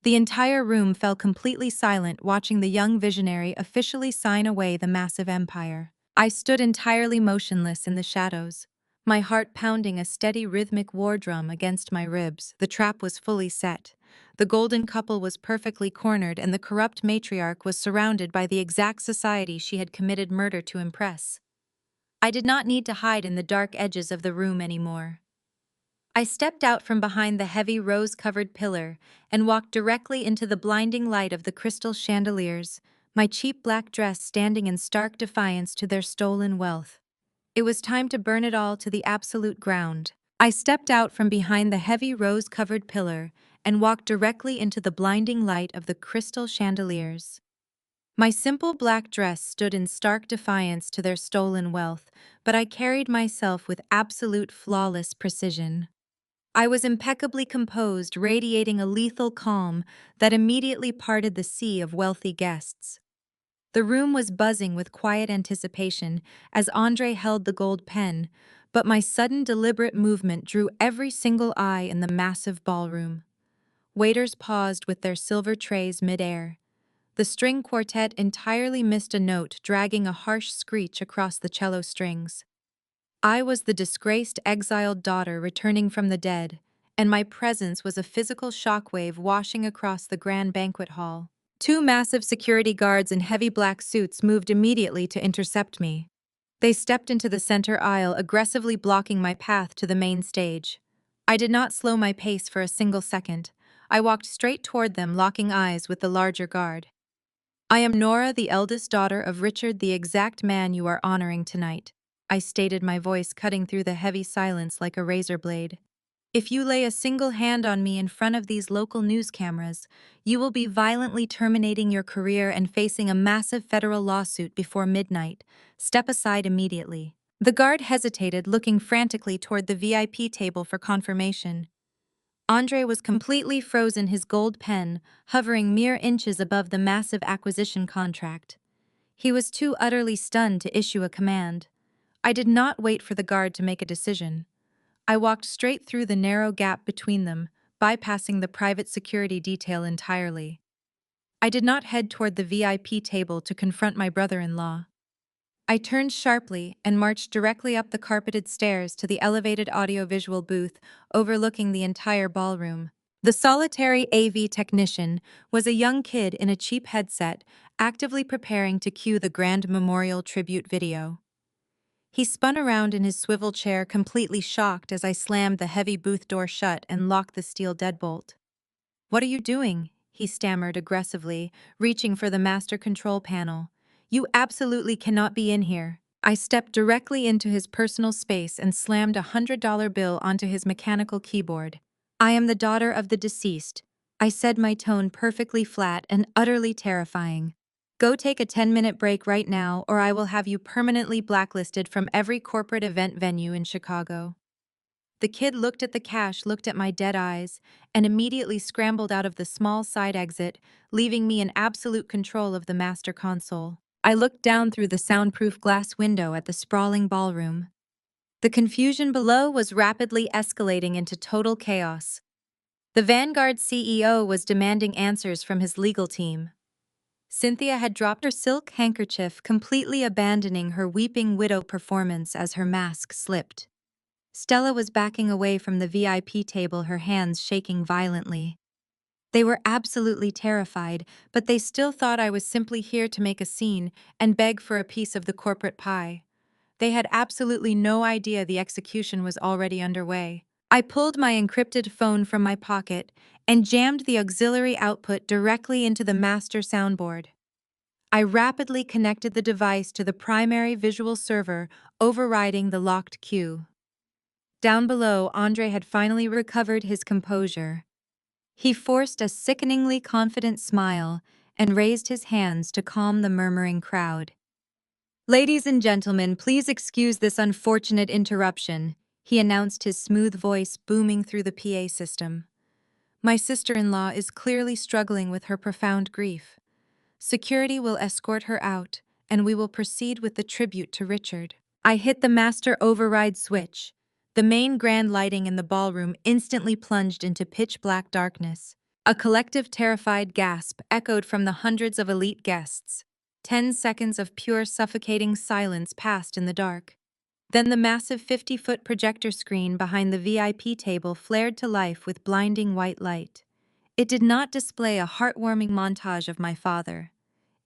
[SPEAKER 1] The entire room fell completely silent, watching the young visionary officially sign away the massive empire. I stood entirely motionless in the shadows, my heart pounding a steady rhythmic war drum against my ribs. The trap was fully set. The golden couple was perfectly cornered, and the corrupt matriarch was surrounded by the exact society she had committed murder to impress. I did not need to hide in the dark edges of the room anymore. I stepped out from behind the heavy rose-covered pillar and walked directly into the blinding light of the crystal chandeliers, my cheap black dress standing in stark defiance to their stolen wealth. It was time to burn it all to the absolute ground. I stepped out from behind the heavy rose-covered pillar and walked directly into the blinding light of the crystal chandeliers. My simple black dress stood in stark defiance to their stolen wealth, but I carried myself with absolute flawless precision. I was impeccably composed, radiating a lethal calm that immediately parted the sea of wealthy guests. The room was buzzing with quiet anticipation as Andre held the gold pen, but my sudden deliberate movement drew every single eye in the massive ballroom. Waiters paused with their silver trays midair. The string quartet entirely missed a note, dragging a harsh screech across the cello strings. I was the disgraced, exiled daughter returning from the dead, and my presence was a physical shockwave washing across the grand banquet hall. Two massive security guards in heavy black suits moved immediately to intercept me. They stepped into the center aisle, aggressively blocking my path to the main stage. I did not slow my pace for a single second. I walked straight toward them, locking eyes with the larger guard. "I am Nora, the eldest daughter of Richard, the exact man you are honoring tonight," I stated, my voice cutting through the heavy silence like a razor blade. "If you lay a single hand on me in front of these local news cameras, you will be violently terminating your career and facing a massive federal lawsuit before midnight. Step aside immediately." The guard hesitated, looking frantically toward the VIP table for confirmation. Andre was completely frozen, his gold pen hovering mere inches above the massive acquisition contract. He was too utterly stunned to issue a command. I did not wait for the guard to make a decision. I walked straight through the narrow gap between them, bypassing the private security detail entirely. I did not head toward the VIP table to confront my brother-in-law. I turned sharply and marched directly up the carpeted stairs to the elevated audiovisual booth overlooking the entire ballroom. The solitary AV technician was a young kid in a cheap headset, actively preparing to cue the grand memorial tribute video. He spun around in his swivel chair, completely shocked as I slammed the heavy booth door shut and locked the steel deadbolt. "What are you doing?" he stammered aggressively, reaching for the master control panel. "You absolutely cannot be in here." I stepped directly into his personal space and slammed a $100 bill onto his mechanical keyboard. "I am the daughter of the deceased," I said, my tone perfectly flat and utterly terrifying. "Go take a 10-minute break right now, or I will have you permanently blacklisted from every corporate event venue in Chicago." The kid looked at the cash, looked at my dead eyes, and immediately scrambled out of the small side exit, leaving me in absolute control of the master console. I looked down through the soundproof glass window at the sprawling ballroom. The confusion below was rapidly escalating into total chaos. The Vanguard CEO was demanding answers from his legal team. Cynthia had dropped her silk handkerchief, completely abandoning her weeping widow performance as her mask slipped. Stella was backing away from the VIP table, her hands shaking violently. They were absolutely terrified, but they still thought I was simply here to make a scene and beg for a piece of the corporate pie. They had absolutely no idea the execution was already underway. I pulled my encrypted phone from my pocket and jammed the auxiliary output directly into the master soundboard. I rapidly connected the device to the primary visual server, overriding the locked queue. Down below, Andre had finally recovered his composure. He forced a sickeningly confident smile and raised his hands to calm the murmuring crowd. "Ladies and gentlemen, please excuse this unfortunate interruption," he announced, his smooth voice booming through the PA system. "My sister-in-law is clearly struggling with her profound grief. Security will escort her out, and we will proceed with the tribute to Richard." I hit the master override switch. The main grand lighting in the ballroom instantly plunged into pitch-black darkness. A collective terrified gasp echoed from the hundreds of elite guests. 10 seconds of pure suffocating silence passed in the dark. Then the massive 50-foot projector screen behind the VIP table flared to life with blinding white light. It did not display a heartwarming montage of my father.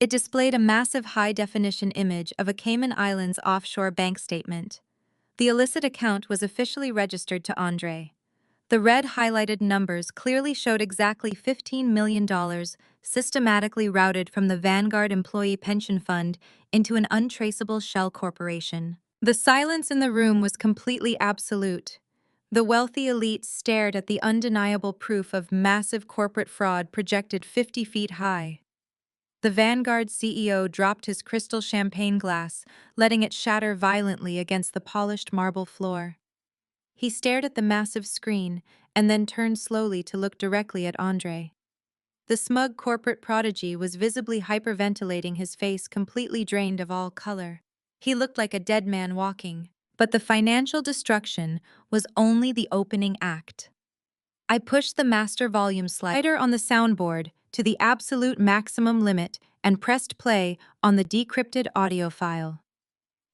[SPEAKER 1] It displayed a massive high-definition image of a Cayman Islands offshore bank statement. The illicit account was officially registered to Andre. The red highlighted numbers clearly showed exactly $15 million systematically routed from the Vanguard Employee Pension Fund into an untraceable shell corporation. The silence in the room was completely absolute. The wealthy elite stared at the undeniable proof of massive corporate fraud projected 50 feet high. The Vanguard CEO dropped his crystal champagne glass, letting it shatter violently against the polished marble floor. He stared at the massive screen and then turned slowly to look directly at Andre. The smug corporate prodigy was visibly hyperventilating, his face completely drained of all color. He looked like a dead man walking, but the financial destruction was only the opening act. I pushed the master volume slider on the soundboard to the absolute maximum limit and pressed play on the decrypted audio file.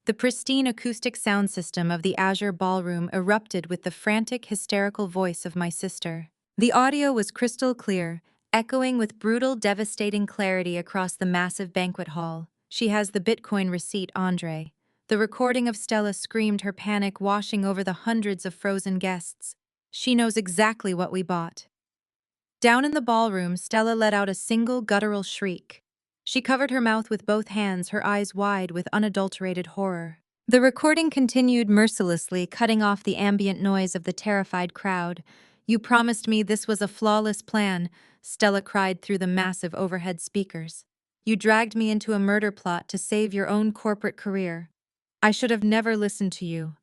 [SPEAKER 1] The pristine acoustic sound system of the Azure ballroom erupted with the frantic, hysterical voice of my sister. The audio was crystal clear, echoing with brutal, devastating clarity across the massive banquet hall. "She has the Bitcoin receipt, Andre." The recording of Stella screamed, her panic washing over the hundreds of frozen guests. "She knows exactly what we bought." Down in the ballroom, Stella let out a single guttural shriek. She covered her mouth with both hands, her eyes wide with unadulterated horror. The recording continued mercilessly, cutting off the ambient noise of the terrified crowd. "You promised me this was a flawless plan," Stella cried through the massive overhead speakers. "You dragged me into a murder plot to save your own corporate career. I should have never listened to you.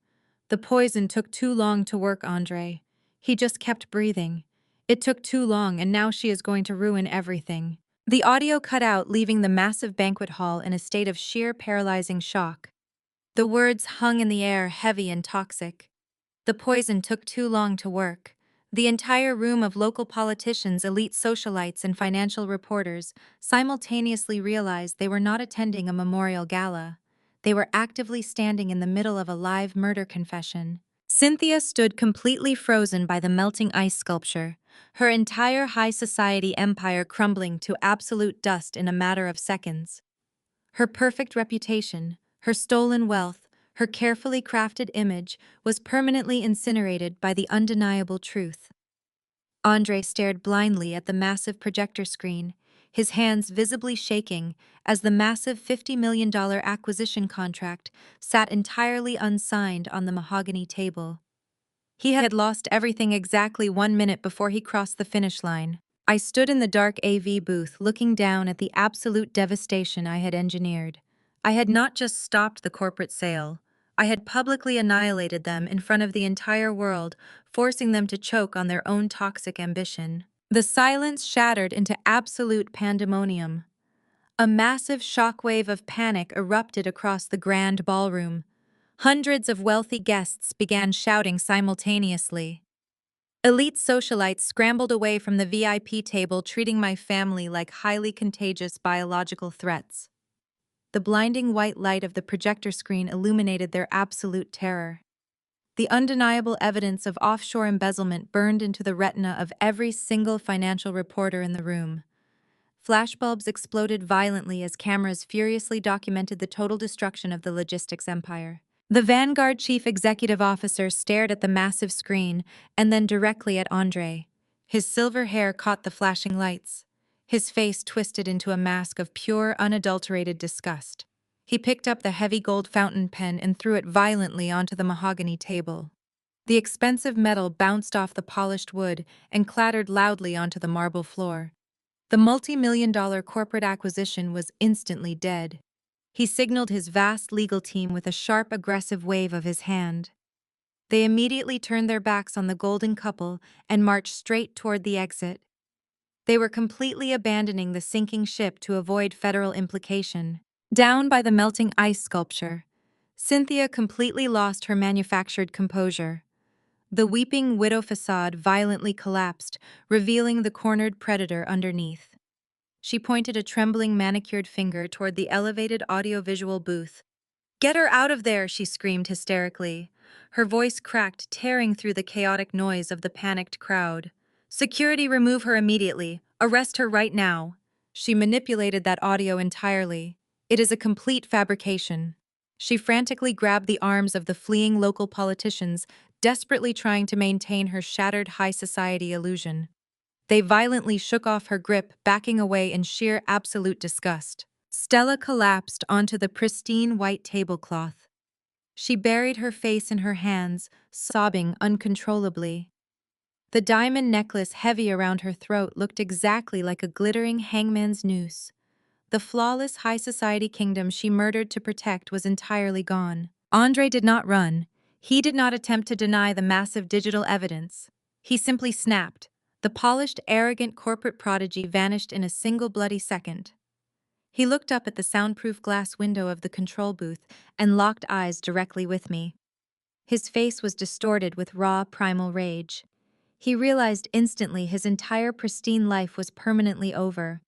[SPEAKER 1] The poison took too long to work, Andre. He just kept breathing. It took too long, and now she is going to ruin everything." The audio cut out, leaving the massive banquet hall in a state of sheer paralyzing shock. The words hung in the air, heavy and toxic. The poison took too long to work. The entire room of local politicians, elite socialites, and financial reporters simultaneously realized they were not attending a memorial gala. They were actively standing in the middle of a live murder confession. Cynthia stood completely frozen by the melting ice sculpture, her entire high society empire crumbling to absolute dust in a matter of seconds. Her perfect reputation, her stolen wealth, her carefully crafted image was permanently incinerated by the undeniable truth. Andre stared blindly at the massive projector screen, his hands visibly shaking as the massive $50 million acquisition contract sat entirely unsigned on the mahogany table. He had lost everything exactly 1 minute before he crossed the finish line. I stood in the dark AV booth looking down at the absolute devastation I had engineered. I had not just stopped the corporate sale, I had publicly annihilated them in front of the entire world, forcing them to choke on their own toxic ambition. The silence shattered into absolute pandemonium. A massive shockwave of panic erupted across the grand ballroom. Hundreds of wealthy guests began shouting simultaneously. Elite socialites scrambled away from the VIP table, treating my family like highly contagious biological threats. The blinding white light of the projector screen illuminated their absolute terror. The undeniable evidence of offshore embezzlement burned into the retina of every single financial reporter in the room. Flashbulbs exploded violently as cameras furiously documented the total destruction of the logistics empire. The Vanguard chief executive officer stared at the massive screen and then directly at Andre. His silver hair caught the flashing lights. His face twisted into a mask of pure, unadulterated disgust. He picked up the heavy gold fountain pen and threw it violently onto the mahogany table. The expensive metal bounced off the polished wood and clattered loudly onto the marble floor. The multi-million-dollar corporate acquisition was instantly dead. He signaled his vast legal team with a sharp, aggressive wave of his hand. They immediately turned their backs on the golden couple and marched straight toward the exit. They were completely abandoning the sinking ship to avoid federal implication. Down by the melting ice sculpture, Cynthia completely lost her manufactured composure. The weeping widow facade violently collapsed, revealing the cornered predator underneath. She pointed a trembling, manicured finger toward the elevated audiovisual booth. "Get her out of there!" she screamed hysterically. Her voice cracked, tearing through the chaotic noise of the panicked crowd. "Security, remove her immediately. Arrest her right now." She manipulated that audio entirely. It is a complete fabrication. She frantically grabbed the arms of the fleeing local politicians, desperately trying to maintain her shattered high society illusion. They violently shook off her grip, backing away in sheer absolute disgust. Stella collapsed onto the pristine white tablecloth. She buried her face in her hands, sobbing uncontrollably. The diamond necklace heavy around her throat looked exactly like a glittering hangman's noose. The flawless high society kingdom she murdered to protect was entirely gone. Andre did not run. He did not attempt to deny the massive digital evidence. He simply snapped. The polished, arrogant corporate prodigy vanished in a single bloody second. He looked up at the soundproof glass window of the control booth and locked eyes directly with me. His face was distorted with raw, primal rage. He realized instantly his entire pristine life was permanently over.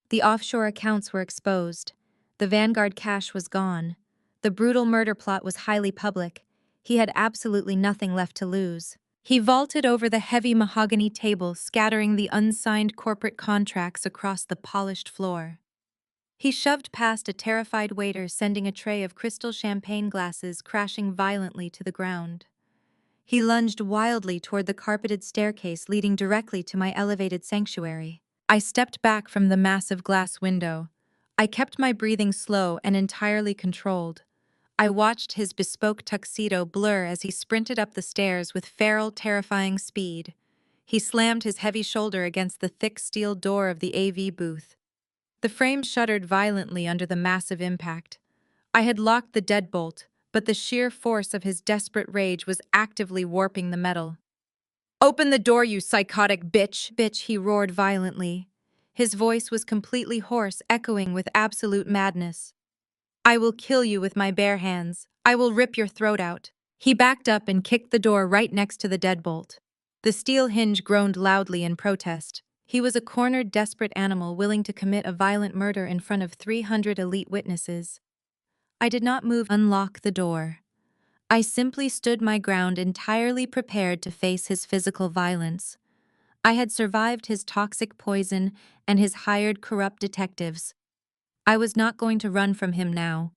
[SPEAKER 1] The offshore accounts were exposed. The Vanguard cash was gone. The brutal murder plot was highly public. He had absolutely nothing left to lose. He vaulted over the heavy mahogany table, scattering the unsigned corporate contracts across the polished floor. He shoved past a terrified waiter, sending a tray of crystal champagne glasses crashing violently to the ground. He lunged wildly toward the carpeted staircase leading directly to my elevated sanctuary. I stepped back from the massive glass window. I kept my breathing slow and entirely controlled. I watched his bespoke tuxedo blur as he sprinted up the stairs with feral, terrifying speed. He slammed his heavy shoulder against the thick steel door of the AV booth. The frame shuddered violently under the massive impact. I had locked the deadbolt, but the sheer force of his desperate rage was actively warping the metal. "Open the door, you psychotic bitch!" He roared violently. His voice was completely hoarse, echoing with absolute madness. "I will kill you with my bare hands. I will rip your throat out." He backed up and kicked the door right next to the deadbolt. The steel hinge groaned loudly in protest. He was a cornered, desperate animal willing to commit a violent murder in front of 300 elite witnesses. I did not move to unlock the door. I simply stood my ground, entirely prepared to face his physical violence. I had survived his toxic poison and his hired corrupt detectives. I was not going to run from him now.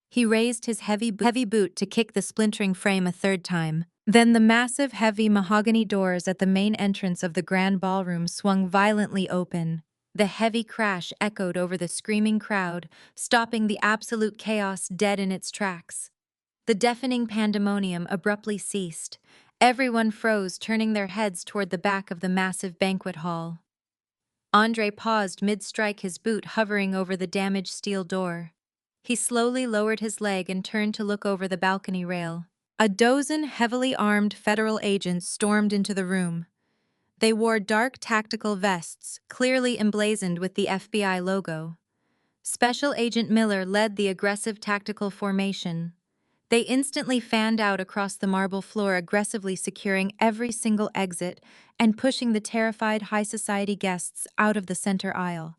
[SPEAKER 1] He raised his heavy boot to kick the splintering frame a third time. Then the massive, heavy mahogany doors at the main entrance of the grand ballroom swung violently open. The heavy crash echoed over the screaming crowd, stopping the absolute chaos dead in its tracks. The deafening pandemonium abruptly ceased. Everyone froze, turning their heads toward the back of the massive banquet hall. Andre paused mid-strike, his boot hovering over the damaged steel door. He slowly lowered his leg and turned to look over the balcony rail. A dozen heavily armed federal agents stormed into the room. They wore dark tactical vests, clearly emblazoned with the FBI logo. Special Agent Miller led the aggressive tactical formation. They instantly fanned out across the marble floor, aggressively securing every single exit and pushing the terrified high society guests out of the center aisle.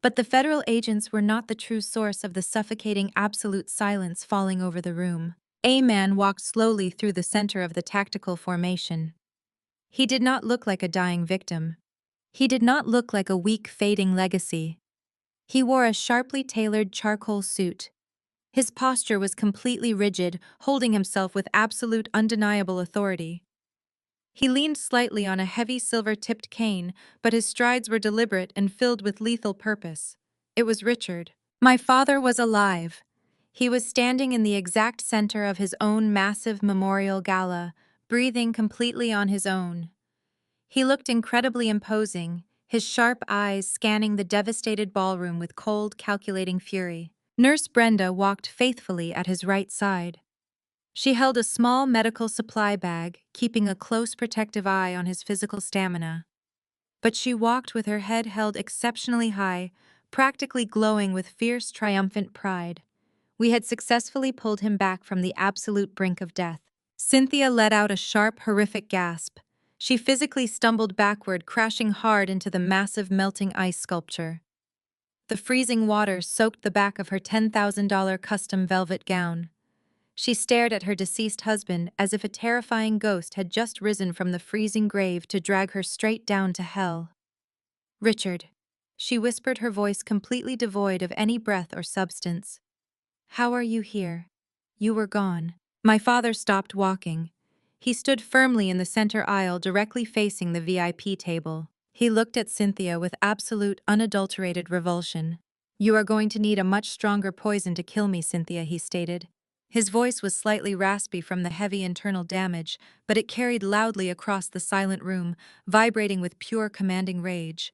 [SPEAKER 1] But the federal agents were not the true source of the suffocating absolute silence falling over the room. A man walked slowly through the center of the tactical formation. He did not look like a dying victim. He did not look like a weak, fading legacy. He wore a sharply tailored charcoal suit. His posture was completely rigid, holding himself with absolute, undeniable authority. He leaned slightly on a heavy silver-tipped cane, but his strides were deliberate and filled with lethal purpose. It was Richard. My father was alive. He was standing in the exact center of his own massive memorial gala, breathing completely on his own. He looked incredibly imposing, his sharp eyes scanning the devastated ballroom with cold, calculating fury. Nurse Brenda walked faithfully at his right side. She held a small medical supply bag, keeping a close protective eye on his physical stamina. But she walked with her head held exceptionally high, practically glowing with fierce, triumphant pride. We had successfully pulled him back from the absolute brink of death. Cynthia let out a sharp, horrific gasp. She physically stumbled backward, crashing hard into the massive melting ice sculpture. The freezing water soaked the back of her $10,000 custom velvet gown. She stared at her deceased husband as if a terrifying ghost had just risen from the freezing grave to drag her straight down to hell. "Richard," she whispered, her voice completely devoid of any breath or substance. "How are you here? You were gone." My father stopped walking. He stood firmly in the center aisle, directly facing the VIP table. He looked at Cynthia with absolute, unadulterated revulsion. "You are going to need a much stronger poison to kill me, Cynthia," he stated. His voice was slightly raspy from the heavy internal damage, but it carried loudly across the silent room, vibrating with pure, commanding rage.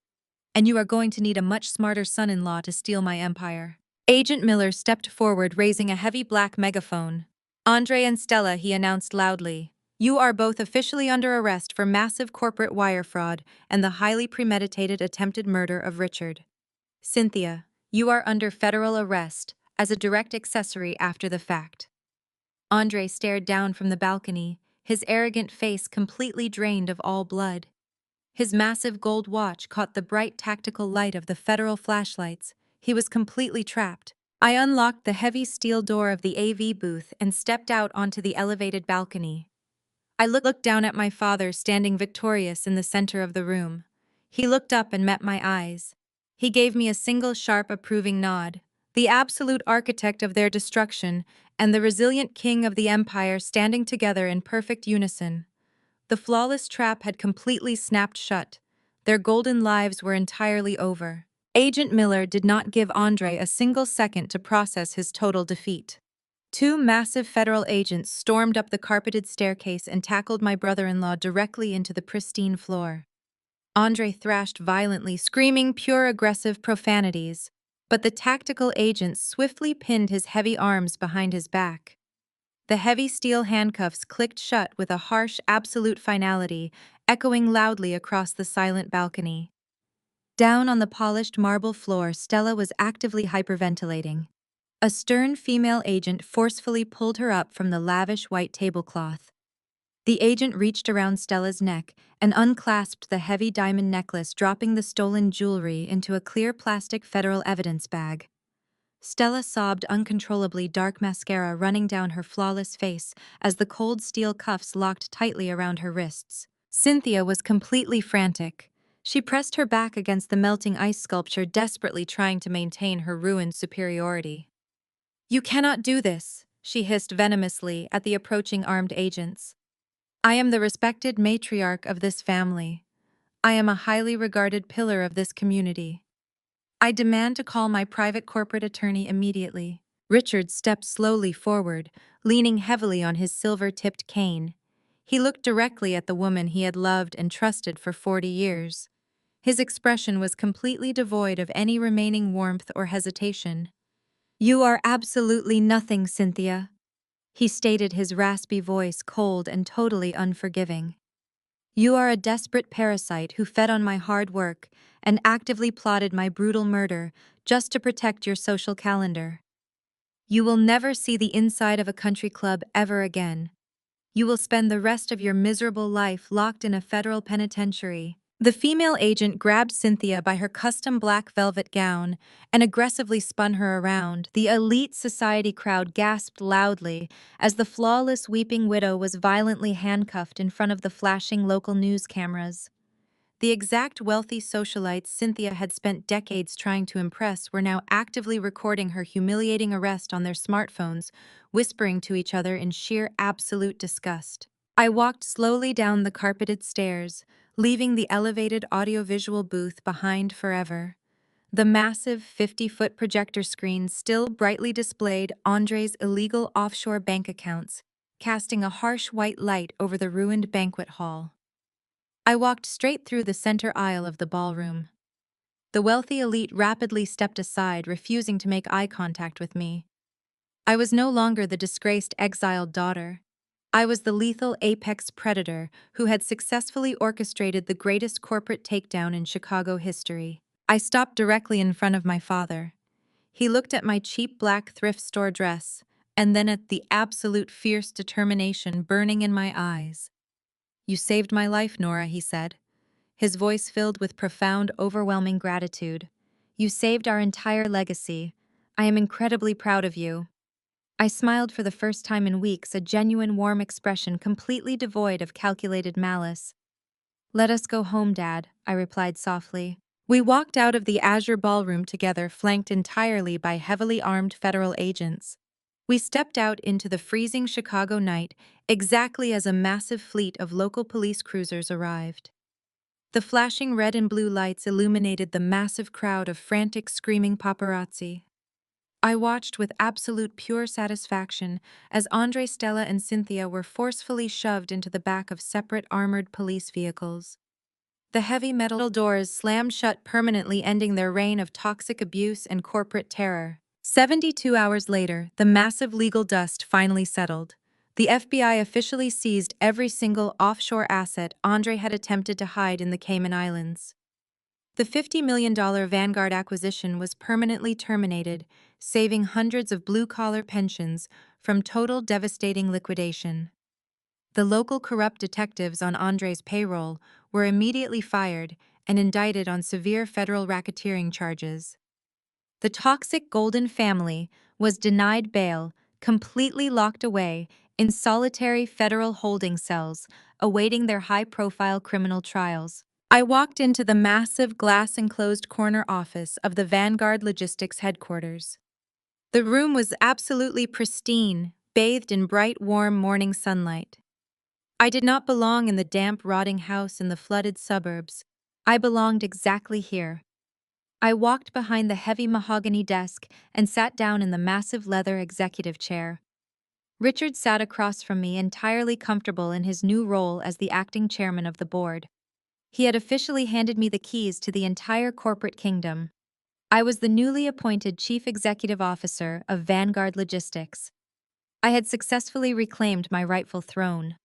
[SPEAKER 1] And you are going to need a much smarter son-in-law to steal my empire. Agent Miller stepped forward, raising a heavy black megaphone. Andre and Stella, he announced loudly. You are both officially under arrest for massive corporate wire fraud and the highly premeditated attempted murder of Richard. Cynthia, you are under federal arrest as a direct accessory after the fact. Andre stared down from the balcony, his arrogant face completely drained of all blood. His massive gold watch caught the bright tactical light of the federal flashlights. He was completely trapped. I unlocked the heavy steel door of the AV booth and stepped out onto the elevated balcony. I looked down at my father standing victorious in the center of the room. He looked up and met my eyes. He gave me a single sharp approving nod. The absolute architect of their destruction and the resilient king of the empire standing together in perfect unison. The flawless trap had completely snapped shut. Their golden lives were entirely over. Agent Miller did not give Andre a single second to process his total defeat. Two massive federal agents stormed up the carpeted staircase and tackled my brother-in-law directly into the pristine floor. Andre thrashed violently, screaming pure aggressive profanities, but the tactical agents swiftly pinned his heavy arms behind his back. The heavy steel handcuffs clicked shut with a harsh, absolute finality, echoing loudly across the silent balcony. Down on the polished marble floor, Stella was actively hyperventilating. A stern female agent forcefully pulled her up from the lavish white tablecloth. The agent reached around Stella's neck and unclasped the heavy diamond necklace, dropping the stolen jewelry into a clear plastic federal evidence bag. Stella sobbed uncontrollably, dark mascara running down her flawless face as the cold steel cuffs locked tightly around her wrists. Cynthia was completely frantic. She pressed her back against the melting ice sculpture, desperately trying to maintain her ruined superiority. You cannot do this, she hissed venomously at the approaching armed agents. I am the respected matriarch of this family. I am a highly regarded pillar of this community. I demand to call my private corporate attorney immediately. Richard stepped slowly forward, leaning heavily on his silver-tipped cane. He looked directly at the woman he had loved and trusted for 40 years. His expression was completely devoid of any remaining warmth or hesitation. You are absolutely nothing, Cynthia, he stated, his raspy voice cold and totally unforgiving. You are a desperate parasite who fed on my hard work and actively plotted my brutal murder just to protect your social calendar. You will never see the inside of a country club ever again. You will spend the rest of your miserable life locked in a federal penitentiary. The female agent grabbed Cynthia by her custom black velvet gown and aggressively spun her around. The elite society crowd gasped loudly as the flawless weeping widow was violently handcuffed in front of the flashing local news cameras. The exact wealthy socialites Cynthia had spent decades trying to impress were now actively recording her humiliating arrest on their smartphones, whispering to each other in sheer absolute disgust. I walked slowly down the carpeted stairs, leaving the elevated audiovisual booth behind forever. The massive 50-foot projector screen still brightly displayed Andre's illegal offshore bank accounts, casting a harsh white light over the ruined banquet hall. I walked straight through the center aisle of the ballroom. The wealthy elite rapidly stepped aside, refusing to make eye contact with me. I was no longer the disgraced exiled daughter. I was the lethal apex predator who had successfully orchestrated the greatest corporate takedown in Chicago history. I stopped directly in front of my father. He looked at my cheap black thrift store dress, and then at the absolute fierce determination burning in my eyes. You saved my life, Nora, he said, his voice filled with profound, overwhelming gratitude. You saved our entire legacy. I am incredibly proud of you. I smiled for the first time in weeks, a genuine warm expression completely devoid of calculated malice. Let us go home, Dad, I replied softly. We walked out of the Azure Ballroom together, flanked entirely by heavily armed federal agents. We stepped out into the freezing Chicago night exactly as a massive fleet of local police cruisers arrived. The flashing red and blue lights illuminated the massive crowd of frantic, screaming paparazzi. I watched with absolute pure satisfaction as Andre, Stella, and Cynthia were forcefully shoved into the back of separate armored police vehicles. The heavy metal doors slammed shut permanently, ending their reign of toxic abuse and corporate terror. 72 hours later, the massive legal dust finally settled. The FBI officially seized every single offshore asset Andre had attempted to hide in the Cayman Islands. The $50 million Vanguard acquisition was permanently terminated, saving hundreds of blue-collar pensions from total devastating liquidation. The local corrupt detectives on Andre's payroll were immediately fired and indicted on severe federal racketeering charges. The toxic Golden family was denied bail, completely locked away in solitary federal holding cells, awaiting their high-profile criminal trials. I walked into the massive glass-enclosed corner office of the Vanguard Logistics headquarters. The room was absolutely pristine, bathed in bright, warm morning sunlight. I did not belong in the damp, rotting house in the flooded suburbs. I belonged exactly here. I walked behind the heavy mahogany desk and sat down in the massive leather executive chair. Richard sat across from me, entirely comfortable in his new role as the acting chairman of the board. He had officially handed me the keys to the entire corporate kingdom. I was the newly appointed chief executive officer of Vanguard Logistics. I had successfully reclaimed my rightful throne.